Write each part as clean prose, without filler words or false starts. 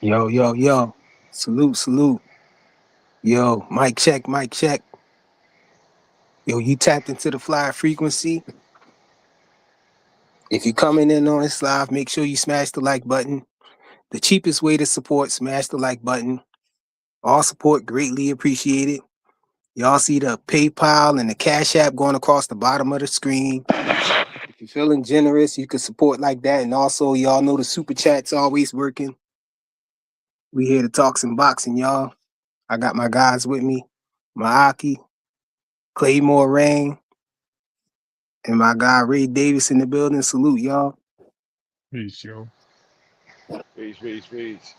Yo, yo, yo. Salute, salute. Yo, mic check, mic check. Yo, you tapped into the fly frequency. If you coming in on this live, make sure you smash the like button. The cheapest way to support, smash the like button. All support greatly appreciated. Y'all see the PayPal and the Cash App going across the bottom of the screen. If you're feeling generous, you can support like that. And also, y'all know the super chat's always working. We here to talk some boxing, y'all. I got my guys with me. Maaki, Claymore Rain, and my guy Ray Davis in the building. Salute, y'all. Peace, yo. Peace.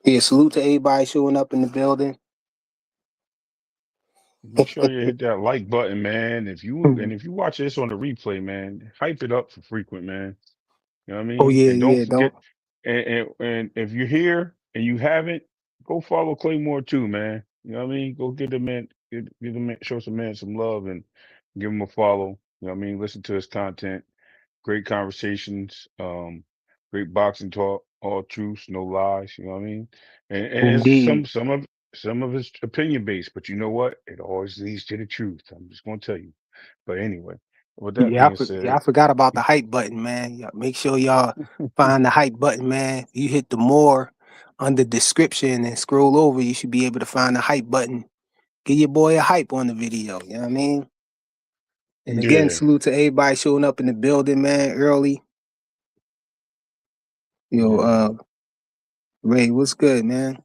Yeah, salute to everybody showing up in the building. Make sure you hit that like button, man. If you watch this on the replay, man, hype it up for frequent, man. You know what I Oh mean? yeah, And don't yeah. forget, Don't. and if you're here and you haven't, go follow Claymore too, man. You know what I mean? Go give the man, give the man, show some man some love and give him a follow. You know what I mean? Listen to his content. Great conversations, great boxing talk, all truths, no lies. You know what I mean? And it's Indeed. some of it's opinion based, but you know what? It always leads to the truth. I'm just gonna tell you. But anyway, with that Yeah, being yeah, I said, forgot about the hype button, man. Make sure y'all find the hype button, man. You hit the more under description and scroll over, you should be able to find the hype button. Give your boy a hype on the video. You know what I mean? And again, yeah, salute to everybody showing up in the building, man, early. Yo, yeah. Ray, what's good, man?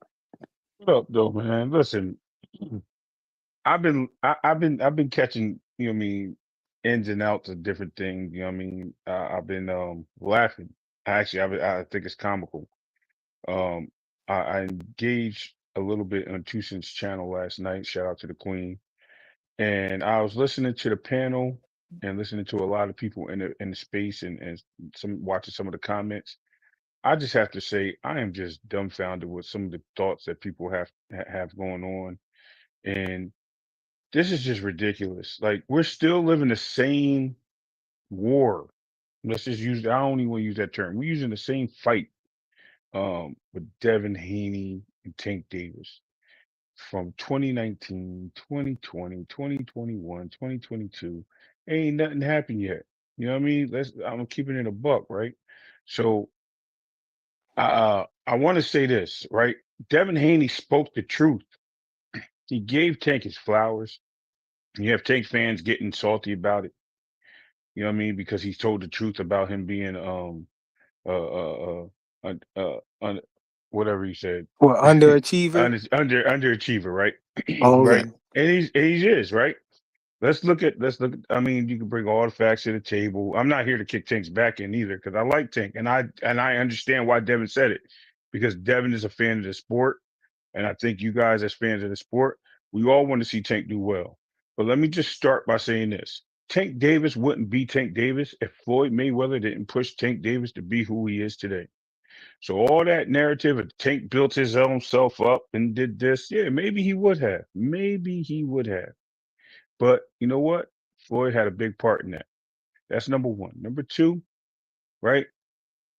What up, though, man? Listen, I've been catching, you know what I mean, ins and outs of different things. You know what I mean? I've been laughing. I think it's comical. Um, I engaged a little bit on Two Cents channel last night. Shout out to the Queen. And I was listening to the panel and listening to a lot of people in the space and some watching some of the comments. I just have to say I am just dumbfounded with some of the thoughts that people have going on. And this is just ridiculous. Like we're still living the same war. Let's just use I don't even want to use that term. We're using the same fight with Devin Haney and Tank Davis from 2019, 2020, 2021, 2022. Ain't nothing happened yet. You know what I mean? I'm keeping it a buck, right? So I want to say this, right? Devin Haney spoke the truth. He gave Tank his flowers. You have Tank fans getting salty about it. You know what I mean? Because he told the truth about him being uh, uh, uh, whatever he said, What, underachiever? underachiever, right? Oh, Right, okay. and he is right. Let's look. I mean, you can bring all the facts to the table. I'm not here to kick Tank's back in either because I like Tank and I understand why Devin said it because Devin is a fan of the sport, and I think you guys as fans of the sport, we all want to see Tank do well. But let me just start by saying this: Tank Davis wouldn't be Tank Davis if Floyd Mayweather didn't push Tank Davis to be who he is today. So all that narrative of Tank built his own self up and did this, yeah, maybe he would have. Maybe he would have. But you know what? Floyd had a big part in that. That's number one. Number two, right?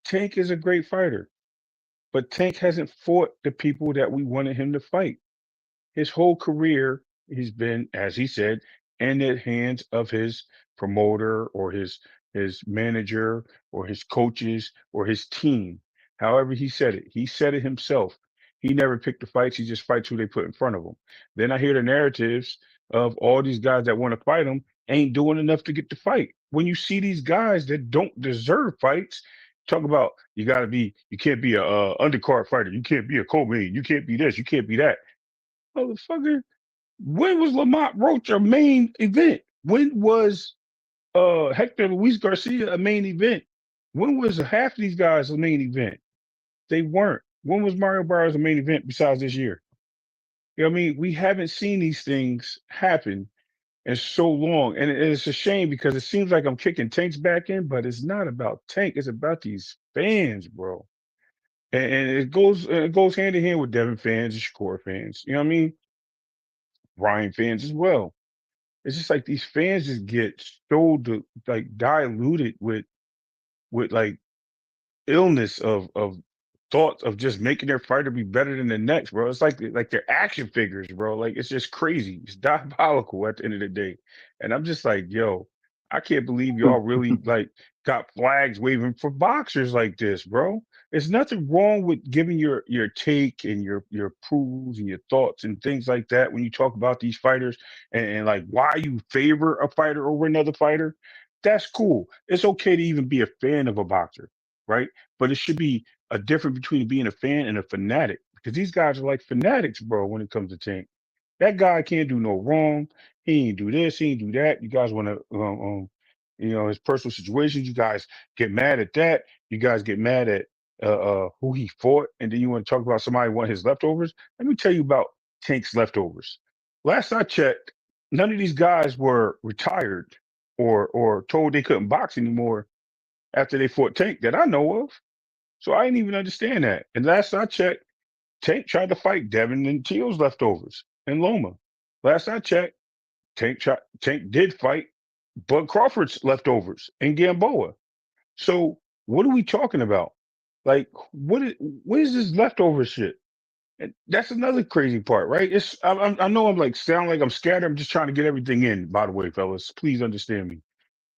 Tank is a great fighter, but Tank hasn't fought the people that we wanted him to fight. His whole career, he's been, as he said, in the hands of his promoter or his manager or his coaches or his team. However, he said it. He said it himself. He never picked the fights. He just fights who they put in front of him. Then I hear the narratives of all these guys that want to fight him ain't doing enough to get the fight. When you see these guys that don't deserve fights, talk about you can't be a undercard fighter. You can't be a co-main. You can't be this. You can't be that. Motherfucker, when was Lamont Roach a main event? When was Hector Luis Garcia a main event? When was half of these guys a main event? They weren't. When was Mario Barrios a main event besides this year? You know what I mean? We haven't seen these things happen in so long. And it's a shame because it seems like I'm kicking Tank's back in, but it's not about Tank. It's about these fans, bro. And it goes hand in hand with Devin fans and Shakur fans. You know what I mean? Ryan fans as well. It's just like these fans just get so like diluted with like illness of thoughts of just making their fighter be better than the next, bro. It's like they're action figures, bro. Like it's just crazy. It's diabolical at the end of the day. And I'm just like, yo, I can't believe y'all really like got flags waving for boxers like this, bro. There's nothing wrong with giving your take and your approvals and your thoughts and things like that when you talk about these fighters and like why you favor a fighter over another fighter. That's cool. It's okay to even be a fan of a boxer, right? But it should be a difference between being a fan and a fanatic because these guys are like fanatics, bro, when it comes to Tank. That guy can't do no wrong. He ain't do this. He ain't do that. You guys want to, his personal situations. You guys get mad at that. You guys get mad at who he fought, and then you want to talk about somebody want his leftovers. Let me tell you about Tank's leftovers. Last I checked, none of these guys were retired or told they couldn't box anymore after they fought Tank that I know of. So I didn't even understand that. And last I checked, Tank tried to fight Devin and Teal's leftovers in Loma. Last I checked, Tank did fight Bud Crawford's leftovers in Gamboa. So what are we talking about? Like what is this leftover shit? And that's another crazy part, right? I know I'm like sound like I'm scattered. I'm just trying to get everything in. By the way, fellas, please understand me.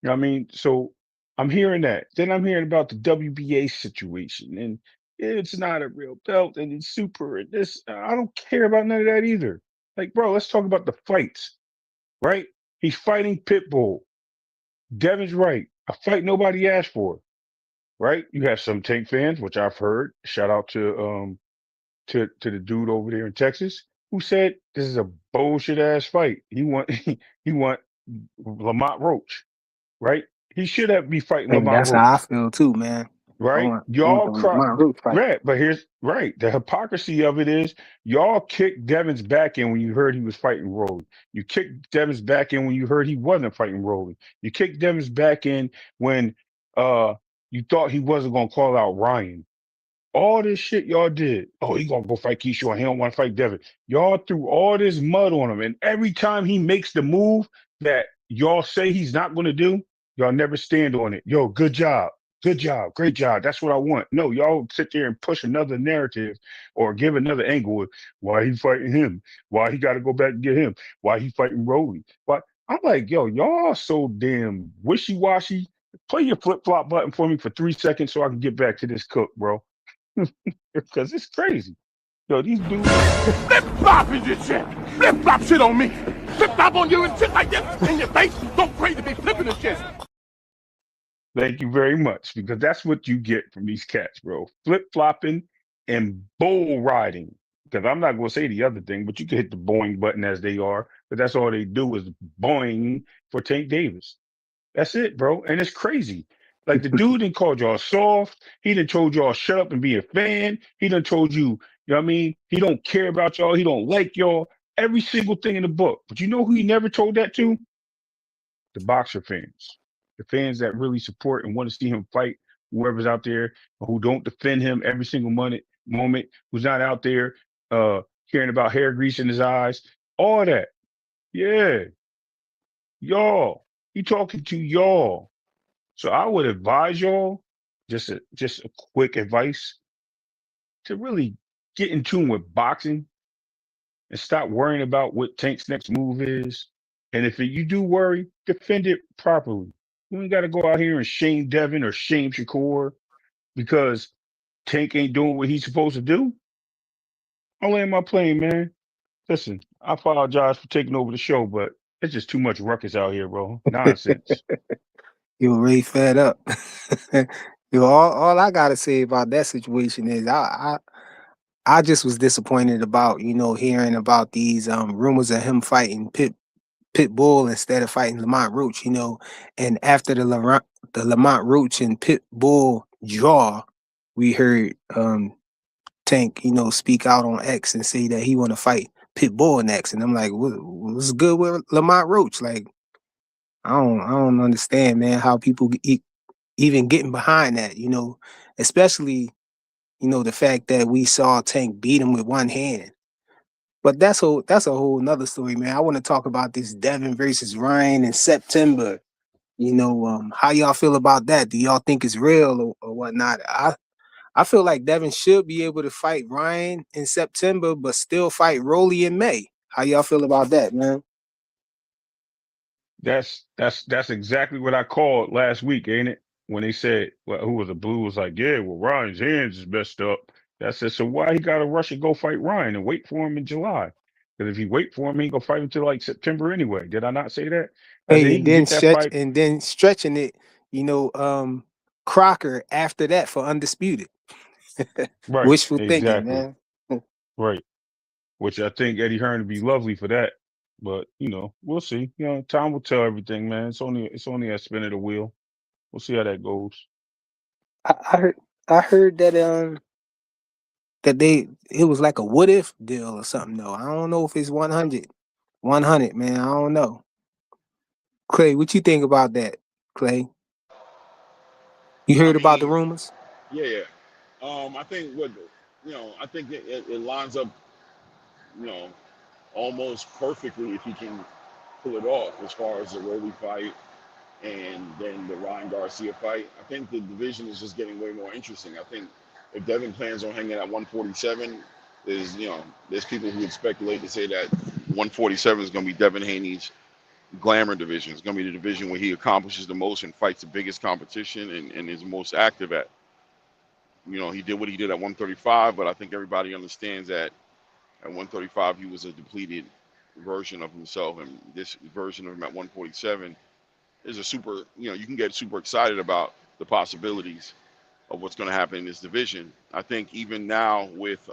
You know what I mean? So I'm hearing that. Then I'm hearing about the WBA situation and it's not a real belt and it's super and this. I don't care about none of that either. Like, bro, let's talk about the fights, right? He's fighting Pitbull. Devin's right. A fight nobody asked for, right? You have some Tank fans, which I've heard. Shout out to the dude over there in Texas who said this is a bullshit ass fight. He want Lamont Roach, right? He should have be fighting Hey, Lamont that's how I Roach, feel too, man. right? I want Y'all the cry, Lamont Roach fight. right? But here's right. The hypocrisy of it is y'all kicked Devin's back in when you heard he was fighting Rolly. You kicked Devin's back in when you heard he wasn't fighting Rolly. You kicked Devin's back in when uh you thought he wasn't gonna call out Ryan. All this shit y'all did. Oh, he gonna go fight Keyshawn. He don't want to fight Devin. Y'all threw all this mud on him, and every time he makes the move that y'all say he's not gonna do, y'all never stand on it. Yo, good job, great job. That's what I want. No, y'all sit there and push another narrative or give another angle of why he fighting him, why he got to go back and get him, why he fighting Rowley. But I'm like, yo, y'all so damn wishy washy. Play your flip flop button for me for 3 seconds so I can get back to this cook, bro. Because it's crazy. Yo, these dudes. Flip flop is your shit. Flip flop shit on me. Flip flop on you and shit like this in your face. Don't crazy be flipping the shit. Thank you very much, because that's what you get from these cats, bro. Flip flopping and bull riding. Because I'm not going to say the other thing, but you can hit the boing button as they are. But that's all they do is boing for Tank Davis. That's it, bro. And it's crazy. Like the dude done called y'all soft. He done told y'all shut up and be a fan. He done told you, you know what I mean? He don't care about y'all. He don't like y'all. Every single thing in the book. But you know who he never told that to? The boxer fans. The fans that really support and want to see him fight whoever's out there who don't defend him every single moment, who's not out there caring about hair grease in his eyes. All that. Yeah. Y'all. He talking to y'all. So I would advise y'all, just a quick advice, to really get in tune with boxing and stop worrying about what Tank's next move is. And if you do worry, defend it properly. You ain't got to go out here and shame Devin or shame Shakur because Tank ain't doing what he's supposed to do. I'll land my plane, man. Listen, I apologize for taking over the show, but it's just too much ruckus out here, bro. Nonsense. You were really fed up. All I gotta say about that situation is I just was disappointed about, hearing about these rumors of him fighting Pitbull instead of fighting Lamont Roach, and after the Lamont Roach and Pitbull draw, we heard Tank, speak out on X and say that he want to fight Pitbull next, and I'm like, what's good with Lamont Roach? Like, I don't understand, man, how people even getting behind that, especially the fact that we saw Tank beat him with one hand. But that's a whole nother story, man. I want to talk about this Devin versus Ryan in September. How y'all feel about that? Do y'all think it's real or whatnot? I feel like Devin should be able to fight Ryan in September, but still fight Rolly in May. How y'all feel about that, man? That's exactly what I called last week, ain't it? When they said, well, who was the Blue was like, yeah, well, Ryan's hands is messed up. I said, so why he got to rush and go fight Ryan and wait for him in July? Because if he wait for him, he ain't gonna fight until like September anyway. Did I not say that? I said Hey, he can get that fight and then stretching it, you know, Crocker after that for undisputed. right. Wishful thinking, Exactly. man. Right. Which I think Eddie Hearn would be lovely for that. But we'll see. Time will tell everything, man. It's only a spin of the wheel. We'll see how that goes. I heard I heard that it was like a what if deal or something though. I don't know if it's 100. 100, man. I don't know. Clay, what you think about that, Clay? You I heard about the mean, rumors? yeah, yeah. I think I think it lines up, you know, almost perfectly if he can pull it off as far as the Rolly fight and then the Ryan Garcia fight. I think the division is just getting way more interesting. I think if Devin plans on hanging at 147, there's people who would speculate to say that 147 is going to be Devin Haney's glamour division. It's going to be the division where he accomplishes the most and fights the biggest competition and is most active at. He did what he did at 135, but I think everybody understands that at 135 he was a depleted version of himself, and this version of him at 147 is a super. You can get super excited about the possibilities of what's going to happen in this division. I think even now with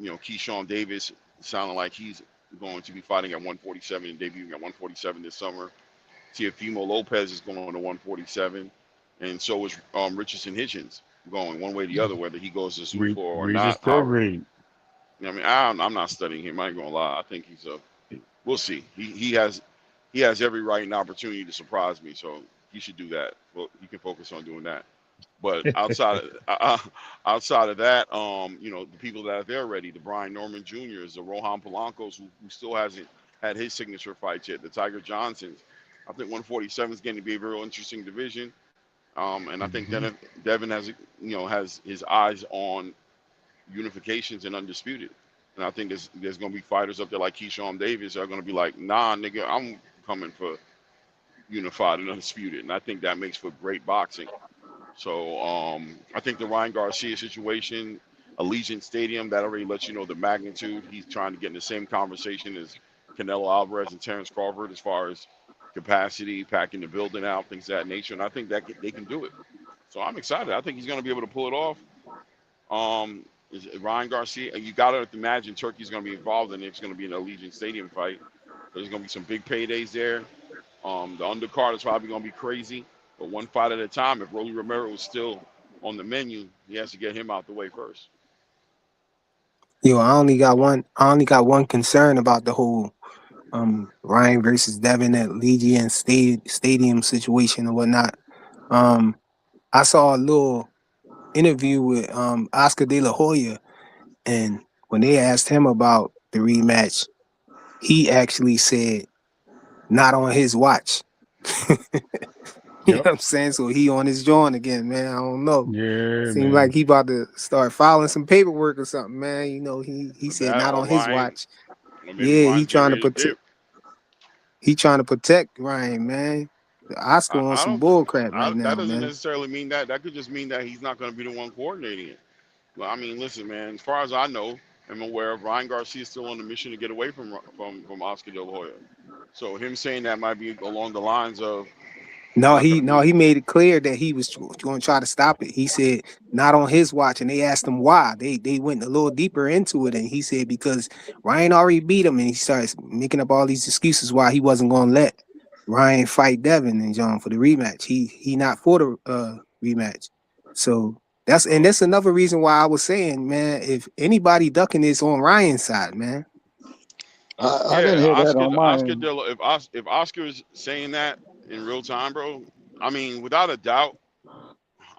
Keyshawn Davis sounding like he's going to be fighting at 147 and debuting at 147 this summer. Teofimo Lopez is going to 147, and so is Richardson Hitchens going one way or the other, whether he goes to Zuffa or Regis not. However, Prograde. I'm not studying him. I ain't gonna lie. I think he's a. We'll see. He has every right and opportunity to surprise me. So he should do that. Well, he can focus on doing that. But outside of that, the people that are there already, the Brian Norman Juniors, the Rohan Polancos, who still hasn't had his signature fights yet, the Tiger Johnsons. I think 147 is going to be a real interesting division. And I think Mhm. Devin has his eyes on unifications and undisputed. And I think there's going to be fighters up there like Keyshawn Davis that are going to be like, nah, nigga, I'm coming for unified and undisputed. And I think that makes for great boxing. So I think the Ryan Garcia situation, Allegiant Stadium, that already lets you know the magnitude. He's trying to get in the same conversation as Canelo Alvarez and Terrence Crawford as far as capacity, packing the building out, things of that nature. And I think that they can do it. So I'm excited. I think he's going to be able to pull it off. Ryan Garcia, you got to imagine Turkey's going to be involved in it. It's going to be an Allegiant Stadium fight. There's going to be some big paydays there. The undercard is probably going to be crazy, but one fight at a time. If Rolly Romero is still on the menu, he has to get him out the way first. Yo, I only got one concern about the whole Ryan versus Devin at Legion Stadium situation and whatnot. Um I saw a little interview with Oscar De La Hoya, and when they asked him about the rematch, he actually said not on his watch. You know Yep. what I'm saying? So he on his joint again, man. I don't know. Yeah, Seems like man. he about to start filing some paperwork or something, man. He said That not or on his Ryan, watch. or maybe Yeah, Ryan's getting ready to dip. he trying to protect Ryan, man. Oscar on I some don't. bull crap right That now, doesn't man. necessarily mean that. That could just mean that he's not going to be the one coordinating it. Well, I mean, listen, man. As far as I know, I'm aware of Ryan Garcia is still on the mission to get away from Oscar De La Hoya. So him saying that might be along the lines of he's No, not he going to no, be. he made it clear that he was going to try to stop it. He said not on his watch, and they asked him why. They went a little deeper into it, and he said because Ryan already beat him, and he starts making up all these excuses why he wasn't going to let Ryan fight Devin and John for the rematch. He not for the rematch. So that's another reason why I was saying, man, if anybody ducking this on Ryan's side, man. I didn't Yeah, hear that on Oscar mine. De La, if Oscar is saying that in real time, bro, I mean, without a doubt,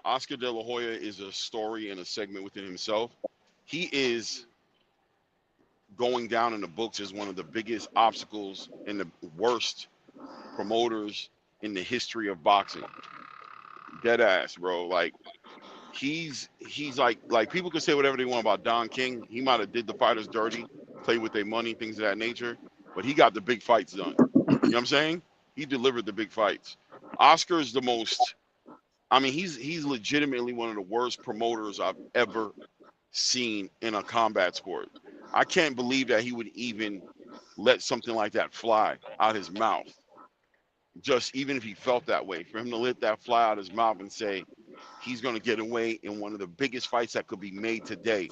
Oscar De La Hoya is a story and a segment within himself. He is going down in the books as one of the biggest obstacles and the worst promoters in the history of boxing. Dead ass, bro. Like he's like people can say whatever they want about Don King. He might have did the fighters dirty, play with their money, things of that nature, but he got the big fights done. You know what I'm saying? He delivered the big fights. Oscar is the most. I mean, he's legitimately one of the worst promoters I've ever seen in a combat sport. I can't believe that he would even let something like that fly out his mouth. Just even if he felt that way, for him to let that fly out his mouth and say he's going to get away in one of the biggest fights that could be made today,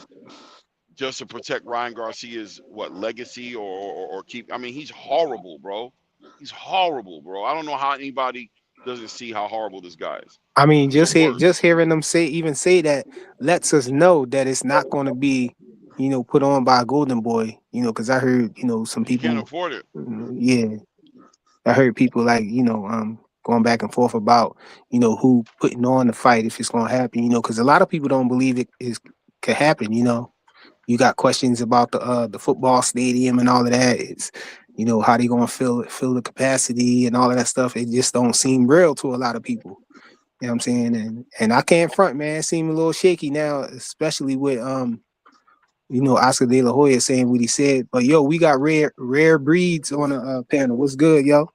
just to protect Ryan Garcia's legacy or keep. I mean, he's horrible, bro. He's horrible, bro. I don't know how anybody doesn't see how horrible this guy is. I mean, He's the just worst. hearing them say that lets us know that it's not going to be, put on by a Golden Boy. Because I heard, some He can't people, afford it. yeah, I heard people like, going back and forth about, who putting on the fight if it's going to happen. Because a lot of people don't believe it is could happen. You got questions about the football stadium and all of that. It's, how they going to fill the capacity and all of that stuff. It just don't seem real to a lot of people. You know what I'm saying? And I can't front, man. It seems a little shaky now, especially with Oscar De La Hoya saying what he said. But yo, we got rare breeds on the panel. What's good, yo?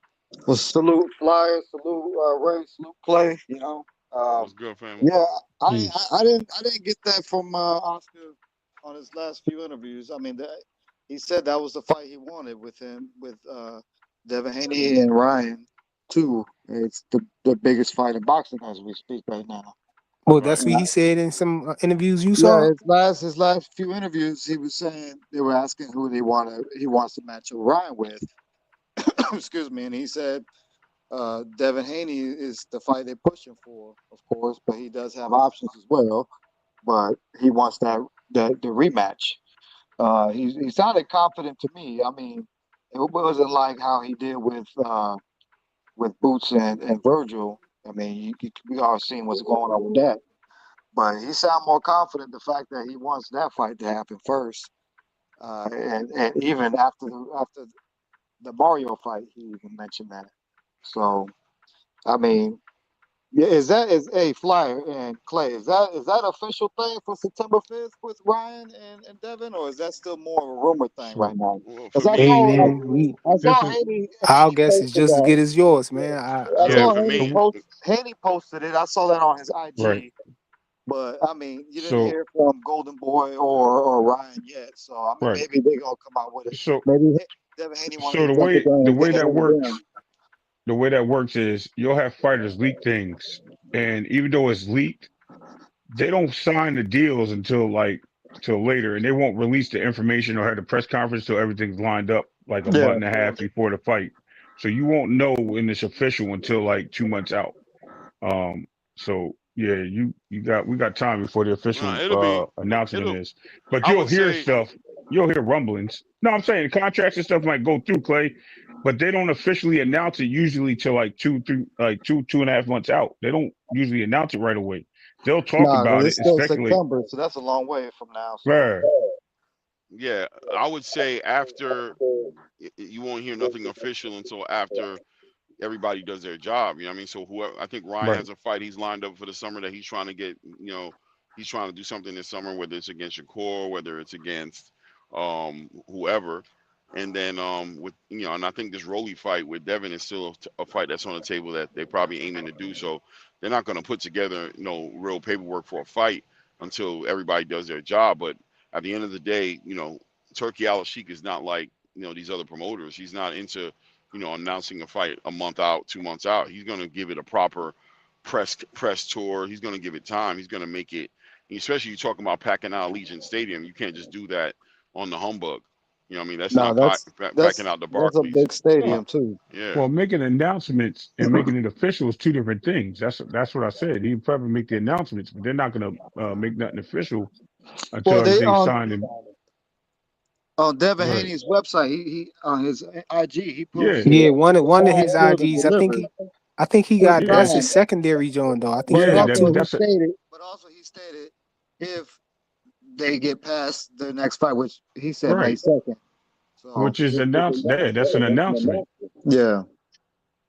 Well, salute Flyer, salute Ray, salute Clay. What's good, family? Yeah, Peace. I didn't get that from Oscar on his last few interviews. I mean, he said that was the fight he wanted with him with Devin Haney and Ryan too. It's the biggest fight in boxing as we speak right now. Well, that's Right. what he said in some interviews you Yeah, saw. his last few interviews, he was saying they were asking who he wants to match Ryan with. Excuse me, and he said Devin Haney is the fight they're pushing for, of course, but he does have options as well. But he wants the rematch. He sounded confident to me. I mean, it wasn't like how he did with Boots and Virgil. I mean, we all seen what's going on with that. But he sounded more confident the fact that he wants that fight to happen first, and even after the Mario fight, he even mentioned that. So I mean, yeah, is a Flyer and Clay? Is that official thing for September 5th with Ryan and Devin, or is that still more of a rumor thing right So now? Well, for Because Hey me, man, I this saw is our Haney guess is posted just as that. good as yours, man. I yeah, saw for me, Haney posted it. I saw that on his right. IG. But I mean, you didn't So hear from Golden Boy or Ryan yet. So I mean, right. maybe they're gonna come out with it. So Maybe Devin Haney want so to jump the gun the and way get it that over them. works the way that works is you'll have fighters leak things, and even though it's leaked, they don't sign the deals till later, and they won't release the information or have the press conference till everything's lined up like a Yeah. month and a half before the fight. So you won't know when it's official until like 2 months out. Um, so yeah, we got time before the official it'll be announcement it'll. is. But I would say, you'll hear rumblings. No, I'm saying contracts and stuff might go through, Clay, but they don't officially announce it usually till like 2.5 months out. They don't usually announce it right away. They'll talk Nah, because about it's it and still speculate. September, so that's a long way from now. So Right, yeah, I would say after you won't hear nothing official until after everybody does their job. You know what I mean? So whoever, I think Ryan right. has a fight he's lined up for the summer that he's trying to get. He's trying to do something this summer, whether it's against Shakur, whether it's against whoever. And then with and I think this Rolly fight with Devin is still a fight that's on the table that they probably aiming to do. So they're not going to put together real paperwork for a fight until everybody does their job. But at the end of the day, Turkey Al Sheik is not like these other promoters. He's not into announcing a fight a month out, 2 months out. He's going to give it a proper press tour. He's going to give it time. He's going to make it, especially you talking about packing out Allegiant Stadium. You can't just do that on the humbug. You know what I mean? That's no, not packing out the that's a Barclays. big stadium No, too. Yeah. well, making announcements and making it official is two different things. That's what I said. He probably make the announcements, but they're not going to make nothing official Well, until they everything's signed and on Devin right. Haney's website, he on his IG, he Yeah, posted Yeah, one of all his sealed and IGs. delivered. I think he It's got that's yeah, his signed, secondary joint though. I think but he yeah. got two. That's it. he stated if they get past their next fight, which he said May Right, 2nd. So which is announced there. That's an announcement. yeah,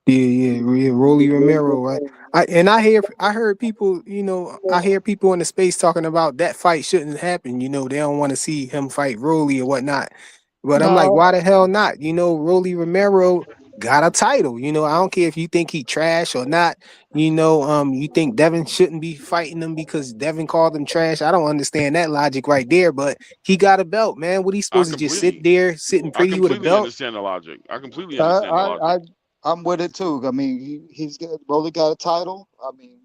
Yeah, Rolly Romero, right? I heard people, I hear people in the space talking about that fight shouldn't happen. They don't want to see him fight Rolly or whatnot. But I'm like, No, why the hell not? Rolly Romero got a title. I don't care if you think he trash or not. You think Devin shouldn't be fighting him because Devin called him trash. I don't understand that logic right there. But he got a belt, man. What he I supposed to just sit completely, there, sitting I pretty with a completely belt? understand the logic. I completely I, understand the I, logic. I I'm with it too. I mean, he's got Rolly got a title. I mean,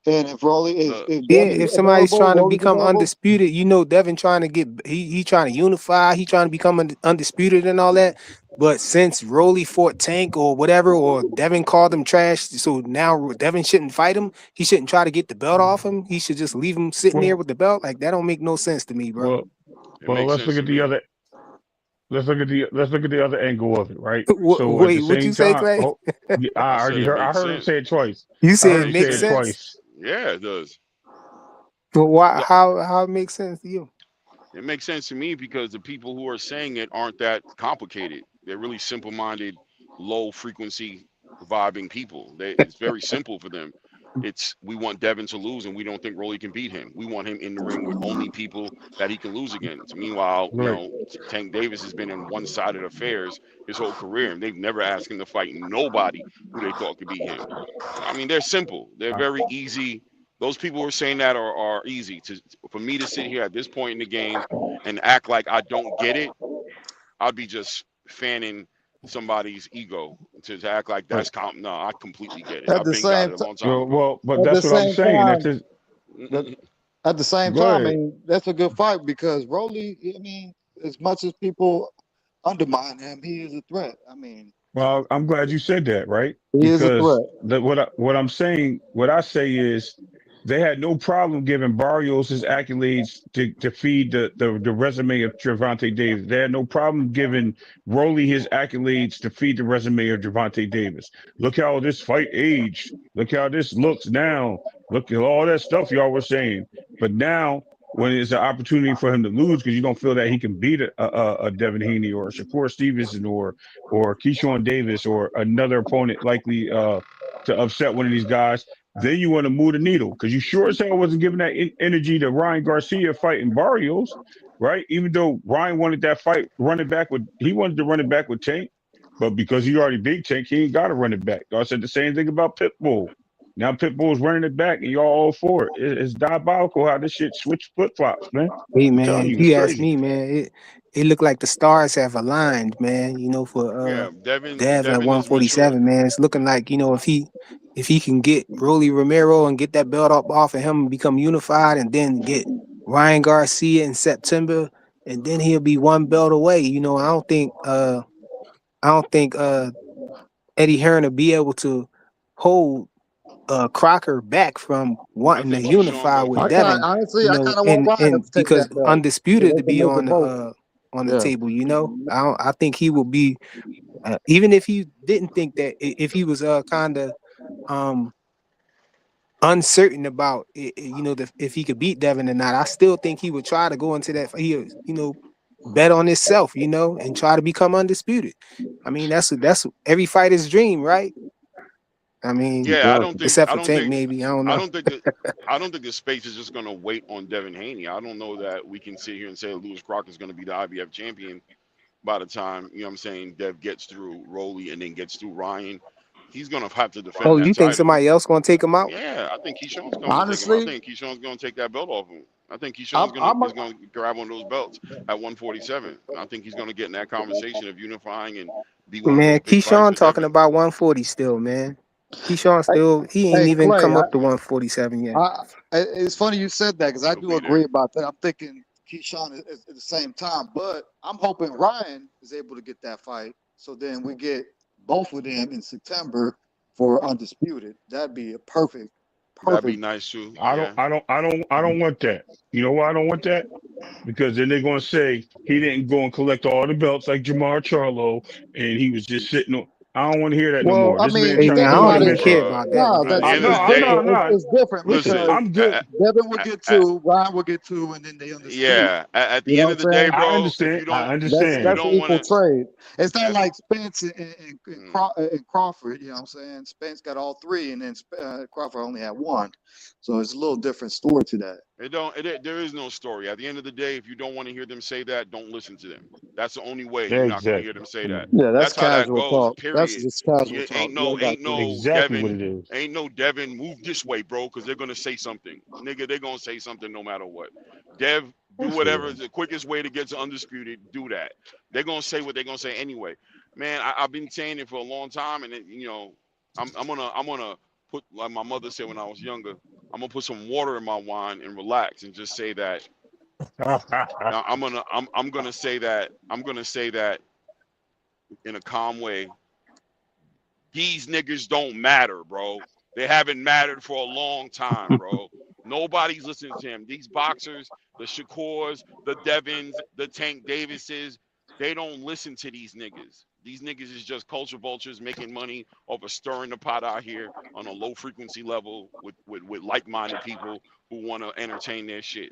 and if Rolly is The if Yeah, Devin's if somebody's available, trying to Rolly's become available. undisputed, Devin trying to get he trying to unify, he trying to become undisputed and all that. But since Rolly fought Tank or whatever, or Devin called him trash, so now Devin shouldn't fight him. He shouldn't try to get the belt off him. He should just leave him sitting there Well, with the belt. Like that don't make no sense to me, bro. well, it well. makes Let's sense look to at the me. other. Let's look at the other angle of it, right? So at Wait, the what you same say, time, Clay? oh, yeah, I said it I makes heard him sense. say it twice. You I It said heard it him makes say makes it sense. sense. twice. Yeah, it does. But why? The, How it makes sense to you? it makes sense to me because the people who are saying it aren't that complicated. They're really simple-minded, low-frequency vibing people. It's very simple for them. It's we want Devin to lose, and we don't think Rolly can beat him. We want him in the ring with only people that he can lose against. Meanwhile, Right. Tank Davis has been in one-sided affairs his whole career, and they've never asked him to fight nobody who they thought could beat him. I mean, they're simple. They're very easy. Those people who are saying that are easy to for me to sit here at this point in the game and act like I don't get it. I'd be just fanning somebody's ego to act like Right. that's no, I completely get it. At I've the been got same it a time, long time ago. But at the that's what I'm same saying. That's time, just that at the same go time, I ahead. mean, that's a good fight because Rolly. I mean, as much as people undermine him, he is a threat. I mean, Well, I'm glad you said that, right? he is a Because threat. what I'm saying, what I say is, they had no problem giving Barrios his accolades to feed the resume of Gervonta Davis. They had no problem giving Rolly his accolades to feed the resume of Gervonta Davis. Look how this fight aged. Look how this looks now. Look at all that stuff y'all were saying. But now, when it's an opportunity for him to lose because you don't feel that he can beat a Devin Haney or a Shakur Stevenson or Keyshawn Davis or another opponent likely to upset one of these guys, then you want to move the needle because you sure as hell wasn't giving that energy to Ryan Garcia fighting Barrios, right? Even though Ryan wanted that fight, he wanted to run it back with Tank, but because he already beat Tank, he ain't got to run it back. I said the same thing about Pitbull. Now Pitbull's running it back, and y'all all for it. It's diabolical how this shit switch flip flops, man. Hey I'm man, telling if you, it's you ask crazy. me, man, it looked like the stars have aligned, man. For Yeah, Devin Dev at Devin has matured. 147, man. It's looking like, if he can get Rolly Romero and get that belt up off of him and become unified and then get Ryan Garcia in September and then he'll be one belt away. I don't think Eddie Hearn will be able to hold Crocker back from I wanting to think Keyshawn unify gonna with I get it. kind Devin, honestly, I kind of want Ryan and to take because that belt so undisputed they to can be make it both. on the Yeah, table. I think he will be even if he didn't think that if he was kind of um uncertain about if he could beat Devin or not. I still think he would try to go into that. Bet on himself, and try to become undisputed. I mean, that's every fighter's dream, right? I mean, Yeah, exactly. except for Tank, maybe. I don't I know. don't think that I don't think the space is just gonna wait on Devin Haney. I don't know that we can sit here and say Lewis Crocker is gonna be the IBF champion by the time, you know what I'm saying, Dev gets through Rolly and then gets through Ryan. He's gonna have to defend Oh, that you think title. somebody else gonna take him out? Yeah, I think Keyshawn's coming to take him. I Honestly, think Keyshawn's gonna take that belt off him. I think I'm Keyshawn's gonna I'm a, is gonna grab one of those belts at 147. I think he's gonna get in that conversation of unifying and be one of Man, those big fights Keyshawn for talking Devin. about 140 still, man. Keyshawn hey, still, he ain't hey even Clay. come up to 147 yet. It's funny you said that because I He'll do be there. agree about that. I'm thinking Keyshawn is at the same time, but I'm hoping Ryan is able to get that fight. So then we get both of them in September for undisputed. That'd be a That'd be perfect. nice too. I don't, Yeah. I don't, I don't, I don't want that. You know why I don't want that? Because then they're going to say he didn't go and collect all the belts like Jamar Charlo, and he was just sitting on. I don't want to hear that no Well, more. I This man mean, Hey trying man, to think I don't about ruin even it. this care shit. about that, No, bro. At the that's end of it's the No, day, different. no. It's different listen. because I'm good. Devin will At, get at, two, Ryan will get two, and then they undisputed. at You the know end what of the I'm day, saying? I bro, understand. I if you That's understand. an don't want equal to, trade. It's not if like Spence mm, and Crawford. You know what I'm saying? Spence got all three, and then Crawford only had one. So it's a little different story to that. there is no story. At the end of the day, if you don't want to hear them say that, don't listen to them. That's the only way Yeah, you're not going to hear exactly. them say Yeah. that. Yeah, that's That's how that casual goes. talk. That's Period. just casual You talk. You ain't got to. Exactly what it is. Ain't no Devin move this way, bro, because they're gonna say something. Nigga, they're gonna say something no matter what. Dev, do That's whatever it. is the quickest way to get to undisputed. Do that. They're gonna say what they're gonna say anyway. Man, I've been saying it for a long time, and I'm gonna put, like my mother said when I was younger. I'm gonna put some water in my wine and relax and just say that. I'm gonna say that in a calm way. These niggas don't matter, bro. They haven't mattered for a long time, bro. Nobody's listening to him. These boxers, the Shakurs, the Devins, the Tank Davises, they don't listen to these niggas. These niggas is just culture vultures making money off of stirring the pot out here on a low frequency level with like-minded people who want to entertain their shit.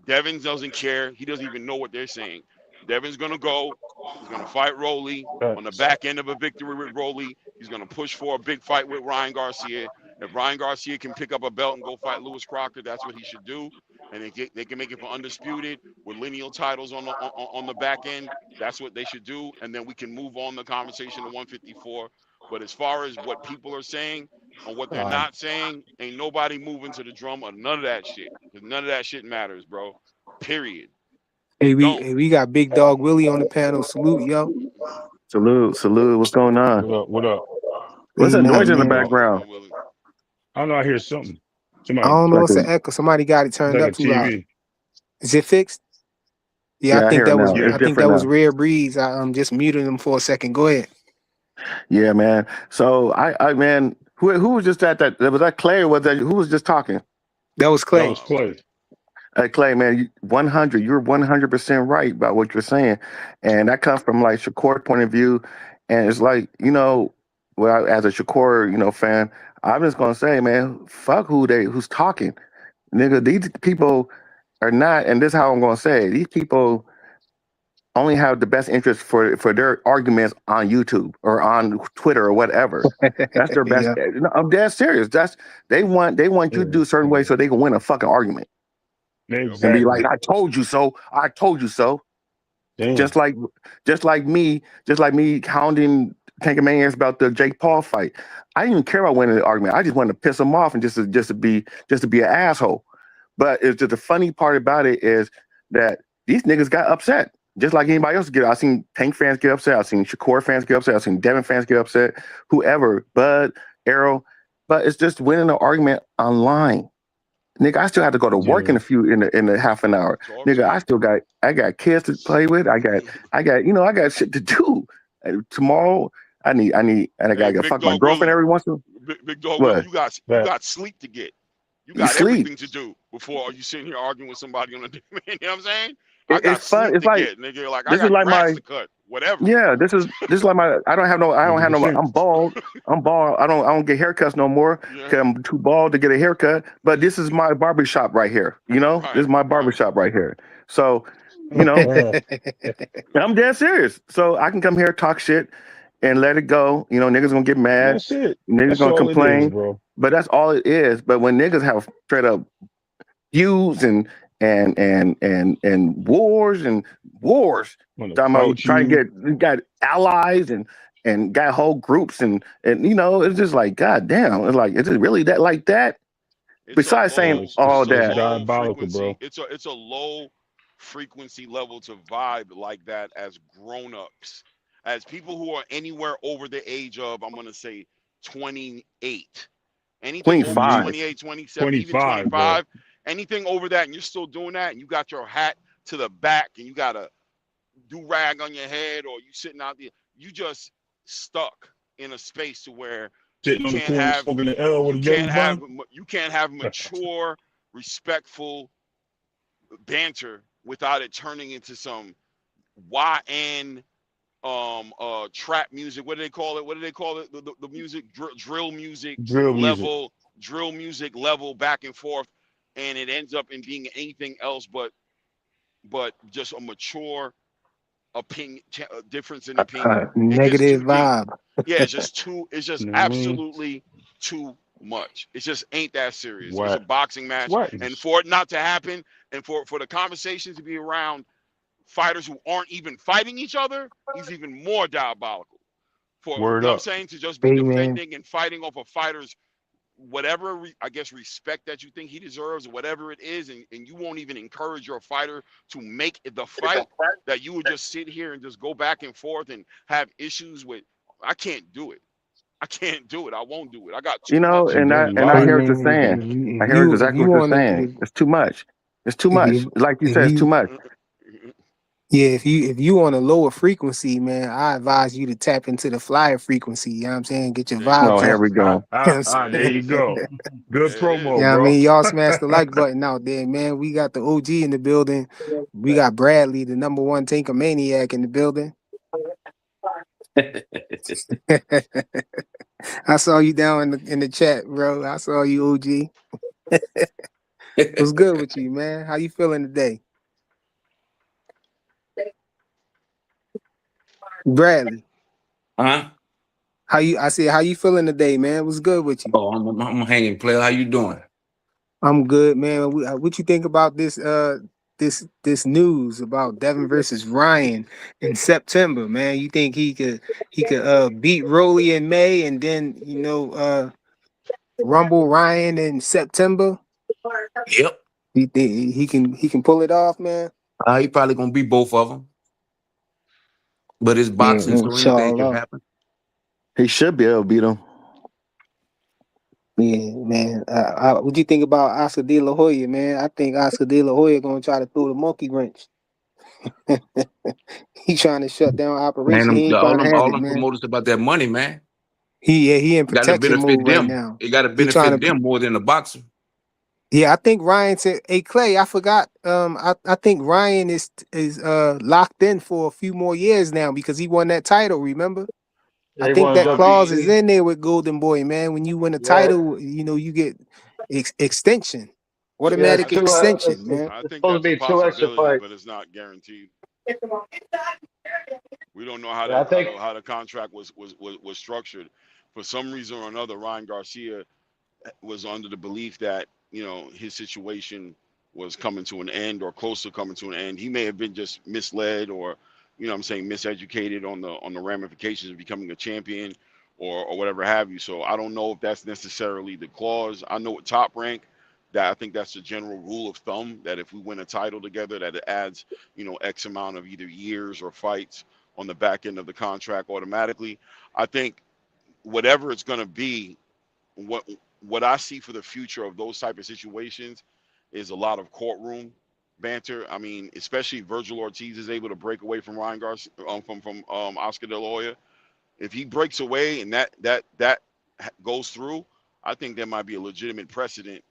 Devin doesn't care. He doesn't even know what they're saying. Devin's gonna go. He's gonna fight Rolly on the Facts. back end of a victory with Rolly. He's gonna push for a big fight with Ryan Garcia. If Ryan Garcia can pick up a belt and go fight Lewis Crocker, that's what he should do. And they can make it for undisputed with lineal titles on the back end. That's what they should do. And then we can move on the conversation to 154. But as far as what people are saying and what they're All right. not saying, ain't nobody moving to the drum or none of that shit. Because none of that shit matters, bro. Period. Hey, It we don't. hey, we got Big Dog Willie on the panel. Salute, yo. Salute, salute. What's going on? What up? What up? What's Ain't that What's noise nothing, in the going man. on? What's going background? on, Willie? I don't know. I hear something. I Somebody don't know. Like It's a an echo. Somebody got it turned like up a too loud. TV. Is it fixed? Yeah, I yeah, I think hear it that was now. Yeah. It's I think different that was now. Rare Breeze. I just muted him for a second. Go ahead. Yeah, man. So I man, who was just at that? Was that Clay or was that who was just talking? That was That Clay. was Clay. Clay, man, 100. You're 100% right about what you're saying, and that comes from like Shakur's point of view, and it's like well, as a Shakur fan, I'm just gonna say, man, fuck who's talking, nigga. These people are not, and this is how I'm gonna say it. These people only have the best interest for their arguments on YouTube or on Twitter or whatever. That's their best. Yeah. No, I'm dead serious. They want you to do a certain way so they can win a fucking argument Yep. and be like, Exactly. "I told you so. I told you so." Damn. Just like, just like me hounding Tank Maniacs about the Jake Paul fight. I didn't even care about winning the argument. I just wanted to piss him off and just to be an asshole. But it's just the funny part about it is that these niggas got upset. Just like anybody else get. I've seen Tank fans get upset. I've seen Shakur fans get upset. I've seen Devin fans get upset. Whoever, Bud, Arrow. But it's just winning an argument online. Nigga, I still have to go to work Yeah. in a half an hour. Talk to Nigga, me. I got kids to play with. I got shit to do. Tomorrow and I Hey, gotta Big fuck my Dog girlfriend Willie. every once in a while. Big Dog Willie, What? you got sleep to get. You You got sleep. everything to do before you sitting here arguing with somebody on a you know what I'm saying? I It's got fun. sleep It's to like get, nigga. Like I this is got like grass my to cut. Whatever. yeah. This is like my. I don't have no. 100%. I'm bald. I'm bald. I don't get haircuts no more Yeah. because I'm too bald to get a haircut. But this is my barbershop right here. This Right. is my Right. barbershop right here. So you know. I'm dead serious. So I can come here, talk shit, and let it go. Niggas gonna get mad. That's it. Niggas That's gonna all it is, complain. bro. But that's all it is. But when niggas have straight up feuds and wars, Want to talking about fight trying to you. got allies and got whole groups and it's just like god damn. It's like is it really that like that? It's a Besides saying Yeah, low, all it's a it's that, low diabolical, frequency. bro. It's a low frequency level to vibe like that as grown-ups. As people who are anywhere over the age of, I'm gonna say 28. Anything over 25. 28, 27, even 25, bro. 25, anything over that, and you're still doing that, and you got your hat to the back, and you got a do rag on your head, or you sitting out there, you just stuck in a space to where you Sitting on the can't corner have, smoking the L with you a yellow can't have, bun. you can't have mature, respectful banter without it turning into some YN trap music. What do they call it? What do they call it? The music drill music Drill music. level back and forth, and it ends up in being anything else but just a mature opinion, difference in opinion. It gets Negative too deep. vibe. Yeah, it's just too. It's just You know what I mean? absolutely too much. It just ain't that serious. It's a What? boxing match, What? and for it not to happen, and for the conversations to be around fighters who aren't even fighting each other, is even more diabolical. For, you Word know what I'm up. saying, to just be Hey, man. defending and fighting off of fighters whatever I guess respect that you think he deserves, or whatever it is, and you won't even encourage your fighter to make the fight, that you would just sit here and just go back and forth and have issues with. I can't do it. I can't do it. I won't do it. I got too You know, much You got a and I Hey, lot. hear what you're man. saying. I hear If exactly you what you're want saying. to, It's too much. It's too if much. you, Like you if said, it's too you, much. yeah, if you on a lower frequency, man, I advise you to tap into the flyer frequency. You know what I'm saying? Get your There you Oh, vibes here go. up. we go. You know what I'm There There it you saying? is. go. Good There it is. promo, Yeah, I bro. mean, y'all smash the like button out there, man. We got the OG in the building. We got Bradley, the #1 Tinker Maniac, in the building. I saw you down in the chat, bro. I saw you, OG. What's good with you, man? How you feeling today? Bradley, Huh? I said, how you feeling today, man? What's good with you? Oh, I'm hanging, player. How you doing? I'm good, man. What you think about this this news about Devin versus Ryan in September, man? You think he could beat Rolly in May and then, rumble Ryan in September? Yep. You think he can pull it off, man? He probably gonna beat both of them, but it's Yeah, boxing, so anything can inshallah. happen. He should be able to beat him. Yeah, man. What do you think about Oscar De La Hoya, man? I think Oscar De La Hoya gonna try to throw the monkey wrench. He trying to shut down Man, operation. He ain't trying to have all it, them man. promoters about that money, man. He in Got to protection benefit mode right them. now. It got to He trying benefit to. them more than the boxer. Yeah, I think Ryan said. Hey Clay, I forgot. I think Ryan is locked in for a few more years now because he won that title. Remember? I They think want to that go clause is PE. in there with Golden Boy, man. When you win a Yeah, title, you get extension, yeah. automatic extension, man. I It's think supposed that's to a be two extra possibility, fights. but it's not guaranteed. We don't know how Yeah, I think the contract was structured. For some reason or another, Ryan Garcia was under the belief that his situation was coming to an end or close to coming to an end. He may have been just misled, or what I'm saying, miseducated on the ramifications of becoming a champion, or whatever have you. So I don't know if that's necessarily the clause. I know at Top Rank that I think that's the general rule of thumb, that if we win a title together, that it adds X amount of either years or fights on the back end of the contract automatically. I think whatever it's going to be, what what I see for the future of those type of situations is a lot of courtroom banter. I mean, especially if Virgil Ortiz is able to break away from Ryan Garcia, from Oscar De La Hoya. If he breaks away and that goes through, I think there might be a legitimate precedent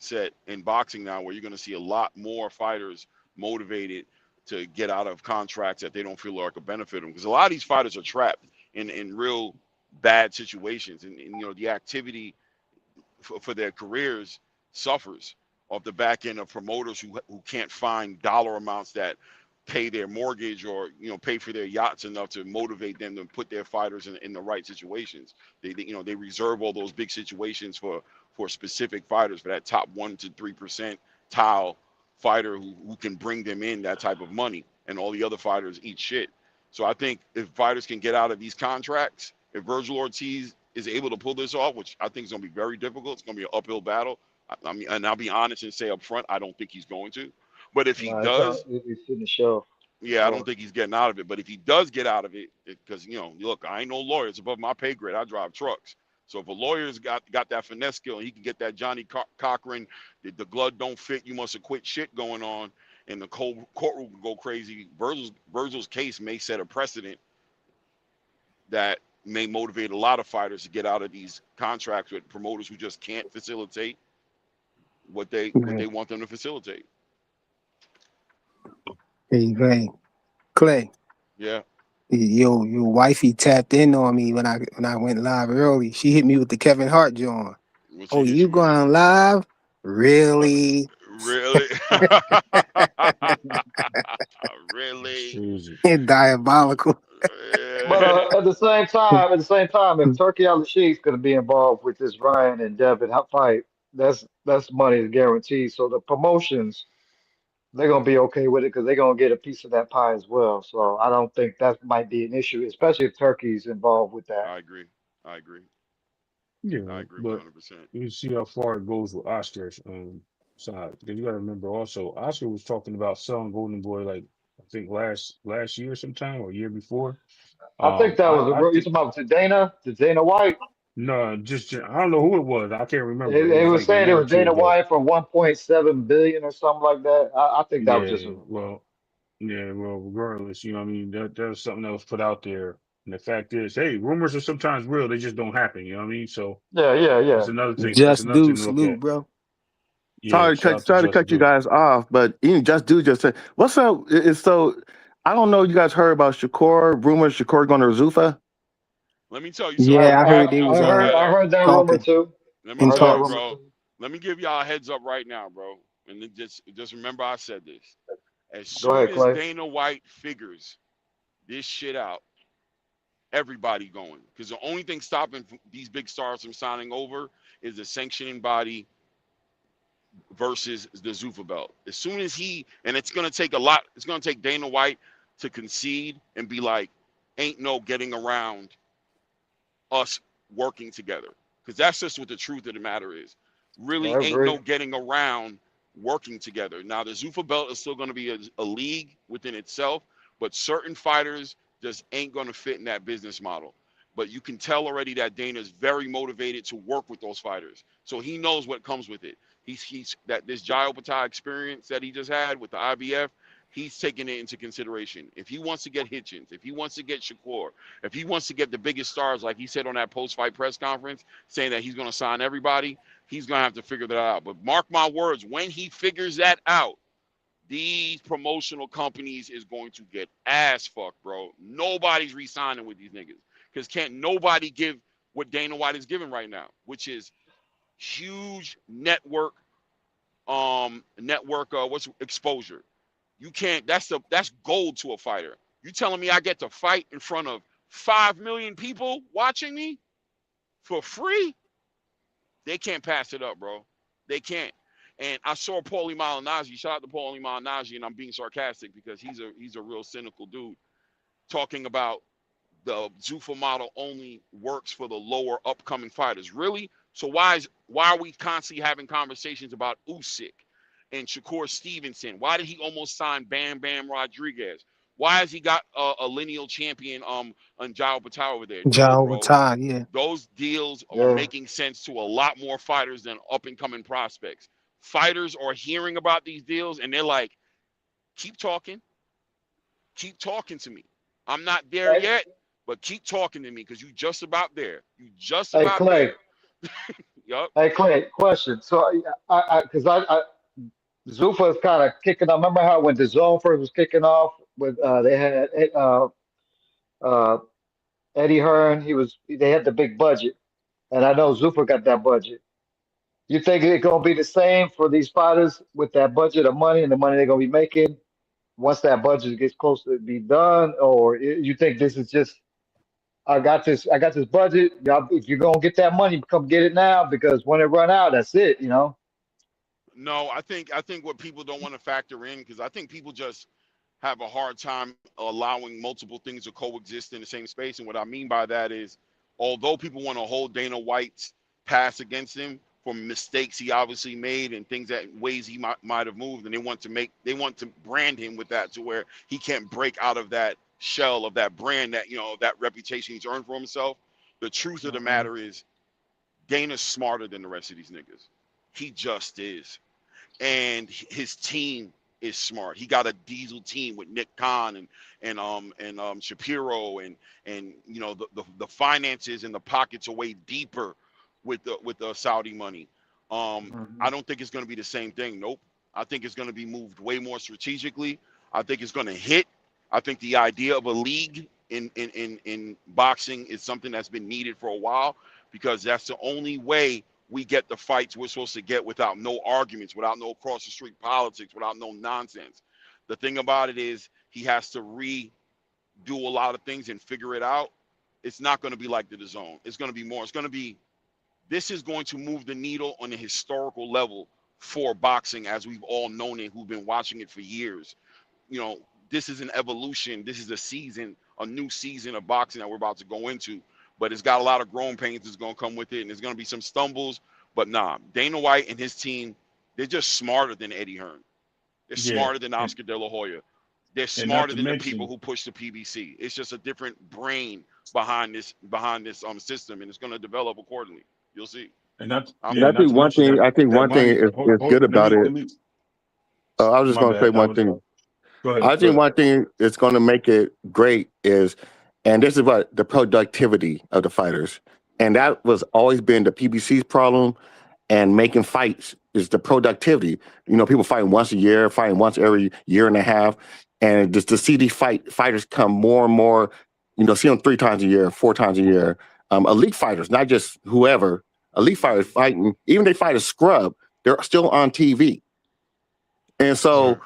set in boxing now, where you're going to see a lot more fighters motivated to get out of contracts that they don't feel like will benefit them, because a lot of these fighters are trapped in real bad situations, and the activity for their careers suffers off the back end of promoters who can't find dollar amounts that pay their mortgage, or pay for their yachts enough to motivate them to put their fighters in the right situations. They reserve all those big situations for specific fighters, for that top 1 to 3% tile fighter who can bring them in that type of money, and all the other fighters eat shit. So I think if fighters can get out of these contracts, if Virgil Ortiz is able to pull this off, which I think is going to be very difficult, it's going to be an uphill battle. I mean, and I'll be honest and say up front, I don't think he's going to. But if he no, it's not. does, It's in the show for yeah, I don't sure. think he's getting out of it. But if he does get out of it, because look, I ain't no lawyer. It's above my pay grade. I drive trucks. So if a lawyer's got that finesse skill, and he can get that Johnny Cochran, the glove don't fit, you must have quit shit going on, and the courtroom can go crazy. Virgil's case may set a precedent that may motivate a lot of fighters to get out of these contracts with promoters who just can't facilitate what they Right. want them to facilitate. Hey, Clay. Yeah. Your wifey tapped in on me when I went live early. She hit me with the Kevin Hart joint. What Oh, she hit you you with? going live? Really? Really? Really? Crazy. Diabolical. But Yeah. at the same time, if Turkey Al Sheik's going to be involved with this Ryan and Devin fight, that's money is guaranteed. So the promotions they're going to be okay with it because they're going to get a piece of that pie as well. So I don't think that might be an issue, especially if Turkey's involved with that. I agree. I agree. I Yeah, agree but 100%. you see how far it goes with Oscar's side. Because you got to remember also, Oscar was talking about selling Golden Boy like I think last year sometime or year before. I think that was I you think talking about to Dana White. no, just I don't know who it was. I can't remember. It It was was like a saying it year or was two Dana ago. White for 1.7 billion or something like that. I think that was just Yeah, a well, yeah, well, regardless, you know, what I mean, there's something that was put out there, and the fact is, hey, rumors are sometimes real; they just don't happen. You know what I mean? So yeah, yeah, yeah. that's another thing. That's Just another do thing to look salute, at. bro. Yeah, shout out to Sorry to Just cut you Do. guys off, but even Just Do just said, "What's up?" It's so I don't know. You guys heard about Shakur? Rumors Shakur going to Zufa? Let me tell you I, something, Yeah, I bro. heard they was I heard that rumor talking too. Let I me and heard tell that you, talks. rumor bro. too. Let me give y'all a heads up right now, bro. And then just remember I said this. As Go soon ahead, as Clay. Dana White figures this shit out, everybody going. Because the only thing stopping these big stars from signing over is the sanctioning body versus the Zuffa belt. As soon as and it's gonna take a lot, it's gonna take Dana White to concede and be like, ain't no getting around us working together. Because that's just what the truth of the matter is. Really I ain't agree. no getting around working together. Now, the Zuffa belt is still going to be a league within itself, but certain fighters just ain't going to fit in that business model. But you can tell already that Dana's very motivated to work with those fighters. So he knows what comes with it. He's that this Jai Opata experience that he just had with the IBF, he's taking it into consideration. If he wants to get Hitchens, if he wants to get Shakur, if he wants to get the biggest stars, like he said on that post-fight press conference, saying that he's going to sign everybody, he's going to have to figure that out. But mark my words, when he figures that out, these promotional companies is going to get ass fucked, bro. Nobody's re-signing with these niggas because can't nobody give what Dana White is giving right now, which is huge what's exposure. You can't. That's gold to a fighter. You telling me I get to fight in front of 5 million people watching me for free? They can't pass it up, bro. They can't. And I saw Paulie Malignaggi. Shout out to Paulie Malignaggi, and I'm being sarcastic because he's a real cynical dude talking about the Zuffa model only works for the lower upcoming fighters. Really? So why are we constantly having conversations about Usyk and Shakur Stevenson? Why did he almost sign Bam Bam Rodriguez? Why has he got a lineal champion on Jao Patel over there? No, John bro. Watai, yeah. Those deals are Yeah. making sense to a lot more fighters than up and coming prospects. Fighters are hearing about these deals and they're like, keep talking to me. I'm not there Hey, yet, but keep talking to me because you just about there. You just hey, about Clay. there. Yup. Hey, Clay. Question. So, because I Zuffa is kind of kicking off. Remember how when the zone first was kicking off, with they had uh, Eddie Hearn. They had the big budget, and I know Zuffa got that budget. You think it's gonna be the same for these fighters with that budget of money and the money they're gonna be making once that budget gets close to be done, or you think this is just I got this budget. Y'all, if you're gonna get that money, come get it now because when it run out, that's it. You know. No, I think what people don't want to factor in because I think people just have a hard time allowing multiple things to coexist in the same space. And what I mean by that is, although people want to hold Dana White's past against him for mistakes he obviously made and things that ways he might have moved, and they want to brand him with that to where he can't break out of that shell of that brand that that reputation he's earned for himself. The truth of the Mhm. matter is, Dana's smarter than the rest of these niggas. He just is, and his team is smart. He got a diesel team with Nick Khan and Shapiro and the finances and the pockets are way deeper with the Saudi money. I Mhm. don't think it's going to be the same thing. Nope. I think it's going to be moved way more strategically. I think it's going to hit. I think the idea of a league in boxing is something that's been needed for a while, because that's the only way we get the fights we're supposed to get without no arguments, without no cross the street politics, without no nonsense. The thing about it is he has to redo a lot of things and figure it out. It's not going to be like the zone. It's going to be more. It's going to be, this is going to move the needle on a historical level for boxing as we've all known it, who've been watching it for years. You know, this is an evolution. This is a season, a new season of boxing that we're about to go into. But it's got a lot of growing pains that's going to come with it, and there's going to be some stumbles. But nah, Dana White and his team, they're just smarter than Eddie Hearn. They're Yeah, smarter than Oscar De La Hoya. They're and not smarter to than the people mention, who push the PBC. It's just a different brain behind this system, and it's going to develop accordingly. You'll see. and not I'm And yeah, I not think to one mention thing, I think that one thing money. is good Let about me it. let me. I was just My going to say bad. I one was thing. go I ahead. Go think ahead. one thing that's going to make it great is, and this is what the productivity of the fighters, and that was always been the PBC's problem. And making fights is the productivity. You know, people fighting once a year, fighting once every year and a half, and just to see these fighters come more and more. You know, see them 3 times a year, 4 times a year. Elite fighters, not just whoever. Elite fighters fighting, even if they fight a scrub, they're still on TV. And Right.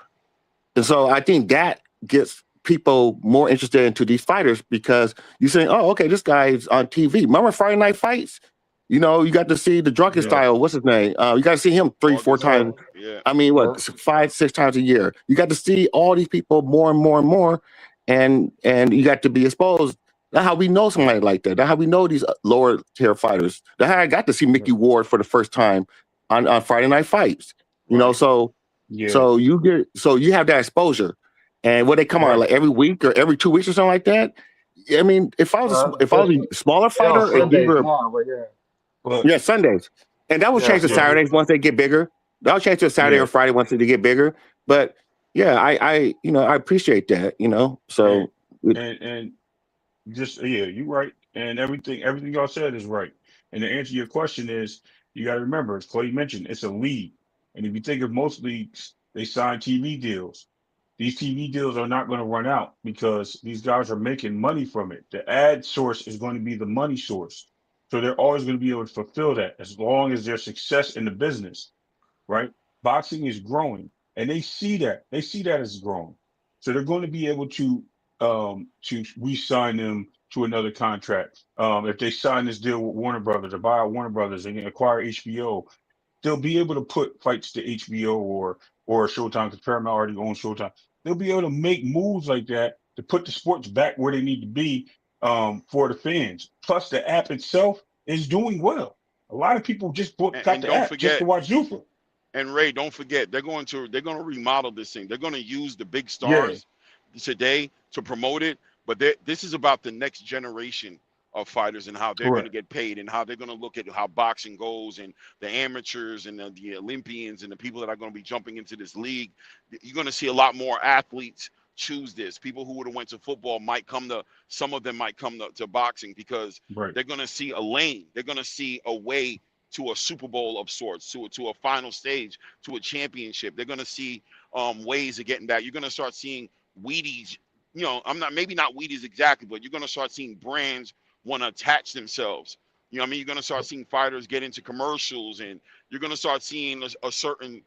so I think that gets people more interested into these fighters because you saying, "Oh, okay, this guy's on TV." Remember Friday Night Fights? You know, you got to see the drunken Yeah. style. What's his name? You got to see him three, four August Yeah, times. Alsina. Yeah. I mean, yeah, what 5, 6 times a year? You got to see all these people more and more and more, and you got to be exposed. That's how we know somebody like that. That's how we know these lower tier fighters. That's how I got to see Mickey Ward for the first time on Friday Night Fights. You know, Right. Yeah. so you have that exposure, and when they come on Right. like every week or every 2 weeks or something like that. I mean, if I was especially a smaller they on fighter, if we Sundays were now, but yeah, But yeah Sundays, and that will yeah, change to yeah. Sundays. Saturdays once they get bigger. That'll change to Saturday Yeah. or Friday once they get bigger. But yeah, I appreciate that. And So and just yeah, you're right. And everything y'all said is right. And to answer your question is, you got to remember, as Clay mentioned, it's a league. And if you think of most leagues, they sign TV deals. These TV deals are not going to run out because these guys are making money from it. The ad source is going to be the money source. So they're always going to be able to fulfill that as long as there's success in the business, right? Boxing is growing and they see that. They see that as growing. So they're going to be able to re-sign them to another contract. If they sign this deal with Warner Brothers or buy out Warner Brothers and acquire HBO, they'll be able to put fights to HBO or Showtime because Paramount already owns Showtime. They'll be able to make moves like that to put the sports back where they need to be for the fans. Plus, the app itself is doing well. A lot of people just got And the don't app just to forget, watch Zufa. and Ray, don't forget, they're going to remodel this thing. They're going to use the big Yeah, stars today to promote it, but this is about the next generation of fighters and how they're going to correct. get paid and how they're going to look at how boxing goes and the amateurs and the Olympians and the people that are going to be jumping into this league. You're going to see a lot more athletes choose this. People who would have went to football might come to, some of them might come to boxing because Right. they're going to see a lane. They're going to see a way to a Super Bowl of sorts, to a final stage, to a championship. They're going to see ways of getting back. You're going to start seeing Wheaties. I'm not, maybe not Wheaties exactly, but you're going to start seeing brands want to attach themselves. You know what I mean? You're going to start seeing fighters get into commercials, and you're going to start seeing a certain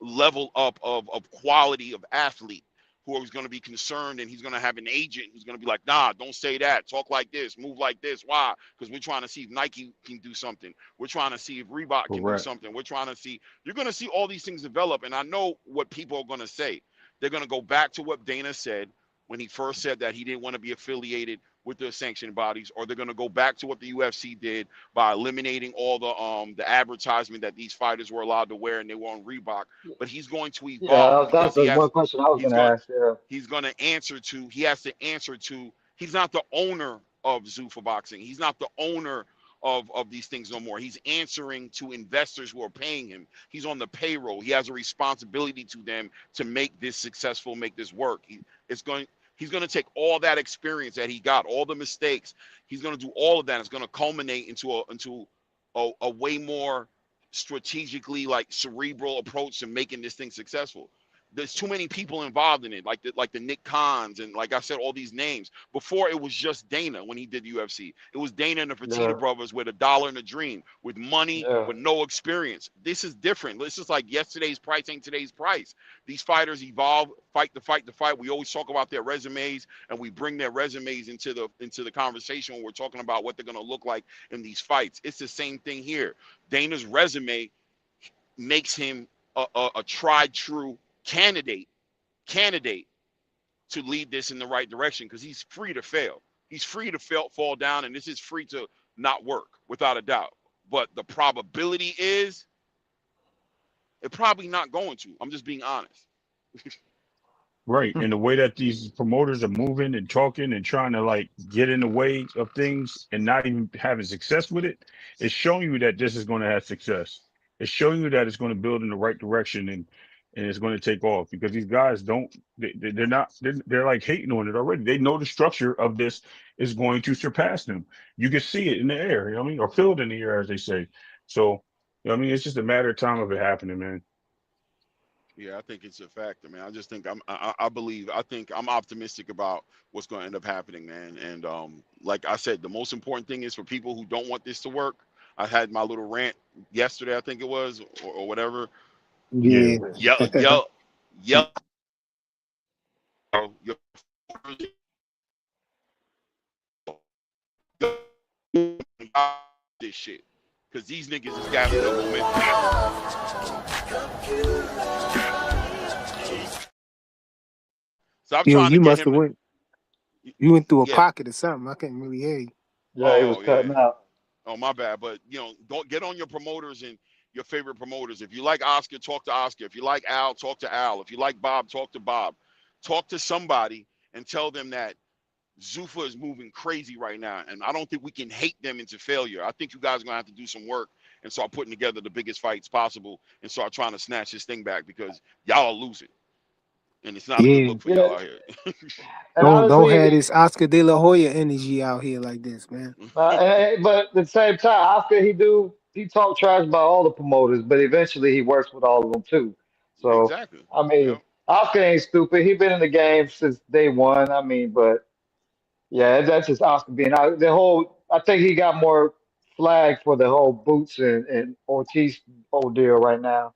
level up of quality of athlete who is going to be concerned, and he's going to have an agent who's going to be like, nah, don't say that, talk like this, move like this. Why? Because we're trying to see if Nike can do something, we're trying to see if Reebok can do Correct. something, we're trying to see. You're going to see all these things develop, and I know what people are going to say. They're going to go back to what Dana said when he first said that he didn't want to be affiliated with the sanctioned bodies, or they're going to go back to what the UFC did by eliminating all the advertisement that these fighters were allowed to wear, and they were on Reebok. But he's going to evolve Yeah, that's because the one question I was he's gonna going ask. Yeah, he's going to answer to he has to answer to. He's not the owner of Zuffa Boxing. He's not the owner of these things no more. He's answering to investors who are paying him. He's on the payroll. He has a responsibility to them to make this successful, make this work. He's going to take all that experience that he got, all the mistakes. He's going to do all of that. It's going to culminate into a way more strategically like cerebral approach to making this thing successful. there's too many people involved in it, like the Nick Khans and like I said, all these names. Before it was just Dana when he did UFC. It was Dana and the Yeah, Fertitta brothers with a dollar and a dream, with money, yeah. with no experience. This is different. This is like yesterday's price ain't today's price. These fighters evolve, fight to fight to fight. We always talk about their resumes, and we bring their resumes into the conversation when we're talking about what they're gonna look like in these fights. It's the same thing here. Dana's resume makes him a tried true candidate to lead this in the right direction because he's free to fail. He's free to fall down, and this is free to not work without a doubt. But the probability is it probably not going to. I'm just being honest. Right. And the way that these promoters are moving and talking and trying to like get in the way of things and not even having success with it, it's showing you that this is going to have success. It's showing you that it's going to build in the right direction and it's going to take off because these guys don't, they're not, they're like hating on it already. They know the structure of this is going to surpass them. You can see it in the air, you know what I mean? Or feel it in the air, as they say. So, you know what I mean? It's just a matter of time of it happening, man. Yeah, I think it's a factor, man. I just think I believe, I think I'm optimistic about what's going to end up happening, man. And like I said, the most important thing is for people who don't want this to work. I had my little rant yesterday, I think it was, or whatever. Yeah. Yeah. Yell, yell, your this shit, because these niggas is gassing up momentum. So I'm Yo, trying to you get must him have to, went. You went through a yeah. pocket or something. I couldn't really hear you. Yeah, he was Oh yeah. cutting out. Oh, my bad. But don't get on your promoters and your favorite promoters. If you like Oscar, talk to Oscar. If you like Al, talk to Al. If you like Bob, talk to Bob. Talk to somebody and tell them that Zuffa is moving crazy right now. And I don't think we can hate them into failure. I think you guys are gonna have to do some work and start putting together the biggest fights possible and start trying to snatch this thing back because y'all are losing. And it's not a good Yeah. look for Yeah, y'all out here. and Don't have honestly, this Oscar De La Hoya energy out here like this, man. but at the same time, Oscar he talk trash about all the promoters, but eventually he works with all of them too. So Exactly. I mean, Yep. Oscar ain't stupid. He been in the game since day one. I mean, but yeah, that's just Oscar being out. The whole, I think he got more flag for the whole Boots and Ortiz whole deal right now.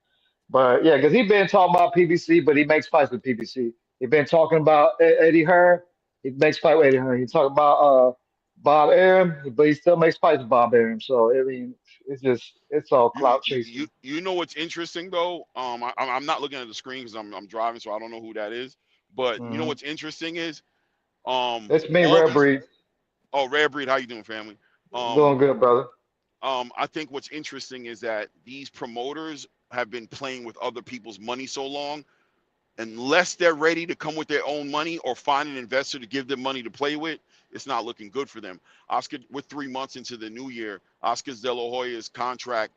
But yeah, because he been talking about PBC, but he makes fights with PBC. He been talking about Eddie Hearn. He makes fight with Eddie Hearn. He talking about Bob Arum, but he still makes fights with Bob Arum. So I mean, it's all You clout you you chasing. you know what's interesting though? I'm not looking at the screen because I'm driving, so I don't know who that is. But you know Hmm. what's interesting is It's me, all Rare these. Breed. Oh, Rare Breed, how you doing, family? Um Doing good, brother. I think what's interesting is that these promoters have been playing with other people's money so long, unless they're ready to come with their own money or find an investor to give them money to play with, it's not looking good for them. Oscar, we're 3 months into the new year. Oscar De La Hoya's contract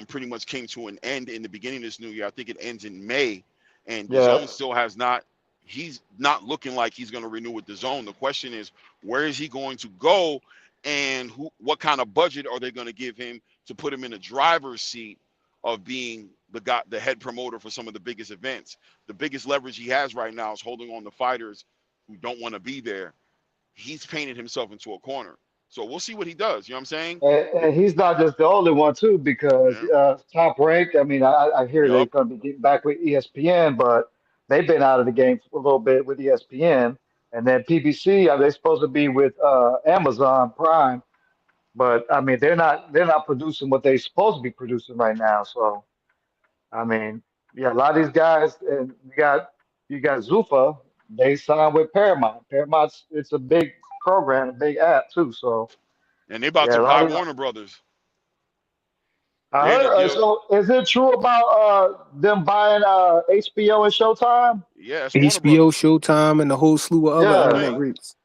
pretty much came to an end in the beginning of this new year. I think it ends in May, and the Yeah. zone still has not. He's not looking like he's going to renew with the zone. The question is, where is he going to go, and what kind of budget are they going to give him to put him in a driver's seat of being the head promoter for some of the biggest events? The biggest leverage he has right now is holding on to fighters who don't want to be there. He's painted himself into a corner. So we'll see what he does. You know what I'm saying? And he's not just the only one too, because Yeah. Top Rank. I mean, I hear they're Yup. going to be getting back with ESPN, but they've been out of the game for a little bit with ESPN, and then PBC. They're supposed to be with Amazon Prime, but I mean, they're not producing what they're supposed to be producing right now. So I mean, yeah, a lot of these guys, and you got Zuffa. They signed with Paramount. Paramount's it's a big program, a big app too. So And they about yeah, to a buy lot of Warner Brothers. I They're in a heard. deal. So, is it true about them buying HBO and Showtime? Yeah, it's Warner HBO, Brothers. Showtime, and a whole slew of The other whole Yeah. internet thing. groups.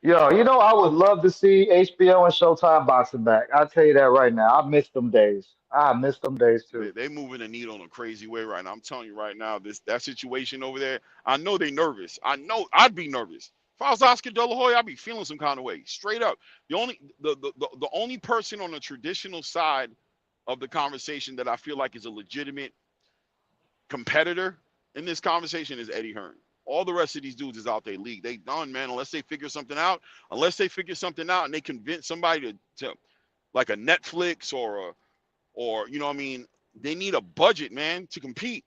Yo, I would love to see HBO and Showtime boxing back. I'll tell you that right now. I miss them days. I miss them days too. They moving the needle in a crazy way right now. I'm telling you right now, that situation over there. I know they nervous. I know I'd be nervous. If I was Oscar De La Hoya, I'd be feeling some kind of way. Straight up. The only person on the traditional side of the conversation that I feel like is a legitimate competitor in this conversation is Eddie Hearn. All the rest of these dudes is out their league. They done, man, unless they figure something out. Unless they figure something out and they convince somebody to like a Netflix or you know what I mean, they need a budget, man, to compete.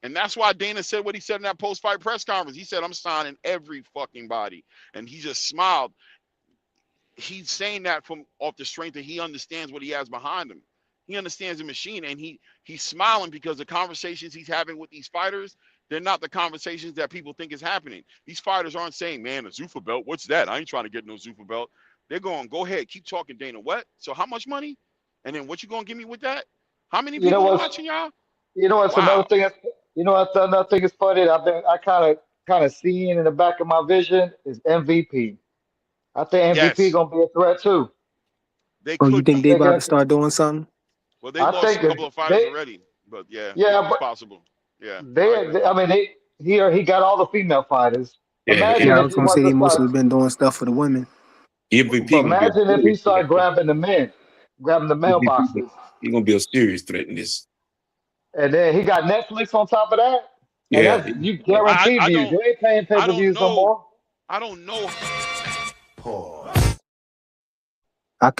And that's why Dana said what he said in that post-fight press conference. He said, I'm signing every fucking body. And he just smiled. He's saying that from off the strength that he understands what he has behind him. He understands the machine, and he's smiling because the conversations he's having with these fighters, they're not the conversations that people think is happening. These fighters aren't saying, man, a Zuffa belt, what's that? I ain't trying to get no Zuffa belt. They're going, go ahead, keep talking, Dana. What? So how much money? And then what you gonna give me with that? How many You know people are what's watching y'all? you know what's another Wow. thing that's you know what's another thing is funny that I kind of seeing in the back of my vision is MVP. I think MVP Yes, gonna be a threat too. they Oh, you could think I they be. think about to that's start doing something? Well, they I lost a think couple of fighters already, but yeah, yeah, it's but possible. Yeah, I agree. I mean he got all the female fighters. Yeah, Yeah, Imagine I if was he gonna wants say to they start, mostly been doing stuff for the women. but MVP gonna be a imagine if he serious threat. start grabbing the men, grabbing the MVP, mailboxes, he gonna be a serious threat in this. and then he got Netflix on top of that, and Yeah, that's you yeah. guaranteed I views. don't You ain't paying pay I per don't views no know. more. I don't know. I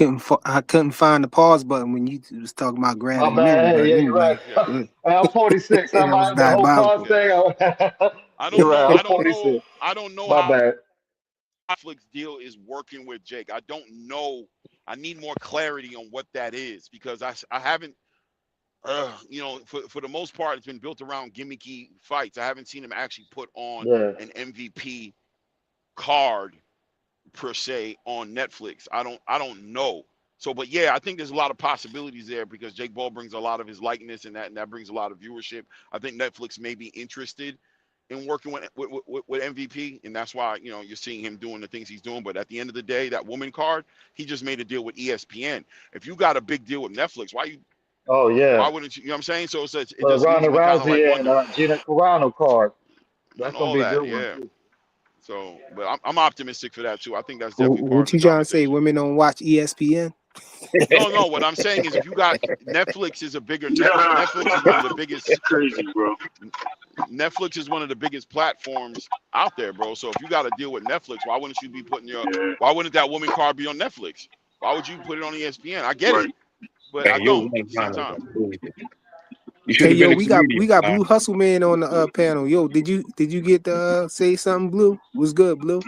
couldn't find the pause button when you was talking about My grabbing the men, bad. Hey, but yeah, you're right. anyway, Yeah, it, I'm 46. that was The whole pause diabolical. yeah. thing. I You're don't right. know. I'm 46. I don't know My how bad. Netflix deal is working with Jake. I don't know. I need more clarity on what that is because I haven't. You know, for the most part, it's been built around gimmicky fights. I haven't seen him actually put on Yeah. an MVP card per se on Netflix. I don't know. So, but yeah, I think there's a lot of possibilities there because Jake Paul brings a lot of his likeness and that brings a lot of viewership. I think Netflix may be interested in working with MVP, and that's why you're seeing him doing the things he's doing. But at the end of the day, that woman card, he just made a deal with ESPN. If you got a big deal with Netflix, Oh why yeah. wouldn't you? You know what I'm saying? So it The just leaves Ronda me kind of like Rousey and wondering Gina Carano card. and That's gonna all be a that. good one Yeah. too. So, but I'm optimistic for that too. I think that's definitely part What of the you trying to say? conversation. Women don't watch ESPN? No. What I'm saying is, if you got Netflix is a bigger Nah, Netflix is one of the biggest. crazy, bro. Netflix is one of the biggest platforms out there, bro. So if you got to deal with Netflix, why wouldn't you be putting your? Yeah, Why wouldn't that woman card be on Netflix? Why would you put it on ESPN? I get it, right. but I Man, yo, don't one at the same time, time. you should Hey, have been yo, a we comedian, got man. Blue Hustle Man on the panel. Yo, did you get to say something, Blue? What's good, Blue?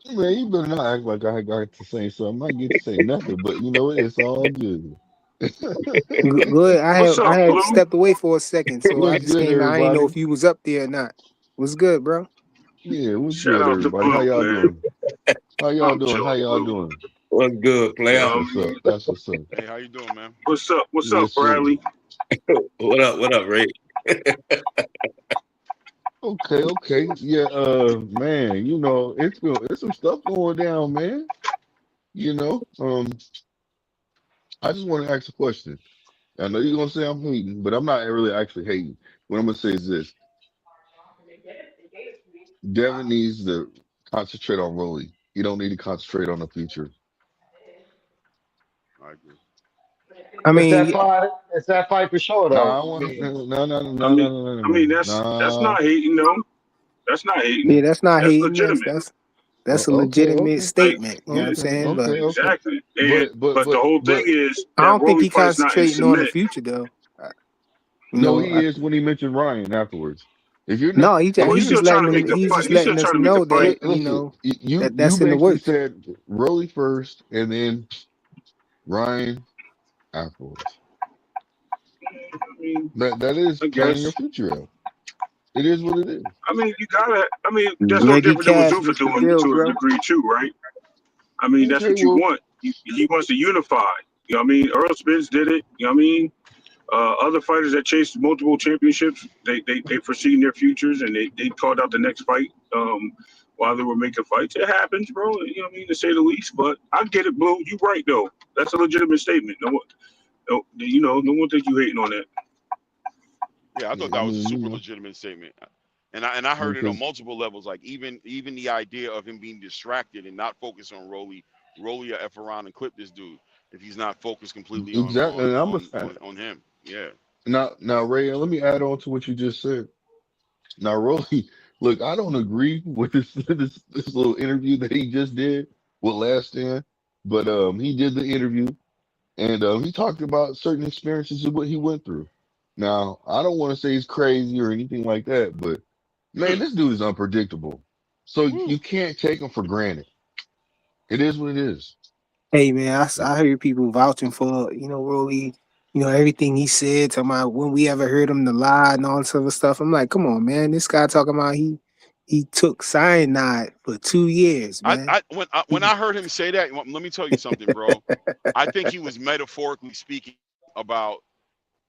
Man, you better not act like I got to say something. I get to say nothing, but you know what? It's all good. Good. What's I up, had Blue? stepped away for a second, so I What's just good, came. I didn't know everybody? if you was up there or not. What's good, bro? Yeah, what's Shout good, out to everybody? How Blue, y'all man. doing? How y'all I'm doing? How chilling, y'all Blue. doing? What's good, You player? That's know what's up. That's what's up. Hey, how you doing, man? What's up, Yes, sir. Bradley? What up? What up, Ray? Okay. Yeah, man, it's some stuff going down, man. You know, I just want to ask a question. I know you're gonna say I'm hating, but I'm not really actually hating. What I'm gonna say is this: Devin needs to concentrate on Rolly. He don't need to concentrate on the future. I agree. I mean, It's that fight for sure Nah, though. I I want mean, I mean, that's Nah. not hating, though. That's not yeah, hating. that's not That's hating. legitimate. That's a Okay, legitimate okay, Like, statement. You know what yeah, I'm saying? But okay. exactly. And But but but the but whole thing but is I that don't think Rolly he fight is not in concentrating on the cement. future though. You no, know, he is when he mentioned Ryan afterwards. If you're not, no, Well, if he's he's you still just trying letting to them. make the He's fight. just He's still letting us trying to make the know fight. that listen, you that's in the basically works. said Rolly first and then Ryan afterwards. I mean, That is I planning your guess. future out. It is what it is. I mean, you gotta. I mean, that's no Reggie different than what Cash, Zuffa what's the doing deal, to a bro? degree too, right? I mean, that's Okay, what you well, want. He wants to unify. You know what I mean? Earl Spence did it. You know what I mean? Other fighters that chased multiple championships, they foreseen their futures and they called out the next fight while they were making fights. It happens, bro. You know what I mean, to say the least. But I get it, Blue. You right though. That's a legitimate statement. No one think you hating on that. Yeah, I thought yeah, I that was a mean, super legitimate statement, and I heard it on because multiple levels. Like even the idea of him being distracted and not focused on Rolly will F around and clip this dude if he's not focused completely on exactly, on and I'm a on fan. on, on him. Yeah. now, Ray, let me add on to what you just said. Now, Rolly, look, I don't agree with this little interview that he just did with Last Stand, but he did the interview and he talked about certain experiences of what he went through. Now, I don't want to say he's crazy or anything like that, but man, this dude is unpredictable. So Woo. you can't take him for granted. It is what it is. Hey man, I heard people vouching for Rolly, everything he said, talking about when we ever heard him to lie and all this other stuff. I'm like, come on, man, this guy talking about he took cyanide for 2 years, man. When I heard him say that, let me tell you something, bro. I think he was metaphorically speaking about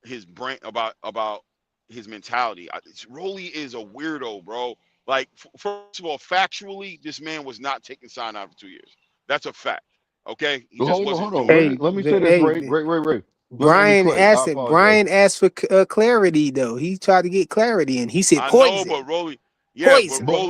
his brain, about his mentality. Rolly is a weirdo, bro. Like, first of all, factually, this man was not taking cyanide for 2 years. That's a fact. Okay, he But just hold on, wasn't hold on, doing Ray. that. Hey, Let me say this, hey, Ray. Ray. Let me Brian Clay. I asked it. apologize. Brian asked for clarity though. He tried to get clarity, and he said I know, but poison, Rolly, poison. But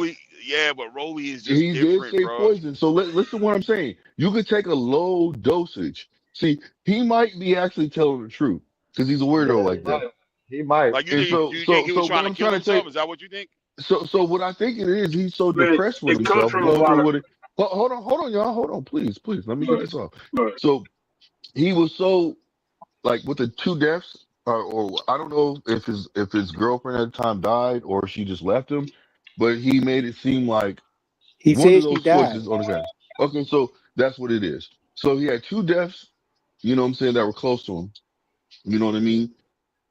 but Rolly is just he did different, say bro. poison. So listen to what I'm saying. You could take a low dosage. See, he might be actually telling the truth because he's a weirdo Yeah, like that. he might. Like, And do you think he was so trying what to I'm kill trying to say, himself? Is that what you think? so what I think it is, he's so Man, depressed with it comes himself, from a going lot through of. what it. Hold on, y'all. Hold on, please. Let me get Good, this off. good. So he was so like with the two deaths, or I don't know if his girlfriend at the time died or she just left him, but he made it seem like He one of said she those died. choices on his hand. Okay, so that's what it is. So he had two deaths, you know what I'm saying, that were close to him. You know what I mean?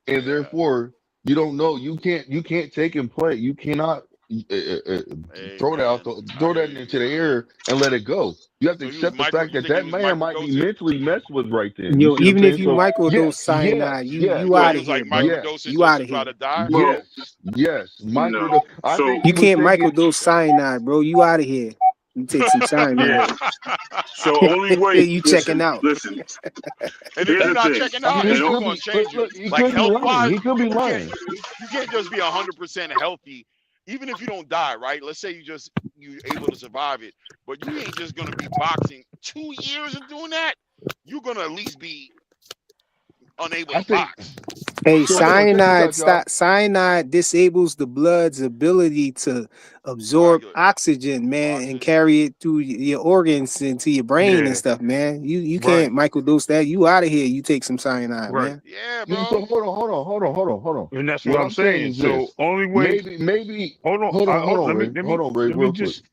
And Yeah. therefore, you don't know. You can't take and play. You cannot Hey, throw that out man, I throw hear that you, into the man. air and let it go. You have to So he was accept the micro. fact You that think he that was man might be microdosing? mentally messed with right then. You see what I'm Even if saying? you So microdose yes, cyanide, You you thought out he of was like here, bro. microdosing You just out to of try here. to die? Well, yes. no. I So think You he was can't taking. microdose cyanide, bro. You out of here. You take some yeah. cyanide. So only way. You checking Listen, out. listen. And if Here's you're the not thing. checking I out, mean, And he it's don't- just could gonna be. Look, change you. he Like, could be health lying. wise, He could be you can't lying. you can't just be 100% healthy, even if you don't die, right? Let's say you able to survive it, but you ain't just gonna be boxing 2 years of doing that. You're gonna at least be unable I to think box. Hey, so. Hold on, check this out, y'all. cyanide disables the blood's ability to absorb Coagulate. oxygen, man, and Oxygen. carry it through your organs into your brain and Yeah, stuff, man. You right, can't microdose that. You out of here. You take some cyanide, right. man. Yeah, Yeah, so bro. hold on. And that's what What I'm I'm saying saying. is So this. only way. Maybe. Hold on. Hold on, Let me Ray. Hold on, Ray, let me real quick. just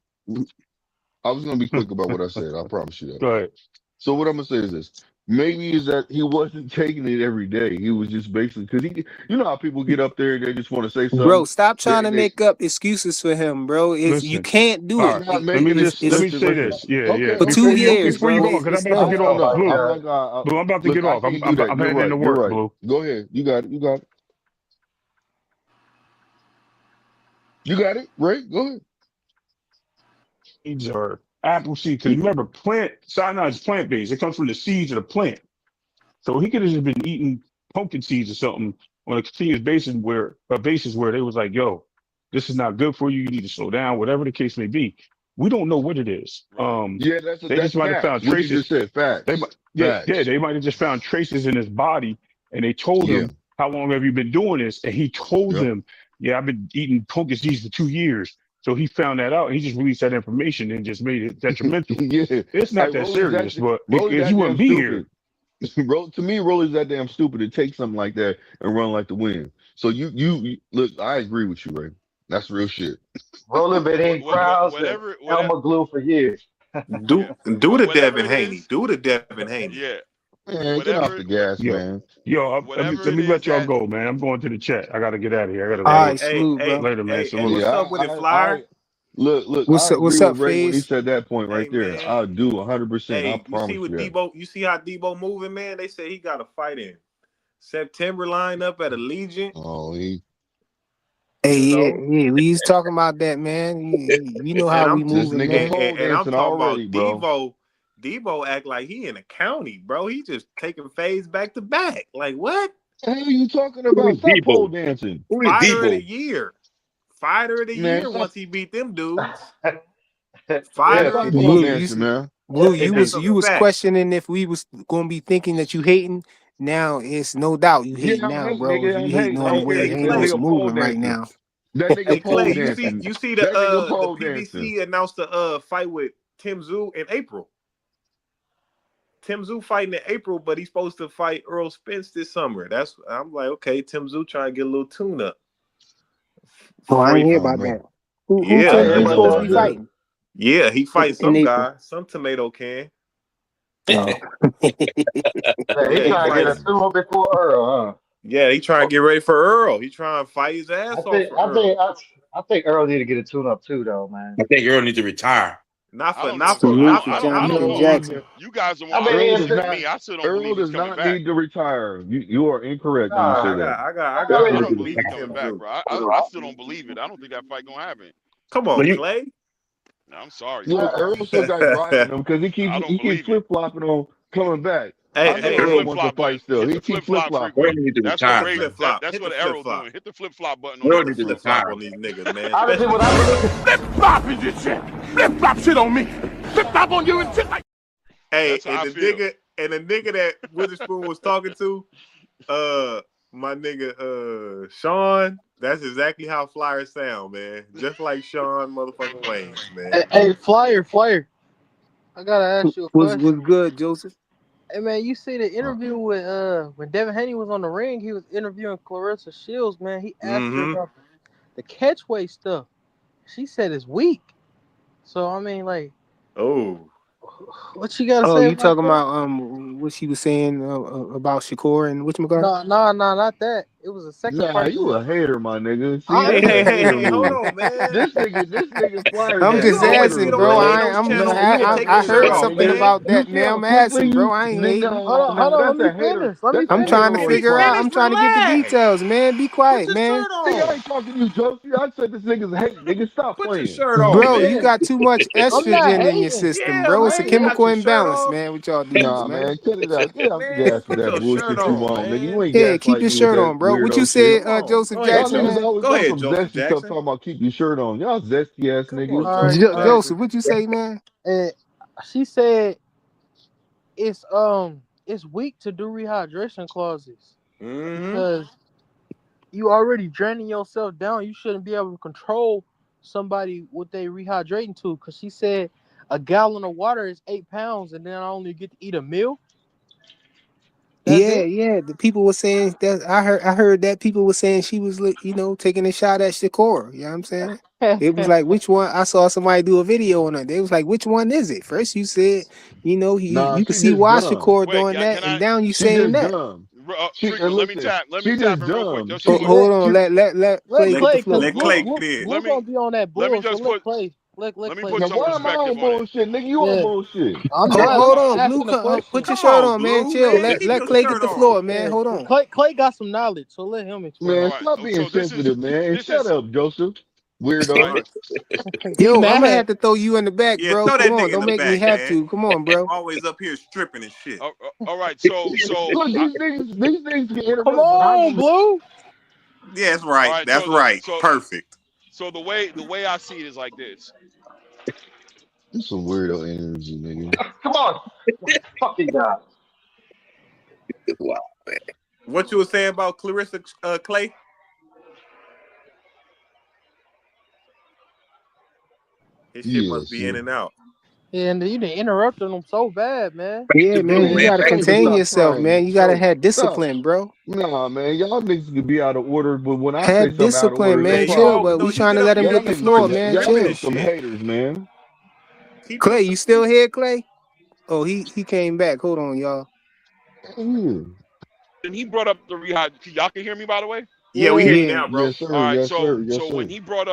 I was gonna be go quick about what I said. I promise you that. ahead. So what I'm gonna say is this. Maybe is that he wasn't taking it every day. He was just basically because you know how people get up there and they just want to say Bro, something. stop trying to They make up excuses for him, bro. It's you Listen. can't do All I'm it. right. not making Let It's me listen, say listen. this. Yeah, yeah. Okay, for okay, 2 years, okay. Before you bro. go on, because I'm It's about to I get nothing. don't off. know about Blue, I'm that. not gonna Blue, I'm about to look, get I off. can't do that. I'm You're heading into right. You're work, right. Blue. Go ahead. You got it. You got it. You got it. Ray, go ahead. Seeds are apple seed. Because remember, cyanide is plant based. It comes from the seeds of the plant. So he could have just been eating pumpkin seeds or something on a continuous basis where they was like, yo, this is not good for you. You need to slow down, whatever the case may be. We don't know what it is. Right. Yeah, They just that's might have found facts. What you traces. just said, They facts. might, yeah, Facts. they might have just found traces in his body, and they told Yeah. him, "How long have you been doing this?" And he told Yep. them, "Yeah, I've been eating pumpkin seeds for 2 years." So he found that out, and he just released that information and just made it detrimental. Yeah. It's Hey, not that serious, but Rolly's if you that damn wouldn't be here, stupid. To me, Rolly's that damn stupid to take something like that and run like the wind. So you look, I agree with you, Ray. That's real shit. Roland been in crowds and Whatever. Elmer Glue for years. Do Yeah. do the Whatever Devin it Haney. is. Do the Devin Haney. Yeah. Man, get off Whatever. the gas, yo, man. let me Whatever let it me is let y'all that. go, man. I'm going to the chat. I got to get out of here. I got to go to All Hey, right, work hey, salute, hey, bro. later, man. hey, Salute. what's Yeah, up with it, I Flyer? look, What's I up? agree What's with up, Ray when he Faze? said that point Hey right there. man. I do 100%. I Hey, you see promise what you that. Debo? You see how Debo moving, man? They say he got a fight in September lined up at Allegiant. Oh, he Hey, You yeah, know, yeah. We was talking about that, man. You know how and we I'm this moving, nigga man. pole and I'm dancing talking already, about bro. Debo. Debo act like he in the county, bro. He just taking phase back to back. Like what? The hell you talking Who about? is Stop pole Debo? dancing, Who is Fighter of the Debo? year. Fighter of the man. year Stop, once he beat them dudes. man. Yeah, Fighter of Stop the pole people. Blue, year. dancing, man. Blue, If you That's was it, a you was fact. questioning if we was gonna be thinking that you hating. now it's no doubt you Yeah, hate I'm now, hating, bro. nigga. You I'm hating hating. I on the don't way care. Hey, This Halo's Clay. pole moving right dancing. now. That nigga Hey, pole Clay. dancing. You see That nigga the pole dancing. PBC announced the fight with Tim Tszyu in April. Tim Tszyu fighting in April, but he's supposed to fight Earl Spence this summer. I'm like, okay, Tim Tszyu trying to get a little tune up. Oh, I ain't hear Oh about man. that. Who Yeah, I Tim hear Tszyu about supposed that to be Yeah. too. fighting yeah, he fighting in some April? guy, some tomato can. Oh. Yeah, he Yeah, he trying to get a fighting. 2 before Earl, huh? Yeah, he trying to get ready for Earl. He trying to fight his ass I off think for I Earl. think I, I think Earl need to get a tune up too, though, man. I think Earl needs to retire. Not I for, don't know. not If, for, Salute not to for. I I don't Jonathan don't know. know. Jackson. You guys are I mean, Earl arguing does with not. me. I still don't Earl believe he's does coming not back. need to retire. You are incorrect when you nah, say I that. got, I got, I Earl got I I needs mean, to don't hope believe for he's retire. coming Tim back, Tszyu. bro. I still don't believe it. I don't think that fight gonna happen. Come But on, you, Clay. No, I'm sorry, Yeah, bro. I, Earl still got drive in him because I don't he keeps believe it. flip flopping on coming back. hey, I Yeah, know hey, he Earl flip hey, wants to flop, but fight still. hit He the flip keeps flip flop Earl flopping. frequent. needs to That's what hit retire, the Ray. man. flip flop. That's Hit what the flip Errol flop. doing. Hit the flip flop button on Hit Earl his the needs to flip refrigerator. flop retire. on these niggas, man. honestly, Especially what I believe. Flip flop shit on me. Flip flop on you and shit like. hey, That's how I feel. and the nigga that Witherspoon was talking to, my nigga, Sean. That's exactly how flyers sound, man. Just like Sean motherfucking Wayne's, man. Hey, Flyer. I gotta ask you a Was question. good, Joseph? Hey man, you see the Uh, interview with when Devin Haney was on the ring, he was interviewing Clarissa Shields, man. He asked her Mm-hmm. about the catchweight stuff. She said it's weak. So I mean, like, Oh. what you gotta Oh, say you about talking that? about what she was saying about Shakur and whatchamacallit? No, not that. It was a second nah, person. you a hater, my nigga. See, I Hey, that's ain't a hey, hating. hey, hater hey, hold move. on, man. This nigga Flyer I'm Man, got you just always haters, asking, get on the bro. bro. Hanos I'm just channel Nah, taking I your shirt heard nah, off, something nigga. man. about You that, see man. how I'm quickly asking, bro. you I ain't hating. Hold on. Let that's me a hater. finish. Let me That's a I'm finish. hater trying to Can on he figure out. Flyer. I'm finish? trying to get the Relax. details, man. Be Put quiet, your man. shirt Nigga, I on. ain't talking to you, Josie. I said this nigga's a hate. Nigga, stop Put your playing. shirt on, Bro, you Yeah, man. got too much I'm not estrogen in your hating. system, Yeah, bro. It's a man. You got chemical your shirt imbalance, off. man. With y'all dudes, Nah, man. man, cut it out. Get off the Man, gas for put that your shirt bullshit you on, want, nigga. You man. ain't Yeah, keep gaslight your me with shirt that on, bro. What you weirdo shit. said, Come on. Joseph Go ahead, Y'all Jackson, niggas Joseph. man? always Go got ahead, some Joseph zesty stuff Jackson. talking about keep your shirt on. Y'all zesty ass Come on, niggas. All right, Joseph Joseph, Jackson. what you say, man? and she said it's weak to do rehydration clauses Mm-hmm. because you already draining yourself down. You shouldn't be able to control somebody what they rehydrating to. Because she said a gallon of water is 8 pounds, and then I only get to eat a meal. That's Yeah, it. yeah. The people were saying that I heard that people were saying she was taking a shot at Shakur. You know what I'm saying? It was like which one I saw somebody do a video on it. They was like, which one is it? First you said, Nah, you could she see just why dumb. Shakur Wait, doing that, can and I? now you She saying just that. dumb. She and Frequent. listen, Let me she tap just in real quick. dumb. Just so She quick. Hold on, Cause let Clay get the Clay, cause floor. Let Clay get in. Blue gonna be on that Let me bull. So just put let let me Clay put now get some why in. am I on perspective on it. bullshit, nigga? You on Yeah, bullshit. I'm Hold, not. hold I'm on, Blue. asking a Put question. your Come shirt on, on, man. Blue, Chill. man. Let Keep let your Clay get shirt the on. floor, man. Yeah, Hold on. Clay got some knowledge, so let him Man, explain. All right. stop being So sensitive, man. this Shut is up, Joseph. all Weirdo. right. He Yo, I'm gonna have mad. to throw you in the back, Yeah, bro. throw Come that on, nigga in don't the make me back, have man. to. Come on, bro. Always up here stripping and shit. All right. So Look, these niggas can Come interrupt, but I on, can. Blue. Yeah, that's all right. right. That's right. Perfect. So the way I see it is like this. This some weirdo energy, nigga. come on, fucking God. Wow. What you were saying about Clarissa Clay? His shit Yeah, must be in see. and out. Yeah, and you done interrupted him so bad, man. Back Yeah, to man, Blue, you Man, man. gotta Back tell to him to contain Blue. stop yourself, crying. man. You gotta Tell have stop. discipline, bro. Nah, man, y'all niggas can be out of order, but when I say Have something out of order, discipline, no man. Man, you Chill, all problem. but no, we you trying get to up let him here Y'all get and the you niggas start floor, some man. y'all stripping Chill. and niggas some shit. haters, man. Keep Clay, yourself. you still here, Clay? Oh, he came back. Hold on, y'all. Yeah. And he brought up the rehab. Y'all can hear me, by the way. Yeah, we hear Yeah. you Yeah. now, bro. Yes, sir. All right, Yes, so sir. Yes, so sir. when he brought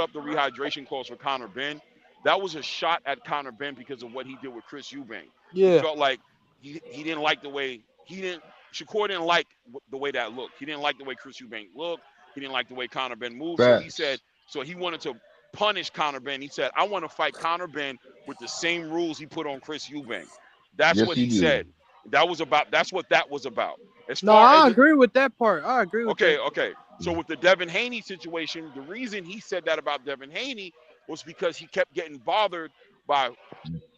up the rehydration calls for Conor Ben, that was a shot at Conor Ben because of what he did with Chris Eubank. He Yeah. felt like he didn't like the way Shakur didn't like the way that looked. He didn't like the way Chris Eubank looked. He didn't like the way Conor Ben moved. Facts. So he wanted to punish Conor Ben. He said, I want to fight Conor Ben with the same rules he put on Chris Eubank. That's Yes, what he he did. said. That's what that was about. As No, far as I the agree with that part. I agree with that. Okay. So with the Devin Haney situation, the reason he said that about Devin Haney was because he kept getting bothered by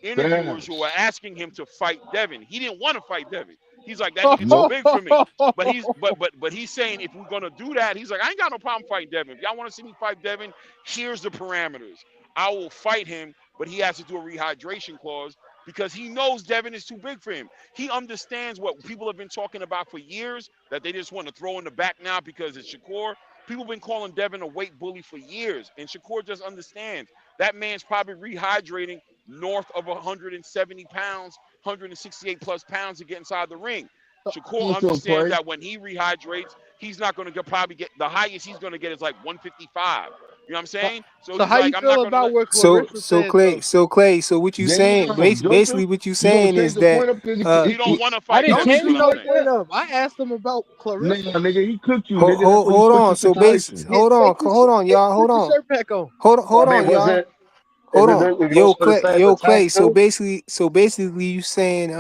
interviewers who were Facts. asking him to fight Devin. He didn't want to fight Devin. He's like, that nigga too big for me. But he's saying if we're gonna do that, he's like, I ain't got no problem fighting Devin. If y'all want to see me fight Devin, here's the parameters. I will fight him, but he has to do a rehydration clause because he knows Devin is too big for him. He understands what people have been talking about for years that they just want to throw in the back now because it's Shakur. People have been calling Devin a weight bully for years, and Shakur just understands that man's probably rehydrating north of 170 pounds, 168 plus pounds to get inside the ring. Shakur understands that when he rehydrates, he's not going to probably get the highest he's going to get is like 155. You know what I'm saying? So he's how like, you I'm feel not going to about let. what Clarissa said though? Clay, so what you saying? Damn, Basically, Joseph, what you you gonna saying change is the that point up because He don't want to I fight didn't Devin. Is change what I'm no like saying. that? point up. I asked him about Nah, Clarissa. nigga, he cooked you, nigga. That's what he hold put on. you to So Tyson. hold on, y'all. Hold Put your on. shirt back on. Hold Well, I on, mean, was y'all. it? Hold Is on. it goes for the same for Tank Clay. So too? basically you saying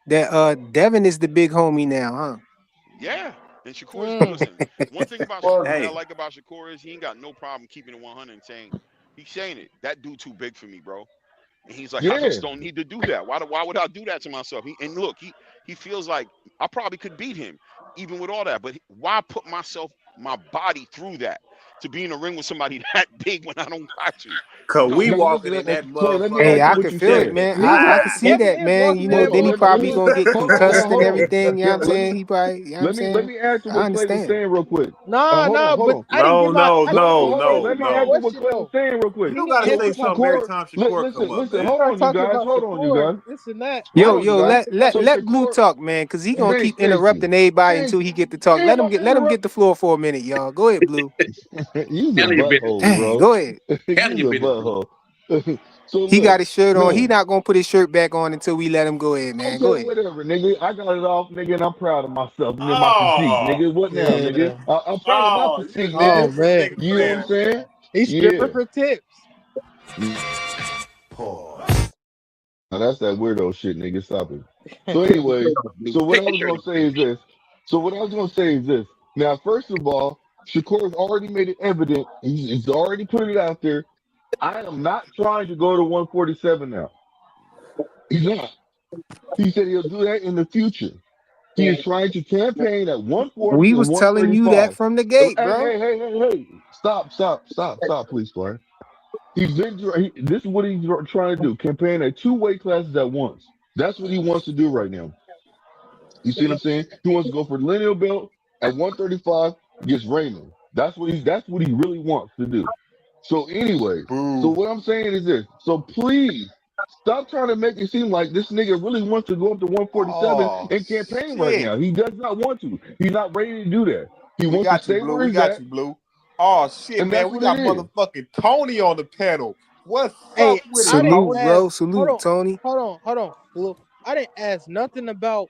that Devin is the big homie now, huh? Yeah. And Shakur is, listen, one thing about Well, Shakur that I Hey, like about Shakur is he ain't got no problem keeping it 100 and saying, he's saying it. That dude too big for me, bro. And he's like, I Yeah. just don't need to do that. Why would I do that to myself? And look, he feels like I probably could beat him, even with all that. But why put my body through that to be in a ring with somebody that big when I don't got to? Cause You know? we Now, walking in that Clay, let me Hey, ask you I motherfucker what can you feel it, said. man. Yeah, I can see Devin that, is man. walking You in know, that Hold then on, he probably motherfucker. gonna get concussed and hold on. everything. You know what I'm Let saying? me He probably, you know what I'm let saying? me answer I what Clay was understand. saying real quick. Nah, Hold but on. I didn't get my I didn't No, get hold on. Clay Let me my answer what question Clay was though. saying real quick. You don't He gotta he say So something every Shakur, time Shakur come up, listen. he man. Hold started on, you talking guys. about Hold on, you Shakur, guys. this and that. Hold I Yo, on, you didn't guys. ask about So let Blue Shakur, talk, man, because he gonna keep thank you. interrupting everybody Thank until he you. get to talk. Ain't about to Let him get interrupt. the floor for a minute, y'all. Go ahead, Blue. You's a handle your business. butthole, Dang, bro. go ahead. Handle You's your a business, Blue. butthole. So He got look, his shirt on. He no. not gonna put his shirt back on until we let him go ahead, man. Go Okay, ahead. whatever, nigga. I got it off, nigga, and I'm proud of myself, nigga, my physique, Oh, nigga. What now, nigga? Yeah. I'm proud of my you just physique, did Oh nigga. this for the man. nigga, You know what I'm man. saying? He's stripping Yeah. for tips. Pause. Now that's that weirdo shit, nigga. Stop it. So anyway, Blue, so what take I that was shirt gonna off, say Blue. is this. So what I was gonna say is this. Now, first of all, Shakur's already made it evident. He's already put it out there. I am not trying to go to 147 now. He's not. He said he'll do that in the future. He is trying to campaign at 140 We and was telling you that 135. from the gate, Hey, bro. hey. Stop, please, Brian. This is what he's trying to do. Campaign at two weight classes at once. That's what he wants to do right now. You see what I'm saying? He wants to go for the lineal belt at 135 against Raymond. That's what he really wants to do. So anyways, so Boo. what I'm saying is this. So please stop trying to make it seem like this nigga really wants to go up to 147 Oh and campaign right shit. now. He does not want to. He's not ready to do that. He We wants to got you, stay Blue. where We he's got at, you, Blue. Oh shit, and man. that's We what it got is. motherfucking Tony on the panel. What's Hey, up with it, I didn't Salute, Tony? ask. bro. Salute, Tony. Hold on. Look, I didn't ask nothing about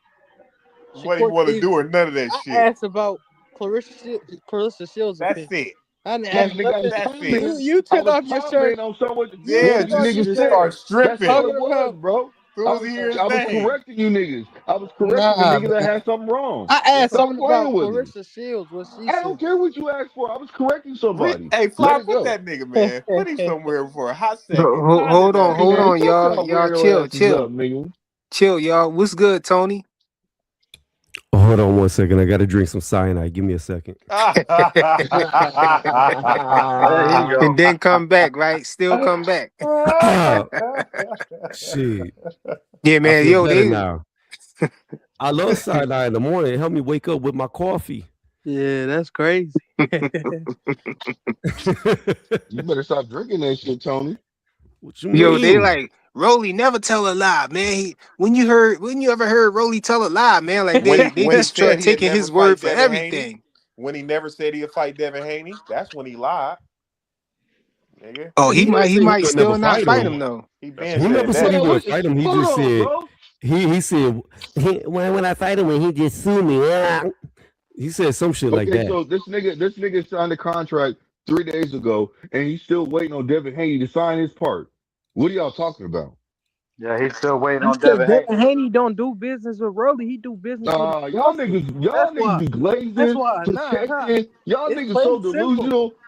What he Shakur want to do Stevenson. or none of that I shit. asked about Clarissa Shields' That's opinion. it. I didn't Nah, ask nigga, nothing. That's it. You I took was off your shirt. commenting on what You Yeah, took you off just your niggas shirt. start said. That's all stripping. it Talking was, about bro. Soon as he hear his I was name. correcting you niggas. I was correcting the nah, nigga that man. had something wrong. I asked Yeah. Stop something playing about with me. Clarissa Shields. What she I said. don't care what you asked for. I was correcting somebody. Hey, Let Fly, it put go. that nigga, man. Put him somewhere for a hot second. Tighten Hold that on, Hey hold nigga. man, on, shut y'all. y'all Y'all weirdo chill, asses up, chill. nigga. Chill, y'all. What's good, Tony? Hold on one second. I got to drink some cyanide. Give me a second. There you And go. then come back, right? Still come back. Shit. Yeah, I man. feel Yo, better they now. I love cyanide in the morning. It helped me wake up with my coffee. Yeah, that's crazy. You better stop drinking that shit, Tony. What you yo, they mean? like Rolly never tell a lie, man. When you ever heard Rolly tell a lie, man? Like when they when he just said he'd taking never his fight word for Devin Haney, everything. when he never said he'd fight Devin Haney, that's when he lied, nigga. Oh, He never he said he might would never still not fight fight him. him though. He That's been He said never crazy. said he that. Man, wouldn't fight him. He hold just on, said bro. he said when I fight him when he just sue me. He said some shit like Okay, that. so this nigga signed a contract 3 days ago, and he's still waiting on Devin Haney to sign his part. What are y'all talking about? Yeah, he's still waiting You on said Devin Devin Haney. Haney don't do business with Rolly. He do business with his Y'all muscle. niggas, That's y'all niggas why. be That's glazing, why. Nah. protecting. Y'all It's niggas plain so and simple. delusional.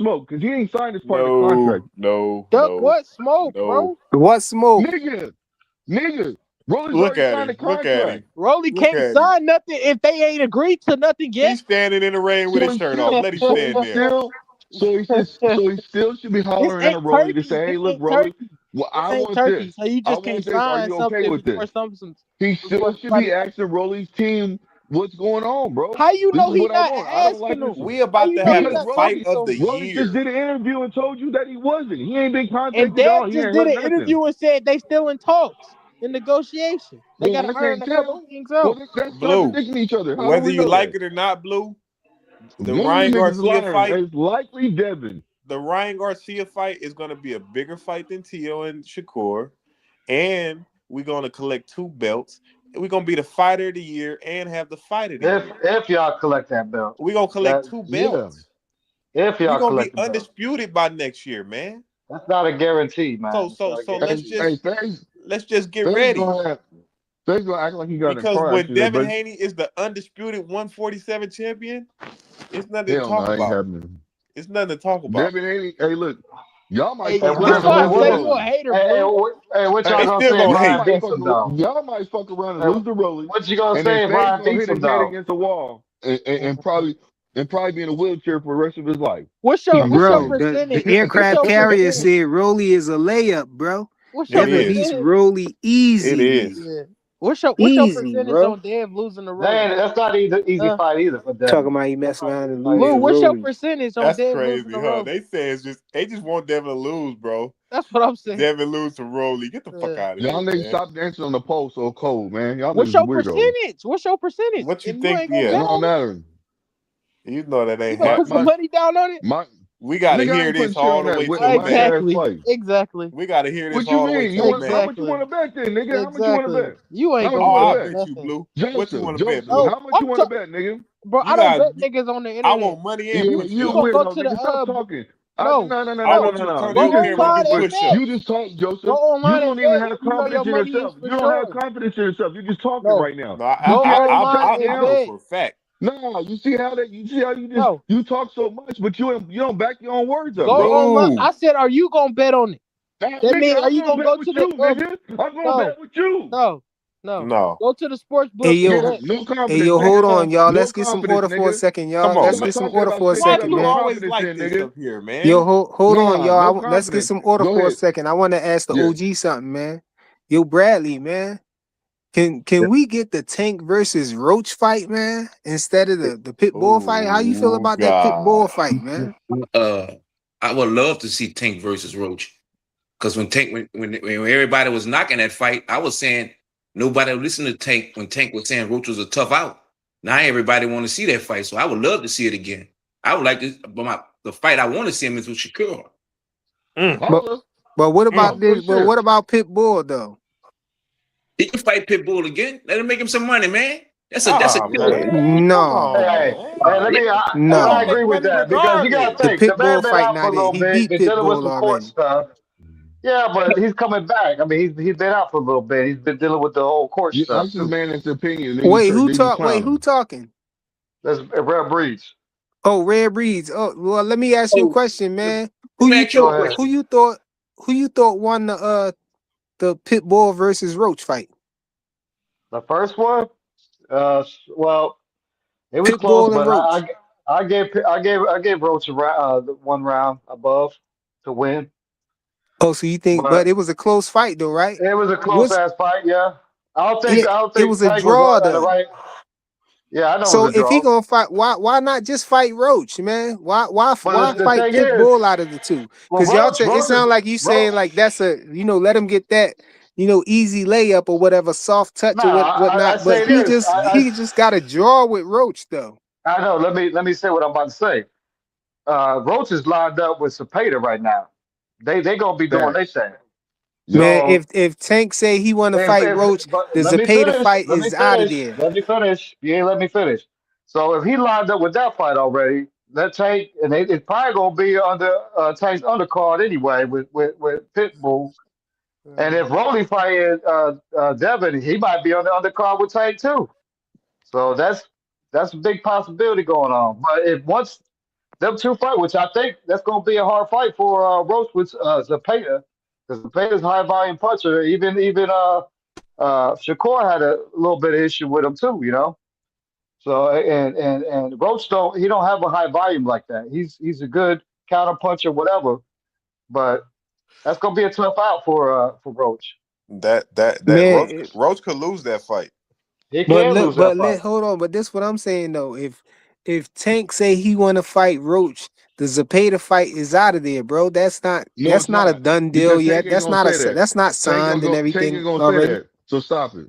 smoke because he ain't signed as part of the No, contract. no, Duck, no, what smoke, no. bro? What smoke? Nigga, Rolly's Look already at signed him. the Look at him. contract. Rolly Look can't at him. sign nothing if they ain't agreed to nothing yet. He's standing in the rain with So his he shirt still, off. Let him so stand he there. still, so he still should be This hollering ain't at Rolly to turkey. say, "Hey, This look, ain't Rolly, turkey. well, This I ain't want turkey. this. So you I just want can't this. Are sign you okay something with before this?" He before still should somebody. be asking Rolly's team what's going on, bro. How you This know is he what I not want. I don't like asking them? this We How about you to know have he because the not fight talking Rolly, to of the them? Rolly just year. did an interview and told you that he wasn't. He ain't been And contacted Dev all. He just ain't did heard an nothing. interview and said they still in talks, in negotiation. They Well, got to I iron can't a couple tell. things Well, out. that's Blue. contradicting each other. How do Whether we you know like that? it or not, Blue, The One of Ryan them niggas is Garcia lying. fight, It's likely Devin. the Ryan Garcia fight is going to be a bigger fight than Tio and Shakur, and we're going to collect 2 belts. We're going to be the fighter of the year and have the fight of the year. If y'all collect that belt, We're going to collect that 2 Yeah. belts. if We're y'all going to collect be the belt, undisputed by next year, man. that's not a guarantee, man. It's not a So guarantee. let's just get Faye's ready. Faye's gonna act like he got in a Because car when accident, Devin but Haney is the undisputed 147 champion, it's nothing to hell no, talk ain't about. happening. It's nothing to talk about. Devin Haney, hey, look, y'all might Hey, fuck what this if around and why I lose to say what you a Rolly. hater, hey, Blue. what y'all They gonna still say if gonna Ryan hate. beats him though? Y'all might fuck around and Hey, lose to Rolly, what you gonna and then say if Faye's Ryan gonna beats hit him his head though? against the wall and probably be in a wheelchair for the rest of his life. What's I'm just your Bro, saying. the percentage? What's aircraft your carrier percentage? said Rolly is a layup, bro. What's your It Devin is. beats percentage? Rolly It easily. is. Yeah. What's your Easy, percentage bro. on Dev losing the Rolly? That's not easy Huh? fight either for Talking Devin. about he That's mess not an around easy and fight lose Blue, to either. what's your Rolly. percentage on That's Dev losing crazy, the huh? Rolly? They say they just want Devin to lose, bro. That's what I'm saying. Devin lose to Rolly. Get the fuck out of Y'all here, niggas man. stop dancing on the pole so cold, man. Y'all What's niggas is your weirdos. percentage? What's your percentage? What you And you think? ain't gonna It bet Yeah, don't on it? matter. you know that You ain't gonna My put some happening. my money down on it? my We got to nigga, I hear ain't this putting shit all on the that way to the whack May. ass Exactly. fight. Exactly. We got to hear this What you all the way mean? to the How May. much you Exactly. want to bet then, nigga? How much you want to Exactly. bet? You How ain't much gonna you Oh, want bet I'll to on bet? bet you, nothing. Blue. What you Joseph, want to bet, Joseph, Blue? No, how much you want to bet, nigga? I You don't got. bet niggas on the I internet. want money and Yeah, you You a push-ups. gonna go weirdo, to the nigga. Stop talking. no, I no. want you to turn Go You that just camera and online do talking, and but bet. you push-ups. just talk, Go Joseph. You online and don't even bet. have You know your confidence in money is yourself. for You don't have sure. confidence in yourself. You're just talking No. right now. No, You Go see how you online talk and I now? know bet. for a fact. No, you see how No. you talk so much, but you don't back your own words Go up, bro. online. Blue. I said, are you gonna bet on it? That Nigga, means are I'm you gonna gonna bet go with to you, the nigga. I'm gonna no, bet with you. no, no. No. Go to the sports Hey book and yo, Yeah, bet. no hey confidence, yo, hold nigga. on, y'all. No Let's get some confidence, order for a nigga. second, Come y'all. on, Let's Stop get man. some talking order about for a shit you Why got second, you no man. always confidence like in, this nigga. up here, Yo, man? hold on, Nah, no y'all. Let's get confidence. some order Go for a ahead. second. I want to ask the Yeah. OG something, man. Yo, Bradley, man. Can we get the Tank versus Roach fight, man, instead of the pit bull fight? How you feel Oh about that pit bull God. fight, man? I would love to see Tank versus Roach. Because when everybody was knocking that fight, I was saying nobody would listen to Tank when Tank was saying Roach was a tough out. Now everybody want to see that fight, so I would love to see it again. I would like to, but the fight I want to see him is with Shakur. But Holla. what about Talk your this? But shit. what about pit bull though? He can fight Pitbull again. Let him make him some money, man. That's a Ah, killer. man. Come No, on, Hey, man. let me. He I gonna no. agree make with money that because you got to The regardless. think the pit man bull been fight out for a not it. little He bit, beat been pit dealing with bull some court already. stuff. Yeah, but he's coming back. I mean, he's been out for a little bit. He's been dealing with the whole court You stuff ask this too. man his opinion, and Wait, then you Wait, clown who him. talking? That's rare breeds. Oh, Rare Breeds. Oh, well, let me ask you a Oh, question, man. let me ask you a question. Who you thought won the pit bull versus Roach fight? The first one, well, it was Pit close, bull and but Roach. I gave Roach the 1 round above to win, Oh, so you think? But but it was a close fight, though, right? it was a close What's ass fight. Yeah, yeah? I don't It think was a Tank was draw, at the though. right. Yeah, I know it So was a if he draw. gonna fight, why not just fight Roach, man? Why But the fight thing Pit is, Bull out of the two? well, Because y'all say it sounds like you saying Roach. like that's a let him get that easy layup or whatever, soft touch or Nah, I whatnot. But say this. he just got a draw with Roach though. I know. Let me say what I'm about to say. Roach is lined up with Cepeda right now. They gonna be doing their Facts. thing. Yep. Man, So if Tank say he want to fight Roach, but the Zepeda fight is out of there. let me finish. You ain't let me finish. So if he lined up with that fight already, that Tank and it's probably gonna be under Tank's undercard anyway with Pitbull. And if Rolly fighting Devin, he might be on the undercard with Tank too. So that's a big possibility going on. But if once them two fight, which I think that's going to be a hard fight for Roach with Zepeda, because Zepeda's a high volume puncher. Even Shakur had a little bit of issue with him too, you know. So and Roach don't have a high volume like that. He's a good counter puncher, whatever. But that's going to be a tough out for Roach. That Man, Roach could lose that fight. He can lose that fight. hold on. But this what I'm saying though. If Tank say he want to fight Roach, the Zepeda fight is out of there, bro. That's No, not it's a not. done deal Because Tank yet. ain't gonna say that. That's not signed and Tank everything ain't gonna say already. that. So stop it.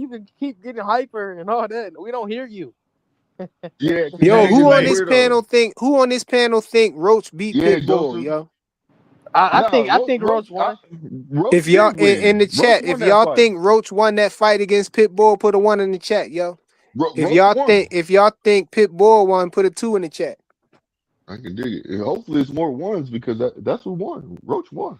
You can keep getting hyper and all that. We don't hear you. Yeah, because Yo, niggas who on like this weirdos. panel think Roach beat Yeah, Pitbull, Joseph. yo? I Nah, think Roach won. Roach If y'all did win. in the Roach chat, won if that y'all fight. think Roach won that fight against Pitbull, put a 1 in the chat, yo. If Roach y'all won. think Pitbull won, put a 2 in the chat. I can dig it. And hopefully it's more ones because that's who won. Roach won.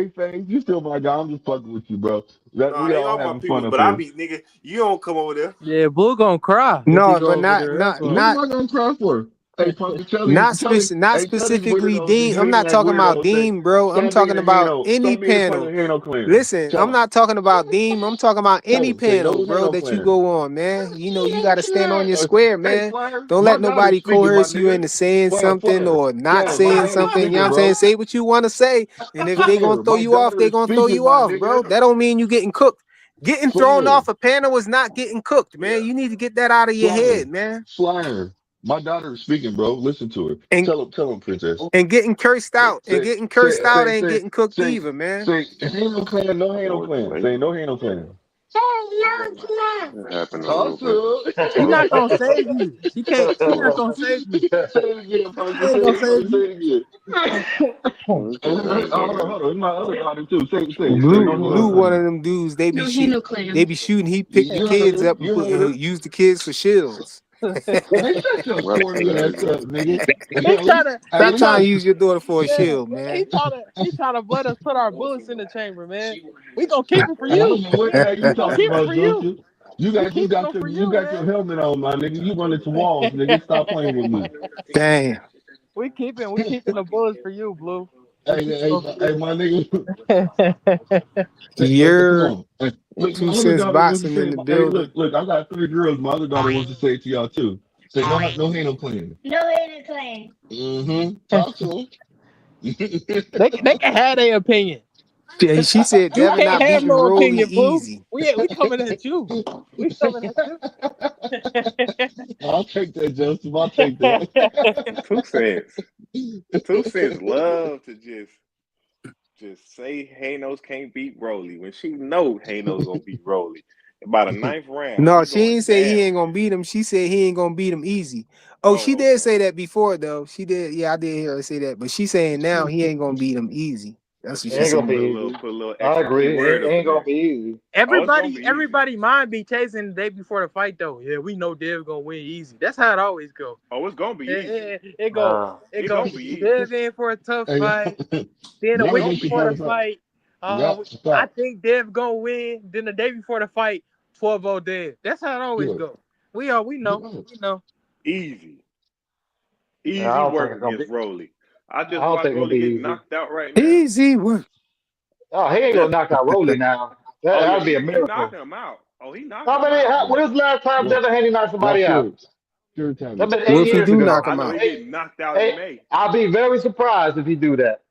away, face. You still my guy. I'm just fucking with you, bro. That No, we they all all my having people, fun up but I here. be nigga. You don't come over there. Yeah, Blue gonna cry if he No, go but over there. That's What all. am I gonna cry for? Hey, Punker, not hey, tell these specifically weirdos, these Dean. I'm hating not ass talking about weirdos, say, Dean, bro. I'm stop being talking a about hater, any stop being a part of panel. the hater clan. Listen, Tell I'm them, not talking about Dean. I'm talking about any say panel, no bro, hater that you clan. go on, man. You know, you got to stand on your square, Hey, man. Flyer, Don't my let God is nobody speaking, my coerce you nigga. into saying something or not Flyer, my saying God is something. You know what speaking, I'm saying? bro. Say what you want to say. And if they going to Flyer, throw my you off, daughter they is going to throw speaking, you my off, bro. nigga. That don't mean you getting cooked. Getting thrown Flyer, off a panel is not getting cooked, man. You need to get that out of your Flyer, head, man. Flyer. My daughter is speaking, bro. Listen to her. And Tell him, princess. getting cursed out Say, ain't getting cooked either, man. ain't no clan, no ain't no Lord, clan. like, Say no ain't no clan. it happened a little bit. Also, She not gonna save you. She can't. She not gonna save you. say it again, She princess. ain't gonna save Say you. it again. Well, it's just Hold saying, on, bugging. hold on. It's my other daughter too. Say Blue, no ain't no one of clan. them dudes. They be shooting. He picked the You heard kids her. up and You heard her. use the kids for shields. Man, shut your Well, corny ass up, nigga. He Stop he trying trying to to, use your daughter for a yeah, shield, he man. trying to let us put our bullets in the chamber, man. We gonna keep them for I don't you. know what the hell you We gonna talking keep them about, for you. Joseph. You We got keeping them for you, your man. helmet on, my nigga. You run into walls, nigga. Stop playing with me. Damn. we keeping the bullets for you, Blue. We Hey, keeping hey, them for hey, you. my nigga. Hey, come You're on. Hey, look, my two other cents daughter wants to boxing say, in the hey, building. look, I got 3 girls. My other daughter wants to say it to y'all too. Say no hate no clan. Mm-hmm. Talk to him. They can have their opinion. She said You Devin can't not have beating no Rolly opinion, Blue. easy. We coming at you. We coming at you. I'll take that, Joseph. I'll take that. 2 cents. 2 cents love to just say Hanos can't beat Broly when she know Hanos gonna beat Broly. About a 9th round, No, he she going ain't say he down. ain't gonna beat him. She said he ain't gonna beat him easy. Oh, she Oh, did okay. say that before though. She did. Yeah, I did hear her say that. But she's saying now he ain't gonna beat him easy. That's what It she ain't She gonna said. be put easy. a little I extra agree. keyword It up ain't in gonna there. be easy. Oh, it's gonna be easy. Everybody mind be chasing the day before the fight though. Yeah, we know Dev gonna win easy. That's how it always go. Oh, it's gonna be easy. It go Uh, it It's go gonna be easy. Dev in for a tough Hey, fight. Then a y'all It's week gonna niggas be should before the probably easy. stop. fight, Y'all I stop. think Dev gonna win. Then the day before the fight, 12-0 Dev. That's how it always Good. go. We know. Good. We know. Easy. I Easy don't think work it's gonna be. against Rolly. I I just don't watched think it's gonna Rolly be get easy. knocked out right now. Easy work. Oh, he ain't gonna Just knock out Rolly now. oh yeah, That'd be a he knocking miracle. him out. Oh, he knocking How him many? out. Yeah. When was the last time Watch, Devin Haney knocked somebody watch out? yours. Sure, Tammy. That been What eight if he years do knock ago. I him know he out? getting knocked out in Hey, May. I'll be very surprised if he do that.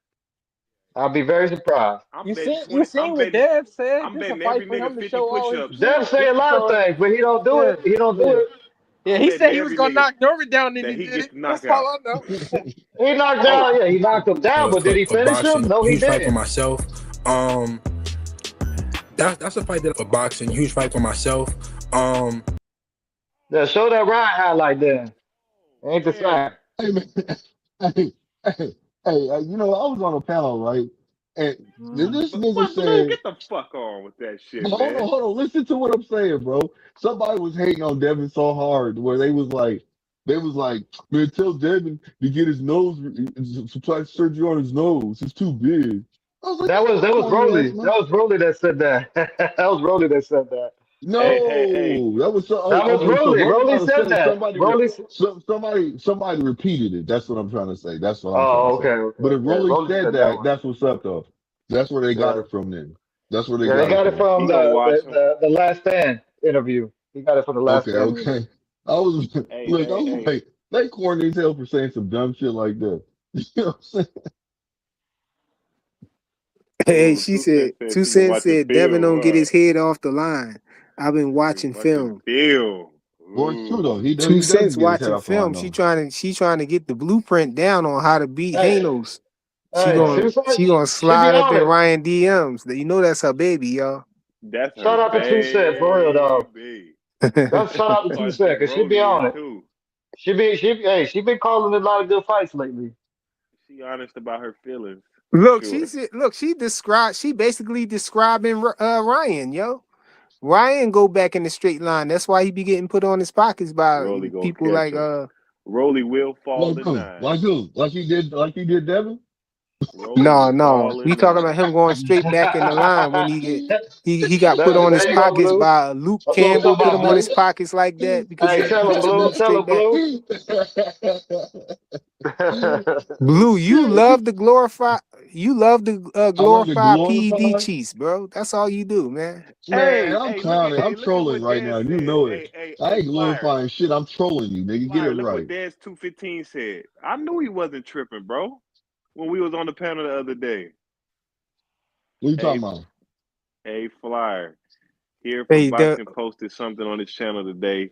I'll be very surprised. I'm You betting seen 20. what Dev said? I'm This a betting fight every for nigga him to 50 show all his push-ups. Dev tools. say This a to lot of show things, but he don't do yeah, it. He don't do yeah. it. Yeah, I'm he betting said he was every gonna nigga knock Norman down and that he he did gets it. the That's all knockout. I know. He knocked Oh, down. Yeah, he knocked him down, but did he For finish him? boxing, No, he huge fight for didn't. myself. That's a fight that for boxing, huge fight for myself. Yeah, show that ride highlight then. Ain't the man. same. Hey, man. Hey, you know, I was on a panel, right? And this nigga But Blue, said, get the fuck on with that shit, hold on, man. hold on. Listen to what I'm saying, bro. Somebody was hating on Devin so hard where they was like, man, tell Devin to get his nose, supply surgery on his nose. It's too big. I was like, That get was your that was corny ass, Rolly. man. That was Rolly that said that. That was Rolly that said that. Hey. No, that was so. That was Okay, so Rolly. Rolly Rolly might have said said it. that. Somebody repeated it. That's what I'm trying to say. That's what I'm trying to Oh, say. okay, okay. But if Yeah, Rolly Rolly said said that that, one. that's what's up, though. That's where they got Yeah, it from. Then that's where they yeah. They got it got it from. from He gonna watch him. the Last Stand interview. He got it from the Last Okay, Stand interview. okay. I was look. I was Hey. like, they corny as hell for saying some dumb shit like that. You know what I'm saying? Hey, Oh, she 2 cents said, said Two she been Cents watching said Devin film, don't get huh? his head off the line. I've been She watching was watching film. film. Well, it's true Ooh. though. Two He Cents doesn't get his head watching off the line film. though. She trying to get the blueprint down on how to beat Hey, Hanos. hey, Oh, Tucson, She gonna she be slide up on in it. Ryan DMs. You know that's her baby, y'all. that's her Shout out to Tucson for real though. baby. That's shout out to Oh, I Tucson think because she be Rolly on is it. too. She been calling a lot of good fights lately. She honest about her feelings for Look, sure. she basically describing Ryan, yo. Ryan go back in the straight line. That's why he be getting put on his pockets by Rolly gonna people catch like him. Rolly will fall Like in who? nine. Like who? Like he did Devin? Rolly will no. fall We in talking about nine. him going straight back in the line when he got put on his There you go, pockets Blue. by Luke That's what I'm Campbell, talking put about, him on Blue. his pockets like that because Hey, he tell him, just Blue. moved Tell straight him, back. Blue. Blue, you love to I love to glorify PED glorify. cheats, bro. That's all you do, man. Man, I'm Look clowning. I'm at trolling what right Dez now. You said. know it. I ain't Flyer. glorifying shit. I'm trolling you, nigga. Get it Flyer, look what right. Dez 215 said. I knew he wasn't tripping, bro. When we was on the panel the other day. What you Hey, talking about? Flyer. Here from Hey, Boxing posted something on his channel today.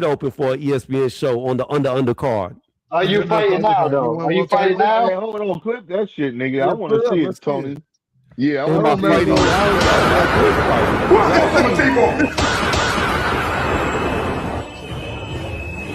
did open for an ESPN show on the undercard. Are you No, fighting now, you though? want Are you one clip fighting that? Hey, now? hold on, clip that shit, nigga. I Yeah, want put to it up. see Let's it, see Tony. it. Yeah, I Am want I to see it, fighting? Tony. I was like, Welcome to the takeover.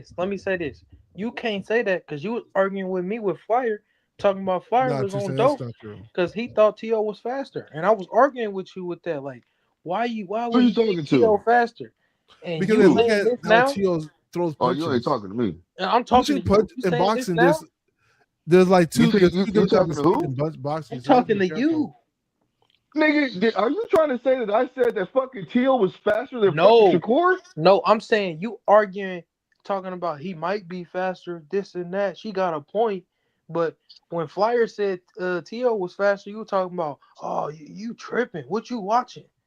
this. You can't say that because you was arguing with me with Flyer, talking about Flyer Nah, was Tristan, on that's dope not true. because he thought T.O. was faster, and I was arguing with you with that. Like, why Who would you he talking pick T.O. to? faster? And Because you they Who? look saying at this how now? Tio throws Oh, you ain't punches. talking to me. And I'm talking Usually, to you. punch You in saying this boxing, now? there's like You two. say There's you two you different types talking of to speed who? in boxing, I'm so you have to talking be to careful. you. Nigga, are you trying to say that I said that fucking Teal was faster than fucking No, Shakur? no, I'm saying you arguing, talking about he might be faster, this and that. She got a point, but when Flyer said T.O. was faster, you were talking about, oh, you tripping? What you watching?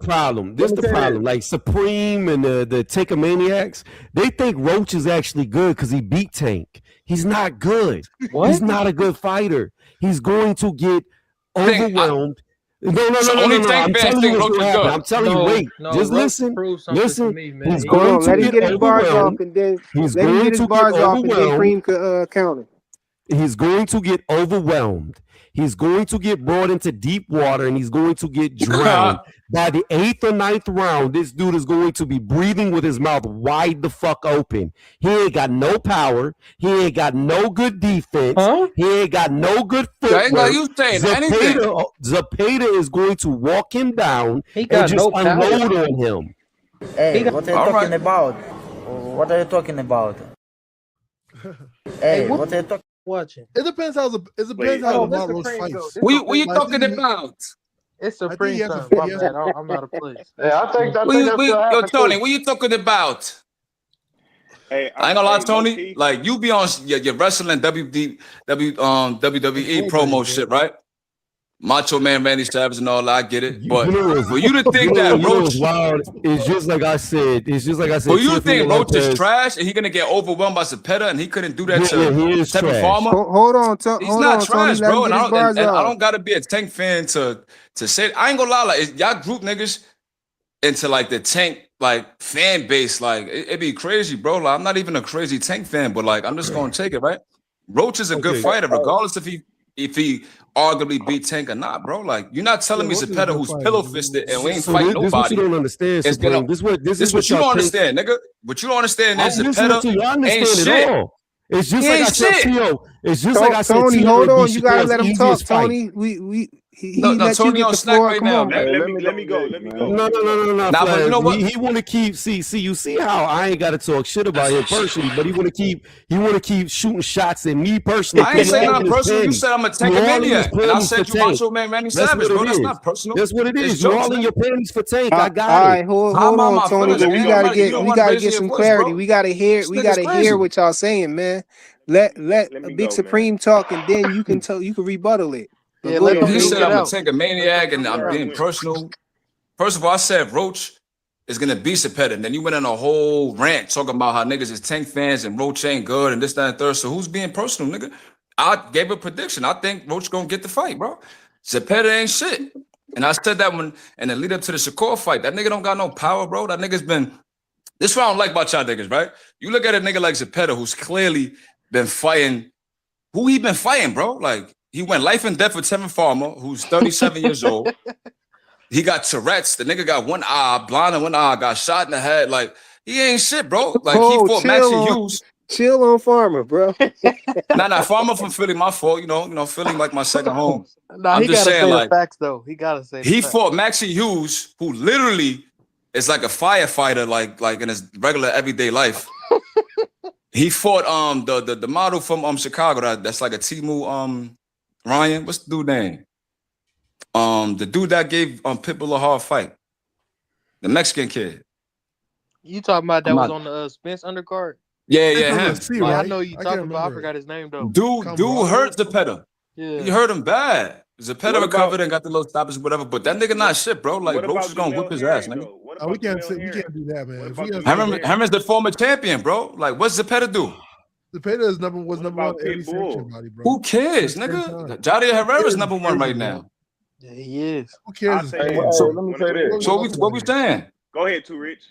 problem. Let me say this. Like Supreme and the Tankamaniacs, they think Roach is actually good because he beat Tank. He's not good. What? He's not a good fighter. He's going to get overwhelmed. No. I'm telling you what's going to happen. I'm telling you, wait. Just Roach listen. proved something Listen. to me, man. He's Hold going on, to let him get get his bars off, overwhelmed. and then He's let him going get his to bars get off, and then overwhelmed. Cream could counter. He's going to get overwhelmed. He's going to get brought into deep water, and he's going to get drowned. By the 8th or 9th round, this dude is going to be breathing with his mouth wide the fuck open. He ain't got no power. He ain't got no good defense. Huh? He ain't got no good I ain't footwork. got you saying anything. Zapata is going to walk him down He and got just no power. unload on him. Hey, got- what are you All talking right. about? What are you talking about? Hey, what what are you talking? watching? It depends how the Wait, Lamar this Roach Supreme go. fights. This What you Supreme. Like, I talking think about? It's I think Supreme he has to. time. My He has bad. to I'm out of place. Yeah, I think What you, that's gonna yo, happen Tony, too. what you talking about? Hey, I ain't gonna lie, hey, low Tony. key. Like you be on your wrestling WWE promo shit, right? Macho Man, Randy Savage, and all that. I get it, but for you to think that Roach, wild. It's just like I said. It's just like I said. for you to Teofimo think Roach is Lopez. trash and he gonna get overwhelmed by Zepeda and he couldn't do that Yeah, to he is Tevin trash. Farmer. Hold on, He's not Tony. trash, Let him bro. get And his bars I out. don't gotta be a Tank fan to say. I ain't gonna lie, like y'all group niggas into like the Tank like fan base, like it'd be crazy, bro. Like I'm not even a crazy Tank fan, but like I'm just gonna take it, right? Roach is a good fighter, regardless if he arguably beat Tank or not, bro. Like you're not telling me Roach is a Zepeda, good who's fighter. pillow fisted and we ain't So fight this is what you nobody. don't understand, It's gonna, Supreme. This is what you y'all don't think. understand, nigga. What you don't understand I'm is listening to you. I Zepeda ain't understand shit. it all. It's just He like I ain't said, shit. Tio. It's just like I said, Tony, Tio hold would be on. You gotta Shakur's let him talk, easiest fight. Tony. He No, let you Tony get on the snack floor. right Come now, on, man. bro. Let me go. Let me go. No, Nah, Flash. but you know what? He want to keep see. You see how I ain't got to talk shit about him personally, but he want to keep shooting shots at me personally. I ain't Putting saying all in nothing his personal. You panties. said I'm a You all in his Tankamaniac, and I panties for said you Tank. Macho Man Randy That's Savage, what bro. it That's is. not personal. That's what it It's is. You jokes, all in nigga. your panties for Tank. I All got it. right, hold on, my Tony. feelings, But man? we You gotta don't get want to raise get your some voice, clarity. bro. We gotta hear This nigga's crazy. hear what y'all saying, man. Let Let a me Big go, man. Supreme talk, and then you can rebuttal it. But Yeah, go let ahead, them He dudes King. said get I'm a out. Tankamaniac and I'm Where I being went. personal. First of all, I said Roach is gonna be Zepeda, and then you went on a whole rant talking about how niggas is Tank fans and Roach ain't good and this, that, and third. So who's being personal, nigga? I gave a prediction. I think Roach gonna get the fight, bro. Zepeda ain't shit. And I said that when in the lead up to the Shakur fight. That nigga don't got no power, bro. That nigga's been. This is what I don't like about y'all niggas, right? You look at a nigga like Zepeda, who's clearly been fighting. Who he been fighting, bro? Like he went life and death with Tevin Farmer, who's 37 years old. He got Tourette's. The nigga got one eye, blind in one eye, got shot in the head. Like he ain't shit, bro. Like he fought Maxie Hughes. Chill on Farmer, bro. Nah, Farmer from Philly, my fault. You know, Philly like my second home. Nah, I'm he just gotta saying, say the like facts though. He gotta say the he facts. fought Maxie Hughes, who literally is like a firefighter, like in his regular everyday life. He fought the model from Chicago that's like a Timu Ryan. What's the dude name? The dude that gave Pitbull a hard fight. The Mexican kid. You talking about that I'm was not- on the Spence undercard? Yeah, From him. the C, Yeah, I right? know you I talking can't about. I remember. forgot his name though. Dude hurt Zepeda. Yeah. He hurt him bad. Zepeda What recovered about and got the little stoppage, whatever. But that nigga not shit, bro. Like what Roach about is gonna Jamel whip his ass, Herring nigga. though? What Oh, we about can't Jamel we Herring? can't do that, man. What If we about gotta Jamel say Herring? Herman's the former champion, bro. Like what's Zepeda do? Zepeda was number What one about every sanction Pitbull? body, bro. Who cares, At the same nigga? time. Jadir Herrera's Pitbull number is one crazy, right bro. now. Yeah, he is. Who cares? I'll His say Hey, this. fans, hey, bro? let me When say this. What So are what we we talking about here? saying? go ahead, Too Rich.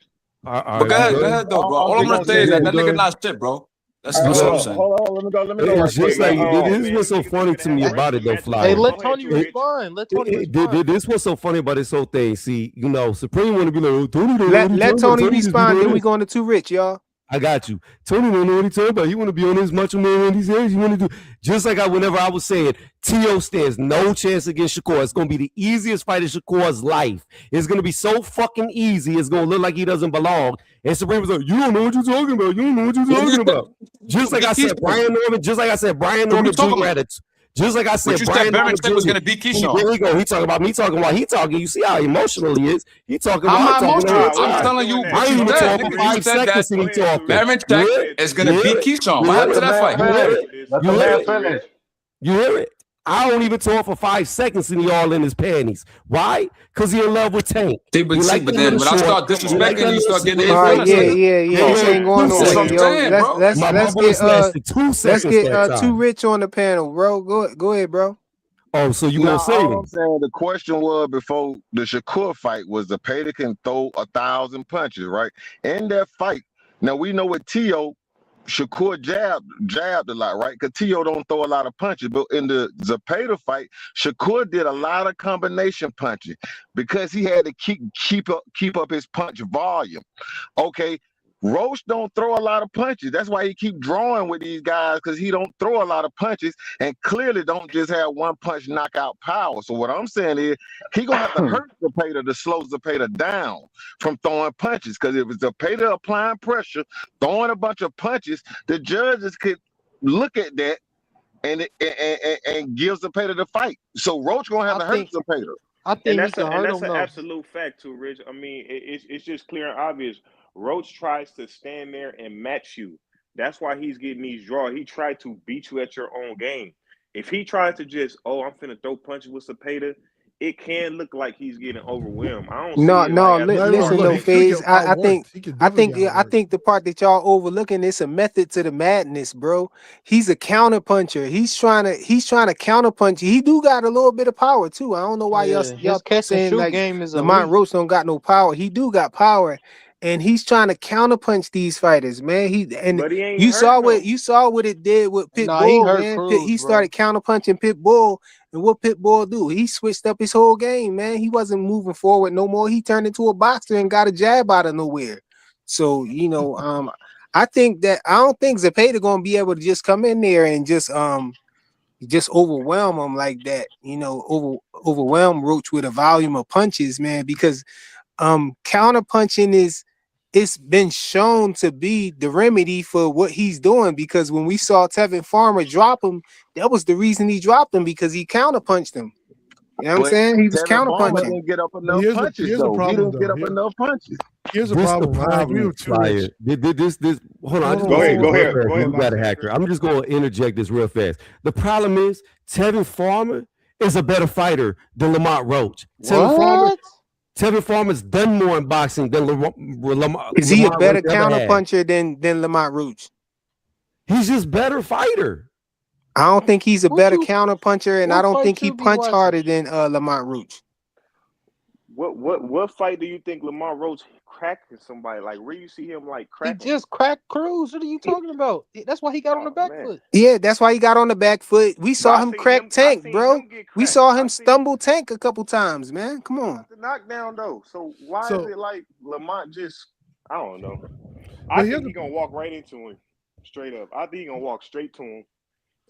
All But go right, you ahead though, bro. I'm All just I'm gonna gonna say say is that this. that nigga done? not shit, bro. That's Hey, all hold I'm on, saying. hold on. Let me go right It's quick. just like Hey, this is man, what's so we funny finna to have me a about it, though, wrestling match Hey, Flyer. tomorrow. let Go ahead, Tony Too Rich. respond. Let Tony respond. This what's so funny about this whole thing. See, Supreme want to be like, oh, Tony don't know what Let he's talking about. Tony Tony just be respond. doing Then we this. going to Too Rich, y'all. I got you. Tony don't know what he's talking about. He want to be on his Macho Man Randy Savage. He want to do just like whenever I was saying, T.O. stands no chance against Shakur. It's going to be the easiest fight of Shakur's life. It's going to be so fucking easy. It's going to look like he doesn't belong. And Supreme was like, you don't know what you're talking about. You don't know what you're talking about. Just like I said, Brian Norman. Just like I said, Brian So we Norman talking Jr. about had it. Just like I what said, you said. Brian Baron Norman said was Jr. gonna beat Here Keyshawn. we go. He talking about me talking while he talking. You see how emotional he is. He talking How while am I'm I talking the emotional? whole Nah, we're I'm not time. telling you doing I that. what ain't you Go even ahead, said, talking Too for nigga. Rich. You 5 said seconds that and Go he ahead, Too talking. Rich. Baron You hear it? is You gonna hear beat it? Keyshawn. You What hear happened to it? that fight? You hear it? Let You the hear man it? finish. You hear it? I don't even talk for 5 seconds and he all in his panties. Why? Because he in love with Tank. See, He like but that then little when I short. start Come He on, like disrespecting that you, man. you little start getting in All your right, feelings, nigga. yeah. Come This on, ain't man. going Two That's what nowhere, I'm seconds. yo. saying, bro. My Let's bubble get lasted 2 let's seconds get that Too time. Rich on the panel, bro. Go ahead, bro. Oh, so you Now, gonna say all I'm him? saying, the question was before the Shakur fight was the Zepeda can throw 1,000 punches, right? In that fight, now we know with T.O., Shakur jabbed a lot, right? Because T.O. don't throw a lot of punches. But in the Zepeda fight, Shakur did a lot of combination punching because he had to keep up his punch volume. Okay. Roach don't throw a lot of punches. That's why he keep drawing with these guys, because he don't throw a lot of punches and clearly don't just have one punch knockout power. So what I'm saying is he gonna have to hurt Zepeda to slow Zepeda down from throwing punches. Because if Zepeda applying pressure, throwing a bunch of punches, the judges could look at that and give Zepeda the fight. So Roach gonna have I to hurt think Zepeda. I And think he can hurt that's him an though. absolute fact too, Rich. I mean, it's just clear and obvious. Roach tries to stand there and match you. That's why he's getting these draws. He tried to beat you at your own game. If he tries to just, I'm finna throw punches with Cepeda, it can look like he's getting overwhelmed. I don't No, see it like as a Not even listen, sparring no overlooked. He's nature. gonna get phase. outworked. He can definitely get I outworked. think the part that y'all overlooking is a method to the madness, bro. He's a counter puncher. He's trying to counter punch. He do got a little bit of power too. I don't know why Yeah, his y'all catch and saying shoot like game is Lamont elite. Roach don't got no power. He do got power, and he's trying to counter punch these fighters, man. But he ain't hurting them. You saw what it did with Nah, he Pitbull, hurt man. Cruz, He bro. started counter punching Pitbull. And what Pitbull do? He switched up his whole game, man. He wasn't moving forward no more. He turned into a boxer and got a jab out of nowhere. So, I don't think Zepeda gonna be able to just come in there and just overwhelm him like that, overwhelm Roach with a volume of punches, man, because counter punching it's been shown to be the remedy for what he's doing, because when we saw Tevin Farmer drop him, that was the reason he dropped him, because he counter punched him. You know what I'm But saying? He was Devin counter Farmer punching. didn't get up But enough punches here's the though. He problem didn't get though. up enough punches. Here's the This the problem. I agree problem, with you, Rich. Flyer. This. Hold on, I just Hold Go want to say ahead, on, this go real ahead, fast. go ahead, You got a box hacker. hacker. I'm just going to interject this real fast. The problem is Tevin Farmer is a better fighter than Lamont Roach. What? Tevin Farmer's done more in boxing than Lamont Is he a Roach better ever counter had. puncher than Lamont Roach? He's just better fighter. I don't think he's a What better you- counter puncher, and I What don't fight think he you be punch watching? harder than Lamont Roach. What fight do you think Lamont Roach cracking somebody? Like, where you see him like He cracking? just cracked Cruz. What are you talking about? That's why he got on the Oh back man. foot. Yeah, that's why he got on the back foot. We But saw I him seen crack him. I Tank, seen bro. him get We cracked. saw I him seen stumble Tank a couple times, man. Come he on. got the knockdown though. So why is So, it like Lamont just? I don't know. but I here's think the he gonna walk right into him, straight up. I think he gonna walk straight to him.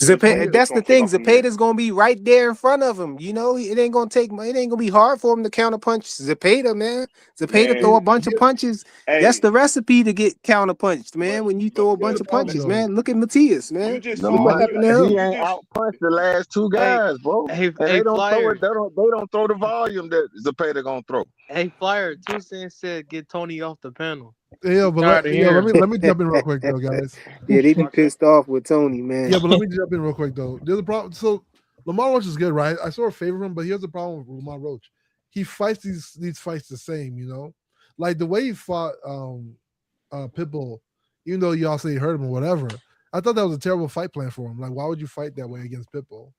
Zepeda, that's Just the gonna take thing. off from there. Zepeda's gonna be right there in front of him. It ain't gonna be hard for him to counter punch Zepeda, man. Zepeda throw a Man, bunch of punches. That's hey, the recipe to get counter punched, man. When you throw a here's bunch the of problem punches, though. man. Look at Matias, you man. just Look saw what But happened to he him. you ain't just outpunched the last two Hey, guys, bro. hey, And hey, they don't throw Flyer. it. They don't throw the volume that Zepeda gonna throw. Hey, Flyer. Two Cents said get Tony off the panel. Yeah, but Tired of hearing. let me jump in real quick though, guys. Yeah, they be watch that. pissed off with Tony, man. Yeah, but let me jump in real quick though. There's a problem. So Lamar Roach is good, right? I sort of favor him, but here's the problem with Lamar Roach. He fights these fights the same, like the way he fought Pitbull, even though y'all say he hurt him or whatever. I thought that was a terrible fight plan for him. Like, why would you fight that way against Pitbull?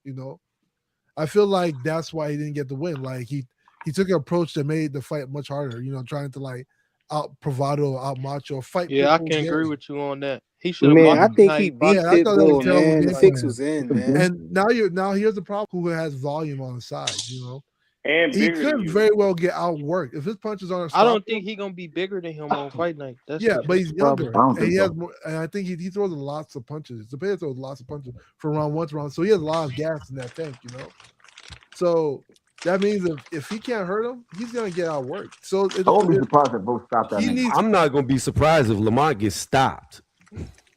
I feel like that's why he didn't get the win. Like he took an approach that made the fight much harder. Trying to like out bravado, out macho, fight. Yeah, I Pitbull's can agree game. with you on that. He should have Man, I boxed think how he he beat boxed. Yeah, I thought that was a Pitbull, terrible man. The game fix plan. was in, man. And now here's the problem: who has volume on the side? And He bigger than could you. very well get outworked if his punches aren't. I don't stopping think he's gonna be bigger than him on fight night. That's Yeah, but he's the problem. younger, and he has more. And I think he throws lots of punches. Zepeda throws lots of punches from round 1 to round, so he has a lot of gas in that tank. So that means if he can't hurt him, he's gonna get outworked. So I won't be surprised if both stop that he man. needs. I'm not going to be surprised if Lamont gets stopped.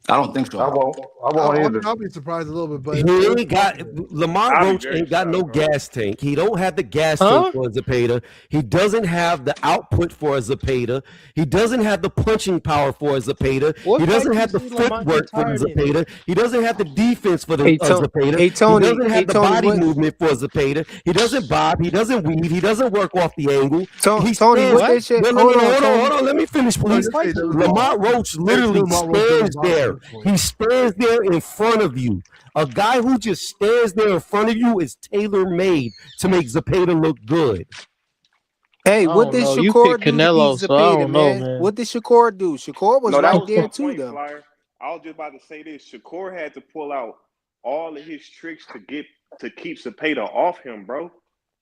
I don't think so. I won't either. I'll be surprised a little bit, but He ain't got Lamont I'll be Roach very ain't got no surprised, bro. gas tank. He don't have the gas Huh? tank for a Zepeda. He doesn't have the output for a Zepeda. He doesn't have the punching power for a Zepeda. What He doesn't fight have you the see Lamont get footwork for the tired in? Zepeda. He doesn't have the defense for the Hey, Zepeda. hey, Tony. He doesn't Hey, have the Tony. body What? movement for a Zepeda. He doesn't bob. He doesn't weave. He doesn't work off the angle. He Tony, what stands. that shit? No, Hold on, hold Tony. on. Let me finish, No, please. just say Fight you Devin Lamont Roach literally Lamont Roach doesn't stands box there. at this point. He stands there in front of you. A guy who just stands there in front of you is tailor-made to make Zepeda look good. Hey, I what don't did know. You Shakur picked do to Canelo, beat so I Zepeda, don't know, man? man. What did Shakur do? Shakur was No, that right was there my too, point, though. Flyer. I was just about to say this. Shakur had to pull out all of his tricks to keep Cepeda off him, bro.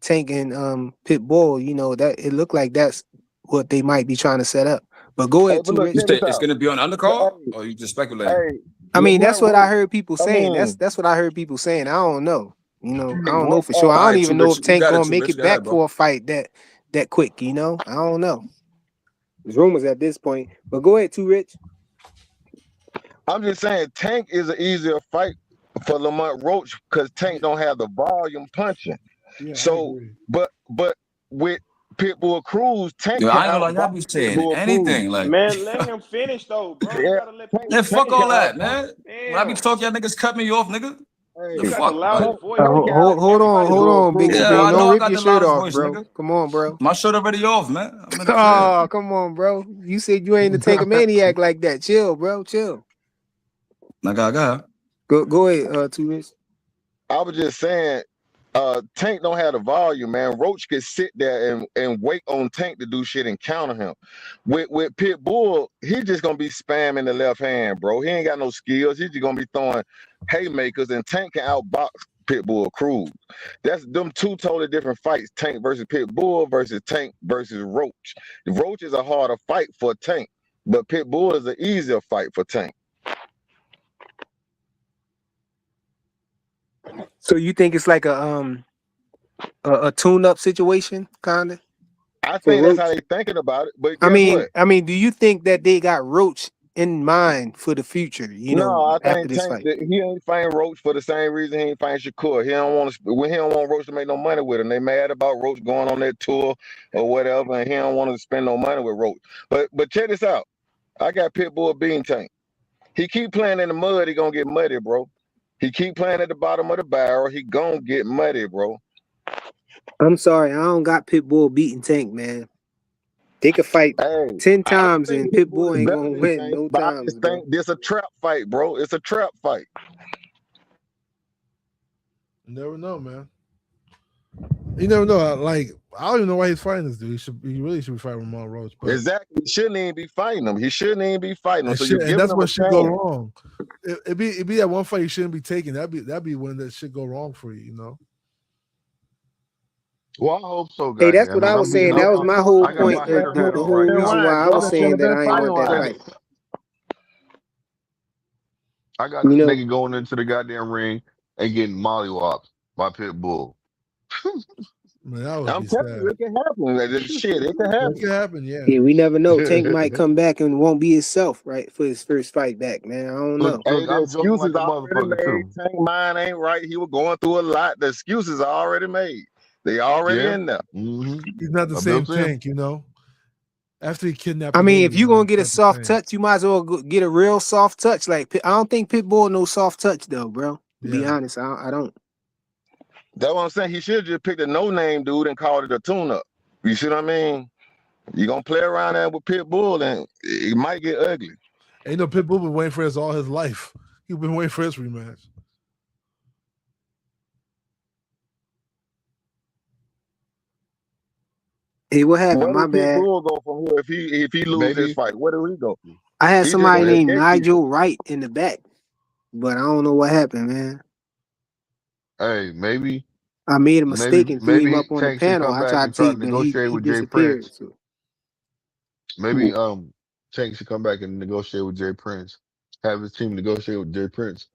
Tank and Pitbull, you know, that it looked like that's what they might be trying to set up. But go Hey, ahead, but too, look, Rich. You check say this it's out. going to be on undercard, Hey, or you just speculating? hey, I mean, that's Lamont what I Roach. heard people I saying. mean, That's what I heard people saying. I don't know. You know, I don't know what? for sure. I All don't right, even Too know Rich. if You Tank got it, gonna Too make Rich. it Go ahead, back bro. for a fight that quick. You know, I don't know. There's rumors at this point, but go ahead, too, Rich. I'm just saying, Tank is an easier fight for Lamont Roach because Tank don't have the volume punching. Yeah, I So, agree. but with Pitbull Cruz, Tank Yo, can I ain't gonna lie, y'all outbox be saying Pitbull Cruz. anything. Like, Man, let him finish though, bro. You Yeah, gotta let people man, fuck Tank all can finish. that, outbox. man. When I be Damn, talking, y'all niggas cut me off, nigga. The you Hey, got the fuck, like, loudest voice. You gotta let Hold on, everybody hold Pitbull on, finish. Big Cruz. yeah, Spin. I Don't know I rip got your the shirt loudest off, voice, bro. nigga. Come on, bro. My shirt already off, man. I'm in the crib. Oh, come on, bro. You said you ain't a tank a maniac like that. Chill, bro. Chill. Like, I got. Go ahead, Two Rich. I was just saying, Tank don't have the volume, man. Roach could sit there and wait on Tank to do shit and counter him. With Pitbull, he's just gonna be spamming the left hand, bro. He ain't got no skills. He's just gonna be throwing haymakers, and Tank can outbox Pitbull Cruz. That's them two totally different fights. Tank versus Pitbull versus Tank versus Roach. Roach is a harder fight for Tank, but Pitbull is an easier fight for Tank. So you think it's like a tune-up situation, kinda? I For think that's how Roach? they thinking about it. But I guess mean, what? do you think that they got Roach in mind for the future, No, I after think this Tank fight? that he ain't fighting Roach for the same reason he ain't fighting Shakur. He don't want Roach to make no money with him. They mad about Roach going on that tour or whatever, and he don't want to spend no money with Roach. But check this out. I got Pitbull beating Tank. He keep playing in the mud, he gonna get muddy, bro. He keep playing at the bottom of the barrel, he gonna get muddy, bro. I'm sorry, I don't got Pitbull beating Tank, man. They could fight Hey, 10 I don't times think and Pitbull Pitbull is ain't better gonna than win Tank, no but I times, just bro. think this a trap fight, bro. It's a trap fight. You never know, man. You never know. Like, I don't even know why he's fighting this dude. He really should be fighting Ramon Roach. But Exactly. He shouldn't even be fighting him. He shouldn't even be fighting him. and, So you're and giving that's him what a should go chance. wrong. It'd be that one fight you shouldn't be taking. That'd be when that shit go wrong for you, you know. Well, I hope so, Hey, that's goddamn what it. I I was mean, saying. That was my whole I got point. my hater hat The on whole right reason now. why I was saying that I ain't want that Check fight. it. I got You this know, nigga going into the goddamn ring and getting mollywopped by Pitbull. Man, that would I'm be telling sad. you, it can happen. Shit, it can It happen. can happen, yeah. yeah, we never know. Tank might come back and won't be himself, right, for his first fight back, man. I don't know. Hey, Look, the I'm joking excuses like a already motherfucker made. too. Tank mind ain't right. He was going through a lot. The excuses are already made. They already Yeah. in there. He's not the I same built in. Tank, you know. After he kidnapped I the mean, lady, if you're gonna he's get a not the soft same. touch, you might as well get a real soft touch. Like, I don't think Pitbull no soft touch though, bro. To be honest, I don't. That's what I'm saying. He should have just picked a no-name dude and called it a tune-up. You see what I mean? You're gonna play around there with Pitbull and it might get ugly. Ain't no Pitbull been waiting for this all his life. He's been waiting for his rematch. Hey, what happened? Where My did bad. Pitbull go from here if he lose this Maybe. fight? Where do he go? I had He just somebody gonna be a named gatekeeper. Nigel Wright in the back, but I don't know what happened, man. Hey, maybe I made a mistake and threw him up on the Tank should panel. come I back tried and to try to take, but he negotiate with Jay disappeared. Prince. So. Maybe Tank should come back and negotiate with Jay Prince. Have his team negotiate with Jay Prince.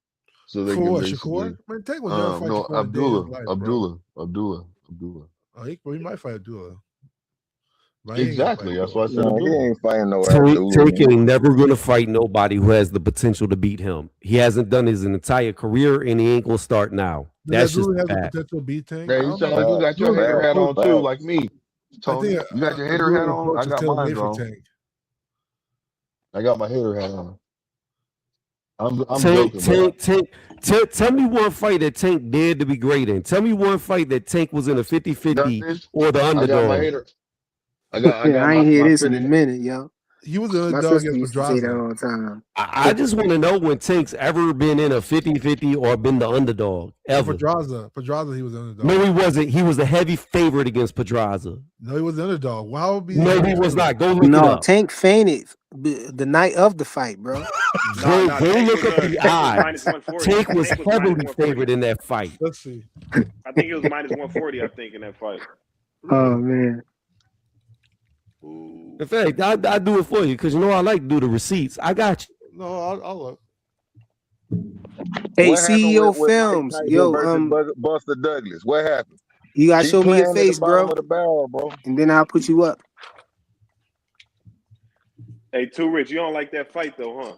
So they For can what, basically Shakur? Man, Tank will never fight no, Shakur in a day in his life, bro. Abdullah. Oh, he might fight Abdullah. But he ain't gonna fight Exactly. That's why I Abdullah. said No, he Abdullah. ain't fighting no Abdullah, Tank man. ain't never gonna fight nobody who has the potential to beat him. He hasn't done his entire career, and he ain't gonna start now. Does That's just Abdullah a have the fact. potential to beat Tank? I Hey, you don't sound know. like you got your Abdullah, hater hat on too, like Facts. me, I Tony. think You got your hater hat Abdullah's on. approach I is got tailor mine made for on. Tank. I got my hater hat on. I'm joking, but Tell me one fight that Tank dared to be great in. Tell me one fight that Tank was in a 50-50 or the I got my underdog. hater. I got I ain't hear my this in a finish. minute, yo. He was the My underdog sister against used to say that Pedraza. all the time. I just want to know when Tank's ever been in a 50-50 or been the underdog, ever. Pedraza, he was the underdog. No, he wasn't. He was the heavy favorite against Pedraza. No, he was the underdog. How would be? No, he was not. Go look it No, up. Tank fainted the night of the fight, bro. Go Tank look was up the Tank was minus odds. 140. Tank was Tank was minus heavily 140. favored in that fight. Let's see. I think it was minus 140. I think in that fight. Oh man. In fact, I do it for you because you know I like to do the receipts. I got you. No, I'll look. Hey, What happened CEO with Mike Films, Tyson yo, versus Buster Douglas? What happened? you gotta Keep show me your playing at the face, bottom bro, of the barrel, bro. and then I'll put you up. Hey, Too Rich, you don't like that fight though, huh?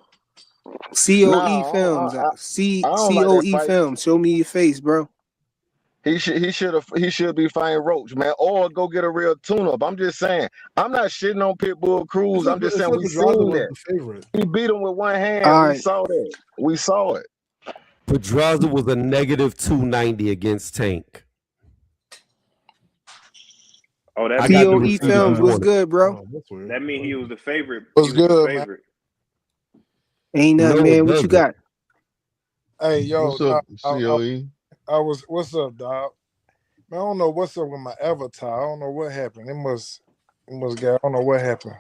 COE No, Films, I don't like that COE fight. Films. Show me your face, bro. He should be fighting Roach, man, or go get a real tune-up. I'm just saying. I'm not shitting on Pitbull Cruz. I'm just saying we Pedraza seen was that. the favorite. He beat him with one hand. All We right. saw that. We saw it. Pedraza was a negative 290 against Tank. Oh, that I mean got he the COE was receipt if you Films was want it. good, bro. Oh, that's weird. that mean he was the favorite. What's He was the good, man? favorite. Ain't nothing, No, man. it What you doesn't. got? Hey, yo, What's up, COE? I was. What's up, dog? Man, I don't know what's up with my avatar. I don't know what happened. It must get. I don't know what happened.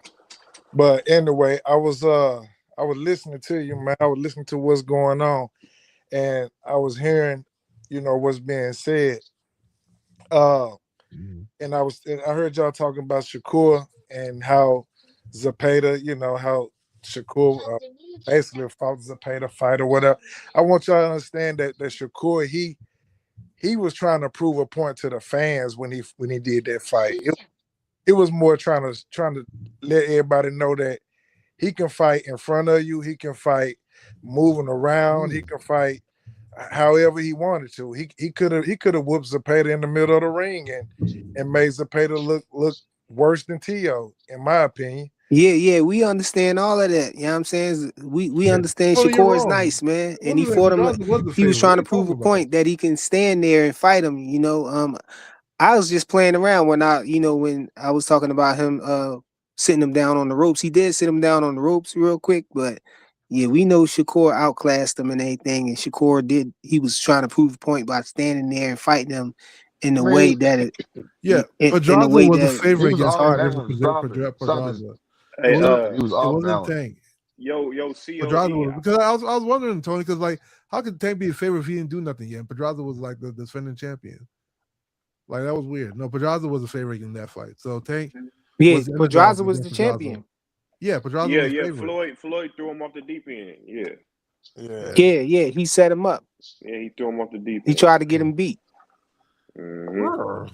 But anyway, I was listening to you, man. I was listening to what's going on, and I was hearing, what's being said. And I heard y'all talking about Shakur and how Zapata, how Shakur basically fought Zapata fight or whatever. I want y'all to understand that Shakur, he was trying to prove a point to the fans when he did that fight. It was more trying to let everybody know that he can fight in front of you. He can fight moving around. He can fight however he wanted to. He could have whooped Zapata in the middle of the ring and made Zapata look worse than Tio, in my opinion. Yeah, we understand all of that. You know what I'm saying? We understand Oh, you're Shakur is wrong. nice, man. What And he is that? fought him. Pedraza was the He was favorite. trying What are to you prove talking a about? point that he can stand there and fight him. I was just playing around when I was talking about him sitting him down on the ropes. He did sit him down on the ropes real quick, but yeah, we know Shakur outclassed him and everything. And he was trying to prove a point by standing there and fighting him in I the way mean, that Yeah, in the Pedraza way was the that he favorite was against it's off Tank hard. versus balance, something. Pedraza. It Hey, wasn't. He was It off wasn't balance. Tank. yo, Pedraza COE. was because I was wondering, Tony, because like how could Tank be a favorite if he didn't do nothing yet? And Pedraza was like the defending champion. Like that was weird. No, Pedraza was a favorite in that fight. So Tank Yeah, was the underdog Pedraza was against the Pedraza. champion. Yeah, Pedraza Yeah, was a yeah. favorite. Floyd threw him off the deep end. Yeah, Yeah. Yeah, he set him up. yeah. He threw him off the deep He end. tried to get him beat. Nah,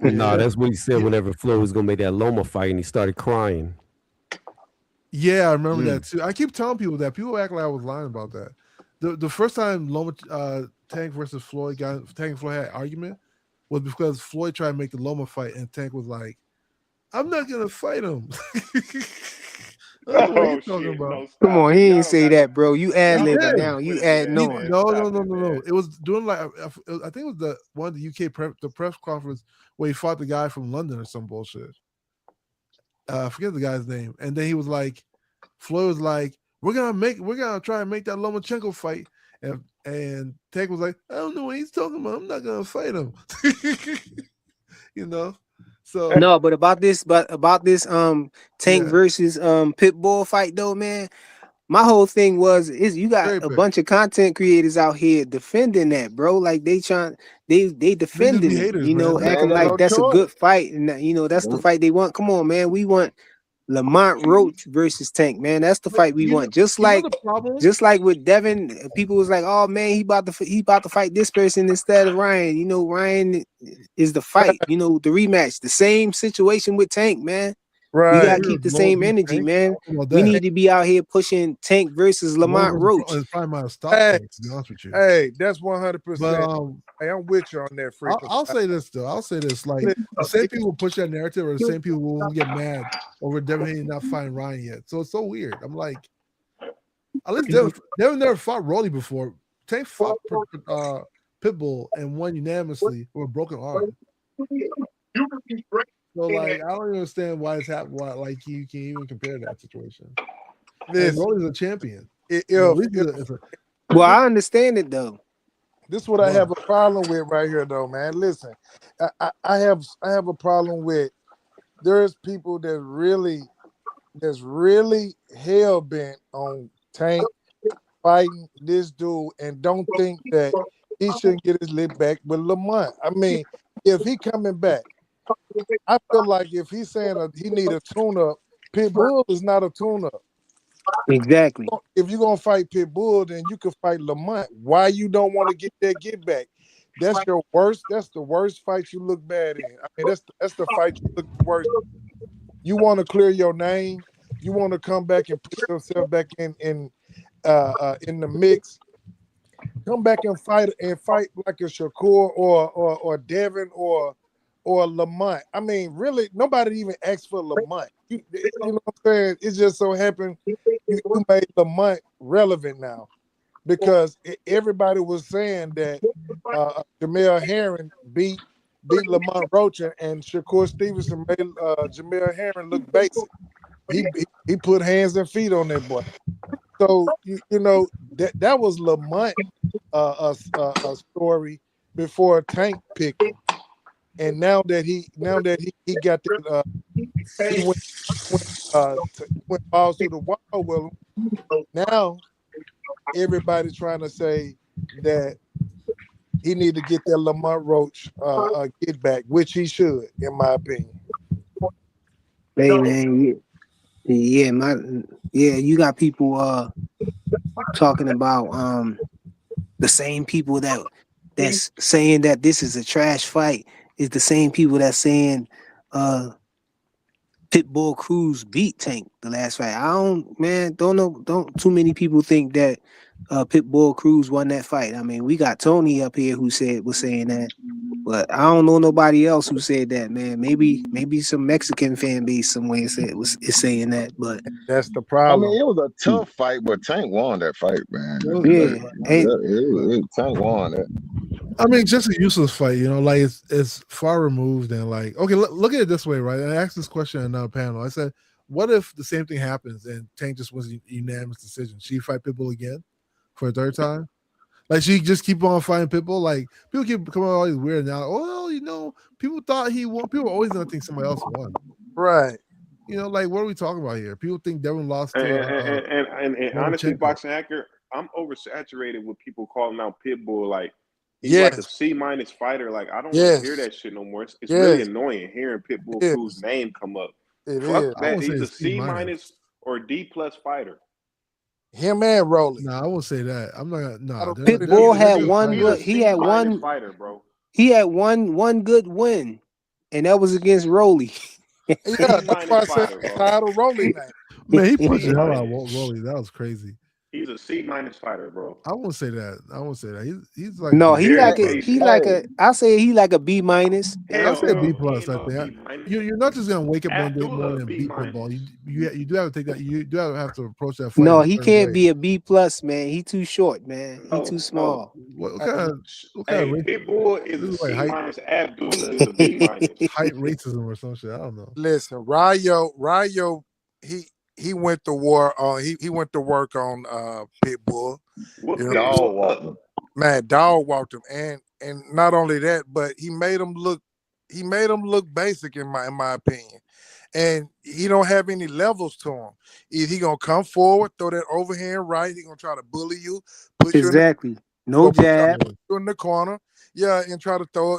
Yeah. that's what he said whenever Flo was gonna make that Loma fight, and he started crying. Yeah, I remember that too. I keep telling people that. People act like I was lying about that. The first time Tank versus Floyd Tank and Floyd had an argument was because Floyd tried to make the Loma fight, and Tank was like, "I'm not gonna fight him." I don't know what Oh he's talking shit! about. No, Come stop. on, he Y'all ain't don't say got no. that, bro. You ad He Y'all don't did. got libbing no now. You footage of adding that, He, on. man. no, no, Stop no, it, no, no. man. It was doing like I think it was the one of the UK the press conference where he fought the guy from London or some bullshit. I forget the guy's name. And then he was like, Floyd was like, we're gonna try and make that Lomachenko fight. And Tank was like, I don't know what he's talking about. I'm not gonna fight him. So No, but about this Tank yeah, versus Pitbull fight though, man. My whole thing is you got cherry a pick. bunch of content creators out here defending that, bro. Like they Niggas be defending it, haters, man. They acting ain't got like no that's a choice. good fight, and that's the fight they want. Come on, man. We want Lamont Roach versus Tank, man. That's the But fight we want. the problem? Just like with Devin, people was like, "Oh man, he about to fight this person instead of Ryan." Ryan is the fight. The rematch. The same situation with Tank, man. We Right. gotta keep the same energy, man. About We that. need to be out here pushing Tank versus Lamont Roach. It's probably might have stopped Hey, Tank, to be honest with you. hey, that's But 100%. Hey, I'm with you on that, freak. I'll say this though. I'll say this: like the same people who push that narrative are the same people who won't get mad over Devin Haney not fighting Ryan yet. So it's so weird. I'm like, at least Devin never fought Rolly before. Tank fought Pitbull and won unanimously with a broken arm. So like, I don't understand why it's happened. Why like you can even compare that situation? And Listen, Rolly's a champion. if, At least it's a Well, I understand it though. this is what I have a problem with right here, though, man. Listen, I have a problem with there's people that's really hell bent on Tank fighting this dude and don't think that he shouldn't get his lip back with Lamont. I mean, if he coming back, I feel like if he's saying he need a tune-up, Pitbull is not a tune-up. Exactly. If you're gonna fight Pitbull, then you can fight Lamont. Why you don't want to get that get back? That's your worst. That's the worst fight you look bad in. I mean, that's the fight you look worst. You want to clear your name. You want to come back and put yourself back in the mix. come back and fight like a Shakur or Devin or Lamont. I mean, really, nobody even asked for Lamont. You know what I'm saying? It just so happened you made Lamont relevant now because everybody was saying that Jamel Herring beat Lamont Roach and Shakur Stevenson made Jamel Herring look basic. He put hands and feet on that boy. So you know that was Lamont a story before Tank picked him, and now that he got that he went balls to the wall with him. Now everybody's trying to say that he need to get that Lamont Roach get back, which he should, in my opinion. Hey man, you got people talking about the same people that's saying that this is a trash fight is the same people that's saying Pitbull Cruz beat Tank the last fight. Don't too many people think that Pitbull Cruz won that fight. I mean, we got Tony up here who was saying that, but I don't know nobody else who said that, man. Maybe some Mexican fan base somewhere is saying that, but that's the I problem. mean, it was a tough fight, but Tank won that fight, man. Tank won that. I mean, just a useless fight, you know, like it's far removed and like, okay, look at it this way, right? And I asked this question in another panel. I said, what if the same thing happens and Tank just was a unanimous decision? She fight Pitbull again for a third time? Like she just keep on fighting Pitbull? Like people keep coming all these weird now. Well, you know, people thought he won. People always gonna think somebody else won. Right. You know, like what are we talking about here? People think Devin lost to and honestly, Boxing Hacker, I'm oversaturated with people calling out Pitbull like he's like a C- fighter. Like I don't want to hear that shit no more. It's really annoying hearing Pitbull Cruz's name come up. Fuck that. He's a C- or D+ fighter. Him and Rolly. No, I won't say that. I'm not gonna. No, Pitbull had one. He had one fighter, bro. He had one good win, and that was against Rolly. Yeah, that's why I said title Rolly name. Man, he punched the hell out of Rolly. That was crazy. He's a C- fighter, bro. I won't say that. He's like no, he like a. I say he like a B-. I'll say B+. I think you're not just gonna wake up one day morning and beat Pitbull. You do have to take that. You do have to approach that fight. No, he can't be a B+, man. He too short, man. He too small. What kind of Pitbull is a C-. Abdullah is a B-. Height racism or some shit. I don't know. Listen, Rayo, he went to war on he went to work on Pitbull. Dog walked him. Man, dog walked him, and not only that, but he made him look basic in my opinion. And he don't have any levels to him. He gonna come forward, throw that overhand right. He gonna try to bully you, push you no jab, put you in the corner. Yeah, and try to throw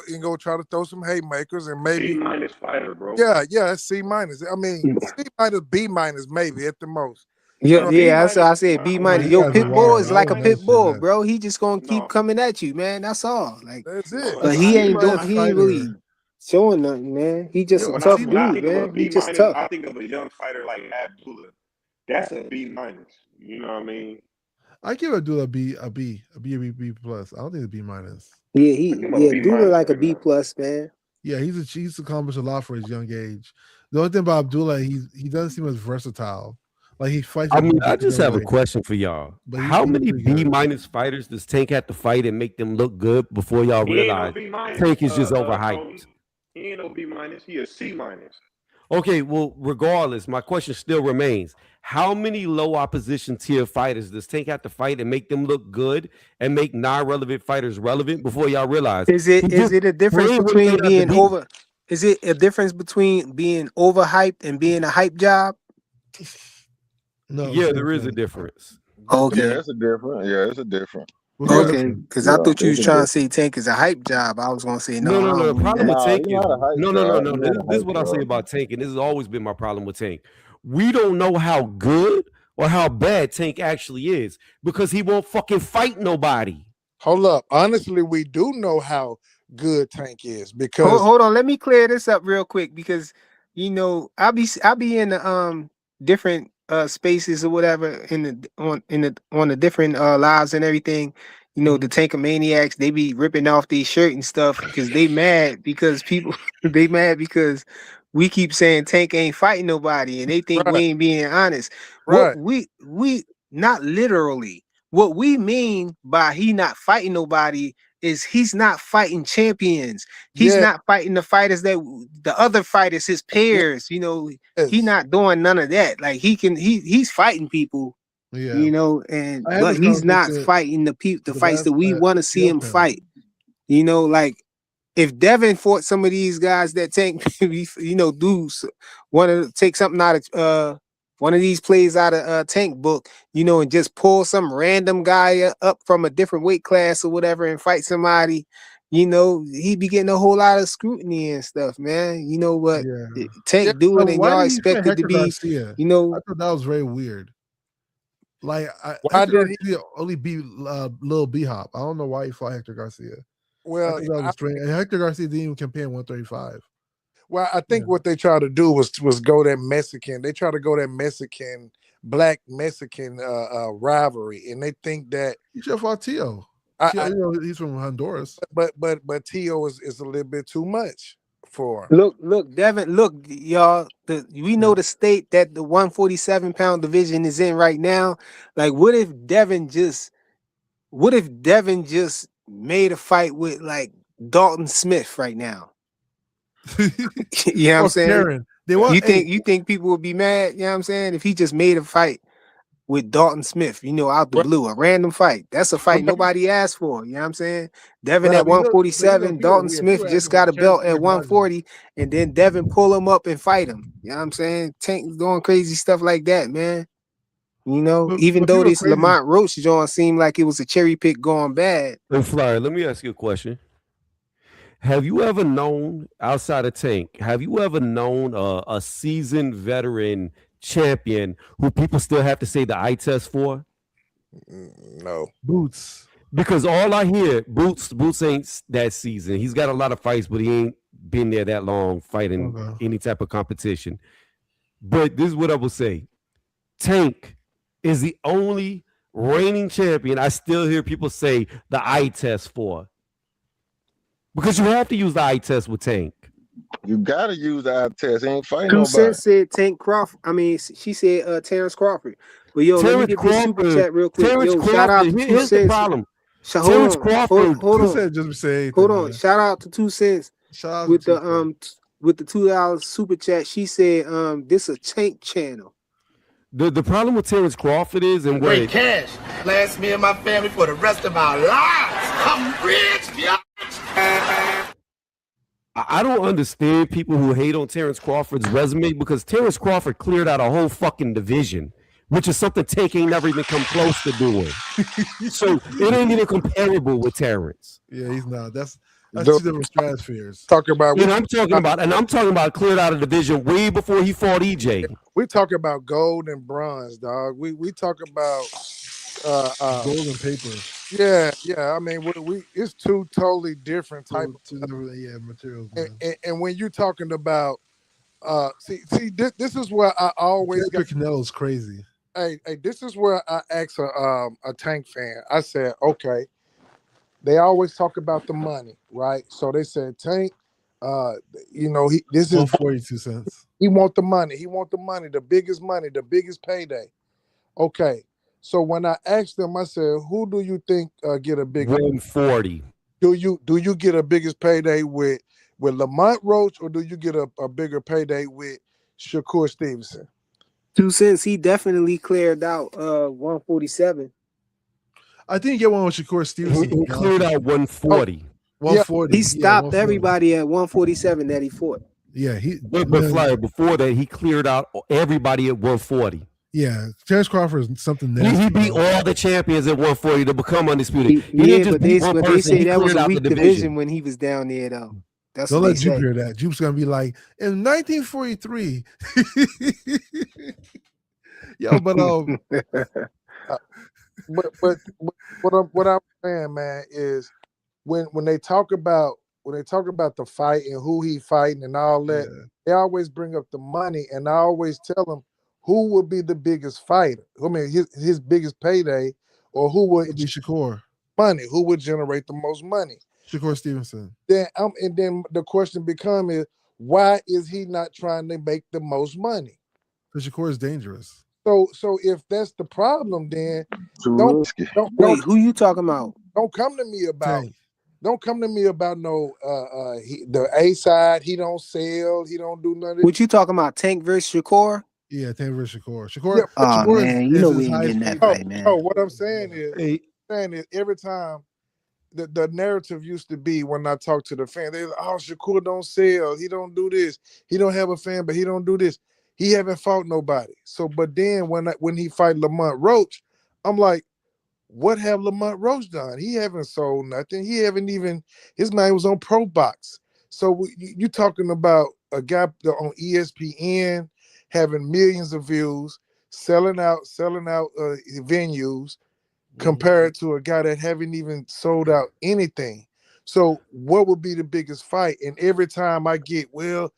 some haymakers and maybe C- fighter, bro. Yeah, it's C-. I mean, C-, B- maybe at the most. Yeah, that's what I said. B-. Yo, Pitbull is like a Pitbull, bro. He just gonna keep coming at you, man. That's all. Like that's it. But he ain't really showing nothing, man. He just a tough dude, man. He just tough. I think of a young fighter like Abdullah. That's a B-. You know what I mean? I give Abdullah a B+. I don't think it's B-. Yeah, Abdullah like a B+, man. Yeah, he's accomplished a lot for his young age. The only thing about Abdullah, he doesn't seem as versatile. Like he fights. I mean, I just have a question for y'all. How many B- fighters does Tank have to fight and make them look good before y'all realize Tank is just overhyped? He ain't no B-. He a C-. Okay, well, regardless, my question still remains. How many low opposition tier fighters does Tank have to fight and make them look good and make non-relevant fighters relevant before y'all realize? Is it a difference between being over? Is it a difference between being overhyped and being a hype job? No. Yeah, there is a difference. Okay. Yeah, it's a different. Okay, because I thought you was trying to say Tank is a hype job. I was gonna say no. No. The problem with Tank is no. This is what I'll say about Tank, and this has always been my problem with Tank. We don't know how good or how bad Tank actually is because he won't fucking fight nobody. Hold up. Honestly, we do know how good Tank is because hold on. Let me clear this up real quick because I'll be in the different spaces or whatever on the different lives and everything. You know, the Tankamaniacs, they be ripping off their shirt and stuff because they mad because people they mad because we keep saying Tank ain't fighting nobody and they think we Right. ain't being honest. What Right. we not literally. What we mean by he not fighting nobody is he's not fighting champions. He's Yeah. not fighting the fighters that the other fighters, his peers. You know, he Yes. not doing none of that. Like he's fighting people. Yeah. You know, and I had but this he's not conversation fighting the with the fights that last we want to see him Yale panel. fight. You know, like if Devin fought some of these guys that Tank, you know, want to take something out of one of these plays out of Tank book, you know, and just pull some random guy up from a different weight class or whatever and fight somebody, you know, he'd be getting a whole lot of scrutiny and stuff, man. You know what? Yeah. Tank do it, So and why y'all did he fight expect it to Hector be, Garcia? you know. I thought that was very weird. Like Why Hector did he? Garcia only beat Lil B Hop. I don't know why he fought Hector Garcia. I Well, thought that was strange. And Hector Garcia didn't even compare in 135. well, I think what they tried to do was go that Mexican. They try to go that Mexican, black Mexican rivalry, and they think that He should have fought Tio. You know, he's from Honduras. But Tio is a little bit too much for. Look, Devin, look, y'all. We know the state that the 147-pound division is in right now. Like, what if Devin just made a fight with like Dalton Smith right now? You know what I'm Or saying? Karen. They want, you think people would be mad? You know what I'm saying? If he just made a fight with Dalton Smith, you know, out the blue, a random fight. That's a fight nobody asked for. You know what I'm saying? Devin But I at mean, but 147, people are Dalton weird. Smith People just asking got for a belt Karen at 140, and then Devin pull him up and fight him. You know what I'm saying? Tank doing crazy stuff like that, man. You know, even though people are this crazy. Lamont Roach joint seemed like it was a cherry pick going bad. Hey, Flyer, let me ask you a question. Have you ever known, outside of Tank, have you ever known a seasoned veteran champion who people still have to say the eye test for? No. Boots. Because all I hear, Boots ain't that season. He's got a lot of fights, but he ain't been there that long fighting any type of competition. But this is what I will say. Tank is the only reigning champion I still hear people say the eye test for. Because you have to use the eye test with Tank. You gotta use the eye test. He ain't fighting 2 nobody. Cents said Tank Crawford. I mean, she said Terrence Crawford. But yo, let me get this super chat real quick. Yo, shout out to 2 Here's the Cents. problem. Hold Terrence on, Crawford. hold on. Said just say anything, Hold on. man. Shout out to 2 Cents Shout out with to the $2 super chat. She said, this a Tank channel. The problem with Terrence Crawford is, and Great cash lasts me and my family for the rest of our lives. I'm rich, yo. I don't understand people who hate on Terrence Crawford's resume, because Terrence Crawford cleared out a whole fucking division, which is something Tank ain't never even come close to doing. So it ain't even comparable with Terrence. Yeah, he's not. That's two different stratospheres. Talking about, And I'm talking about cleared out a division way before he fought EJ. We talk about gold and bronze, dog. We talk about gold and paper. Yeah. I mean, we it's two totally different type of materials. And when you're talking about see this is where I always got Canelo's crazy. Hey, this is where I asked a Tank fan. I said, okay, they always talk about the money, right? So they said, Tank, you know, this is 142 cents. He want the money. He want the money, the biggest payday. Okay. So when I asked them, I said, who do you think get a big 140? Do you get a biggest payday with Lamont Roach, or do you get a bigger payday with Shakur Stevenson? 2 Cents, he definitely cleared out 147. I think you get one with Shakur Stevenson. He cleared out 140. 140. He stopped everybody at 147 that he fought. Yeah, but Flyer, before that, he cleared out everybody at 140. Yeah, Terrence Crawford is something nasty. He beat all the champions at 140 to become undisputed. But they say that was a weak division when he was down there, though. That's Don't what let they Jupe say. hear that. Jupe's gonna be like, in 1943. Yo, but what I'm saying, man, is when they talk about the fight and who he fighting and all that, they always bring up the money, and I always tell them who would be the biggest fighter. I mean, his biggest payday, or who would be Shakur. money? Who would generate the most money? Shakur Stevenson. Then and then the question becomes why is he not trying to make the most money? Because Shakur is dangerous. So if that's the problem, then don't Wait, who you talking about? Don't come to me about Tank. Don't come to me about no the A side. He don't sell. He don't do nothing. What you talking about? Tank versus Shakur? Yeah, Tank versus Shakur. Shakur. Yeah, Oh Shakur man, you is know his we ain't highest getting that paid. fight, man. No, what I'm saying is, every time the narrative used to be when I talk to the fan, they like, oh, Shakur don't sell. He don't do this. He don't have a fan, but he don't do this. He haven't fought nobody. So, but then when he fight Lamont Roach, I'm like, what have Lamont Roach done? He haven't sold nothing. He haven't even, his name was on Pro Box. So you talking about a guy on ESPN having millions of views, selling out venues, compared to a guy that haven't even sold out anything. So what would be the biggest fight? And every time I get, well,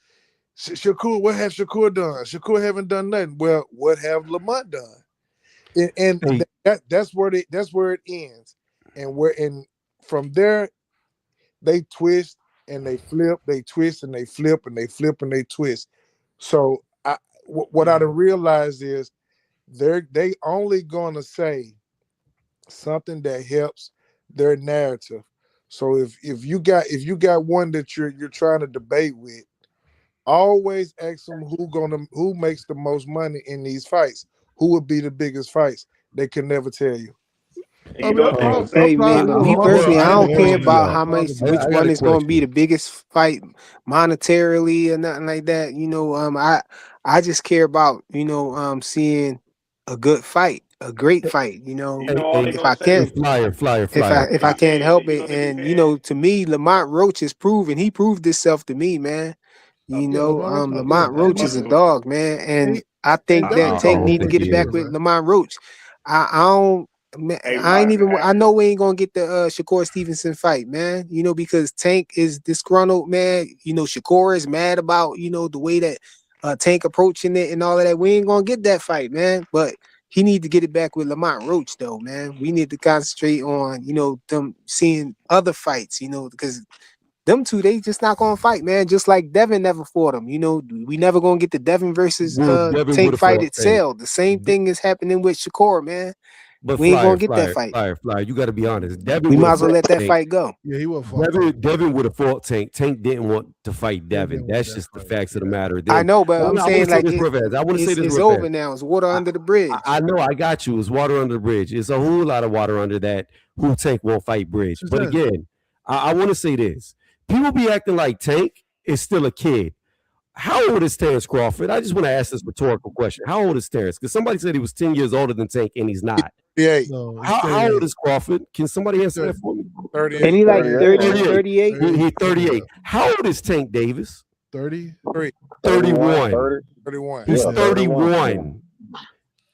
Shakur, what have Shakur done? Shakur haven't done nothing. Well, what have Lamont done? And that's where it ends. And from there, they twist and they flip, they twist and they flip and they flip and they twist. So what I realized is they only gonna say something that helps their narrative. So if you got one that you're trying to debate with, always ask them who makes the most money in these fights. Who would be the biggest fights? They can never tell you. And you know what they gonna say? Hey man, but me personally, I don't care about how much which one is going to be the biggest fight monetarily or nothing like that. You know, I just care about seeing a good fight, a great fight. You know, if I can, flyer. if I can't help it, and to me, Lamont Roach has proven he proved himself to me, man. Lamont Roach is a dog, man, and I think that Tank need to get it back with Lamont Roach. I don't. Man, I know we ain't gonna get the Shakur Stevenson fight, man. Because Tank is disgruntled, man. Shakur is mad about the way that Tank approaching it and all of that. We ain't gonna get that fight, man. But he need to get it back with Lamont Roach, though, man. We need to concentrate on them seeing other fights, because them two, they just not gonna fight, man. Just like Devin never fought him. We never gonna get the Devin versus Tank fight itself. The same thing is happening with Shakur, man. But we ain't gonna get that fight. Flyer. You got to be honest. Devin, we might as well let that fight go. Yeah, he will fight. Devin would have fought Tank. Tank didn't want to fight Devin. That's just the facts of the matter. I know, but I'm saying like I want to say this. It's over now. It's water under the bridge. I know. I got you. It's water under the bridge. It's a whole lot of water under that. Who Tank won't fight bridge. But again, I want to say this. People be acting like Tank is still a kid. How old is Terrence Crawford? I just want to ask this rhetorical question. How old is Terrence? Because somebody said he was 10 years older than Tank, and he's not. Yeah. No, how old is Crawford? Can somebody answer that for me? 38. And he like 38? He's 38. How old is Tank Davis? 30? 31. 31. He's 31.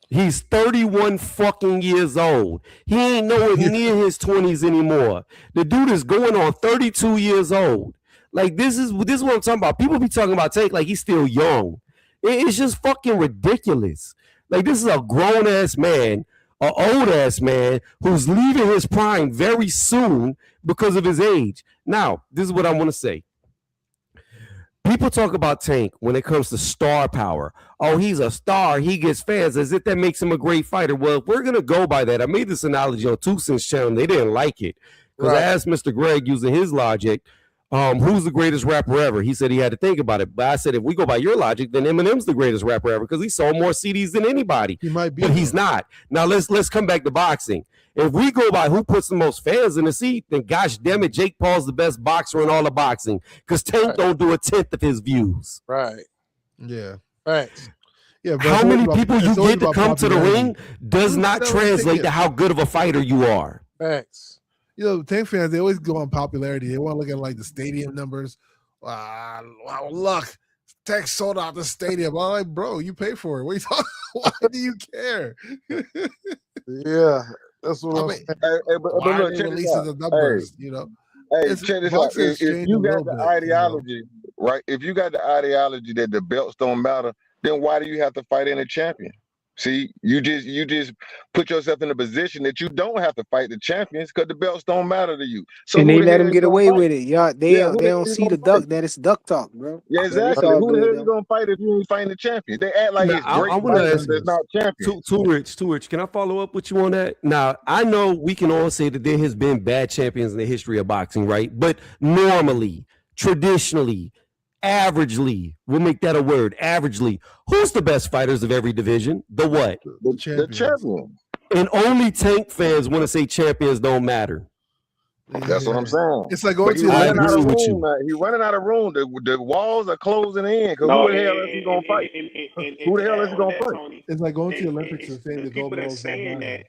He's 31 fucking years old. He ain't nowhere near his 20s anymore. The dude is going on 32 years old. Like, this is what I'm talking about. People be talking about Tank like he's still young. It's just fucking ridiculous. Like, this is a grown-ass man, an old-ass man who's leaving his prime very soon because of his age. Now, this is what I want to say. People talk about Tank when it comes to star power. Oh, he's a star. He gets fans as if that makes him a great fighter. Well, if we're going to go by that, I made this analogy on Two Cents channel. They didn't like it because I asked Mr. Greg using his logic, who's the greatest rapper ever? He said he had to think about it. But I said, if we go by your logic, then Eminem's the greatest rapper ever because he sold more CDs than anybody. He might be, but he's not. Now, let's come back to boxing. If we go by who puts the most fans in the seat, then gosh damn it, Jake Paul's the best boxer in all of boxing because Tank don't do a tenth of his views. Right. Yeah. Right. Yeah. How many people you get to come to the ring does not translate to how good of a fighter you are. Facts. Tank fans, they always go on popularity. They want to look at like the stadium numbers. Wow, luck. Tank sold out the stadium. I'm like, bro, you pay for it. What are you talking? Why do you care? Yeah. That's what I'm saying. But look, releasing the numbers, Hey, check this out. If you got the ideology, right? If you got the ideology that the belts don't matter, then why do you have to fight in a champion? See, you just put yourself in a position that you don't have to fight the champions because the belts don't matter to you. So And who they the let hell him you get gonna away fight? with it. Y'all, Yeah, who they the hell don't you see gonna the fight? duck that it's duck talk, bro. Yeah, But it's exactly. all Who the good hell you though. gonna fight if you ain't fighting the champions? They act like Now, it's great I want to fighters ask that's not champions. too rich. Can I follow up with you on that? Now, I know we can all say that there has been bad champions in the history of boxing, right? But normally, traditionally, averagely, we'll make that a word, averagely, who's the best fighters of every division? The what? The champion. And only Tank fans want to say champions don't matter. That's what I'm saying. It's like But going he to the I running out agree of with room. you. He running out of room. The walls are closing in. Because No, who the hell is he gonna fight? and Who the to hell add is he on gonna that, fight? Tony, It's like going to the Olympics and saying the the gold people that's medals don't saying matter. that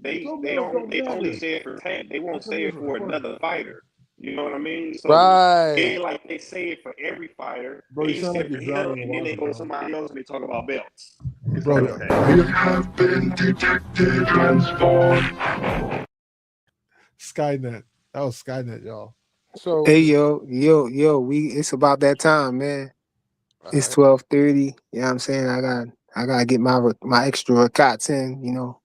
The gold they medals don't only matter. say it for Tank. They won't That's what say it it is for for. another fighter. You know what I mean? So Right. it ain't like they say it for every fighter. Bro, you They sound say like it for you're him, drowning in and then they water, go to bro. somebody else and they talk about belts. It's Bro, like, okay. you have been detected, transformed. Skynet. That was Skynet, y'all. So Hey yo, it's about that time, man. It's 12:30. You know what I'm saying? I gotta get my extra rakats in, you know,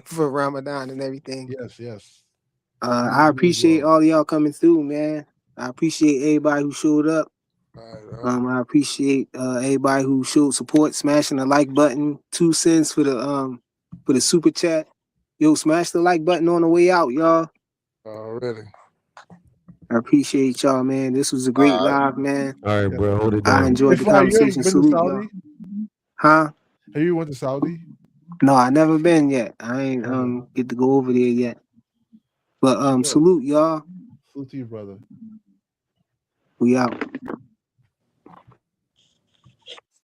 for Ramadan and everything. Yes. I appreciate all y'all coming through, man. I appreciate everybody who showed up. I appreciate everybody who showed support, smashing the like button. 2 cents for the super chat. Yo, smash the like button on the way out, y'all. Already. I appreciate y'all, man. This was a great live, man. All right, bro. Hold it I down. enjoyed the Fly, you ever conversation. been to Salute Saudi? y'all. Huh? Have you went to Saudi? No, I never been yet. I ain't get to go over there yet. But salute y'all. Salute to you, brother. We out.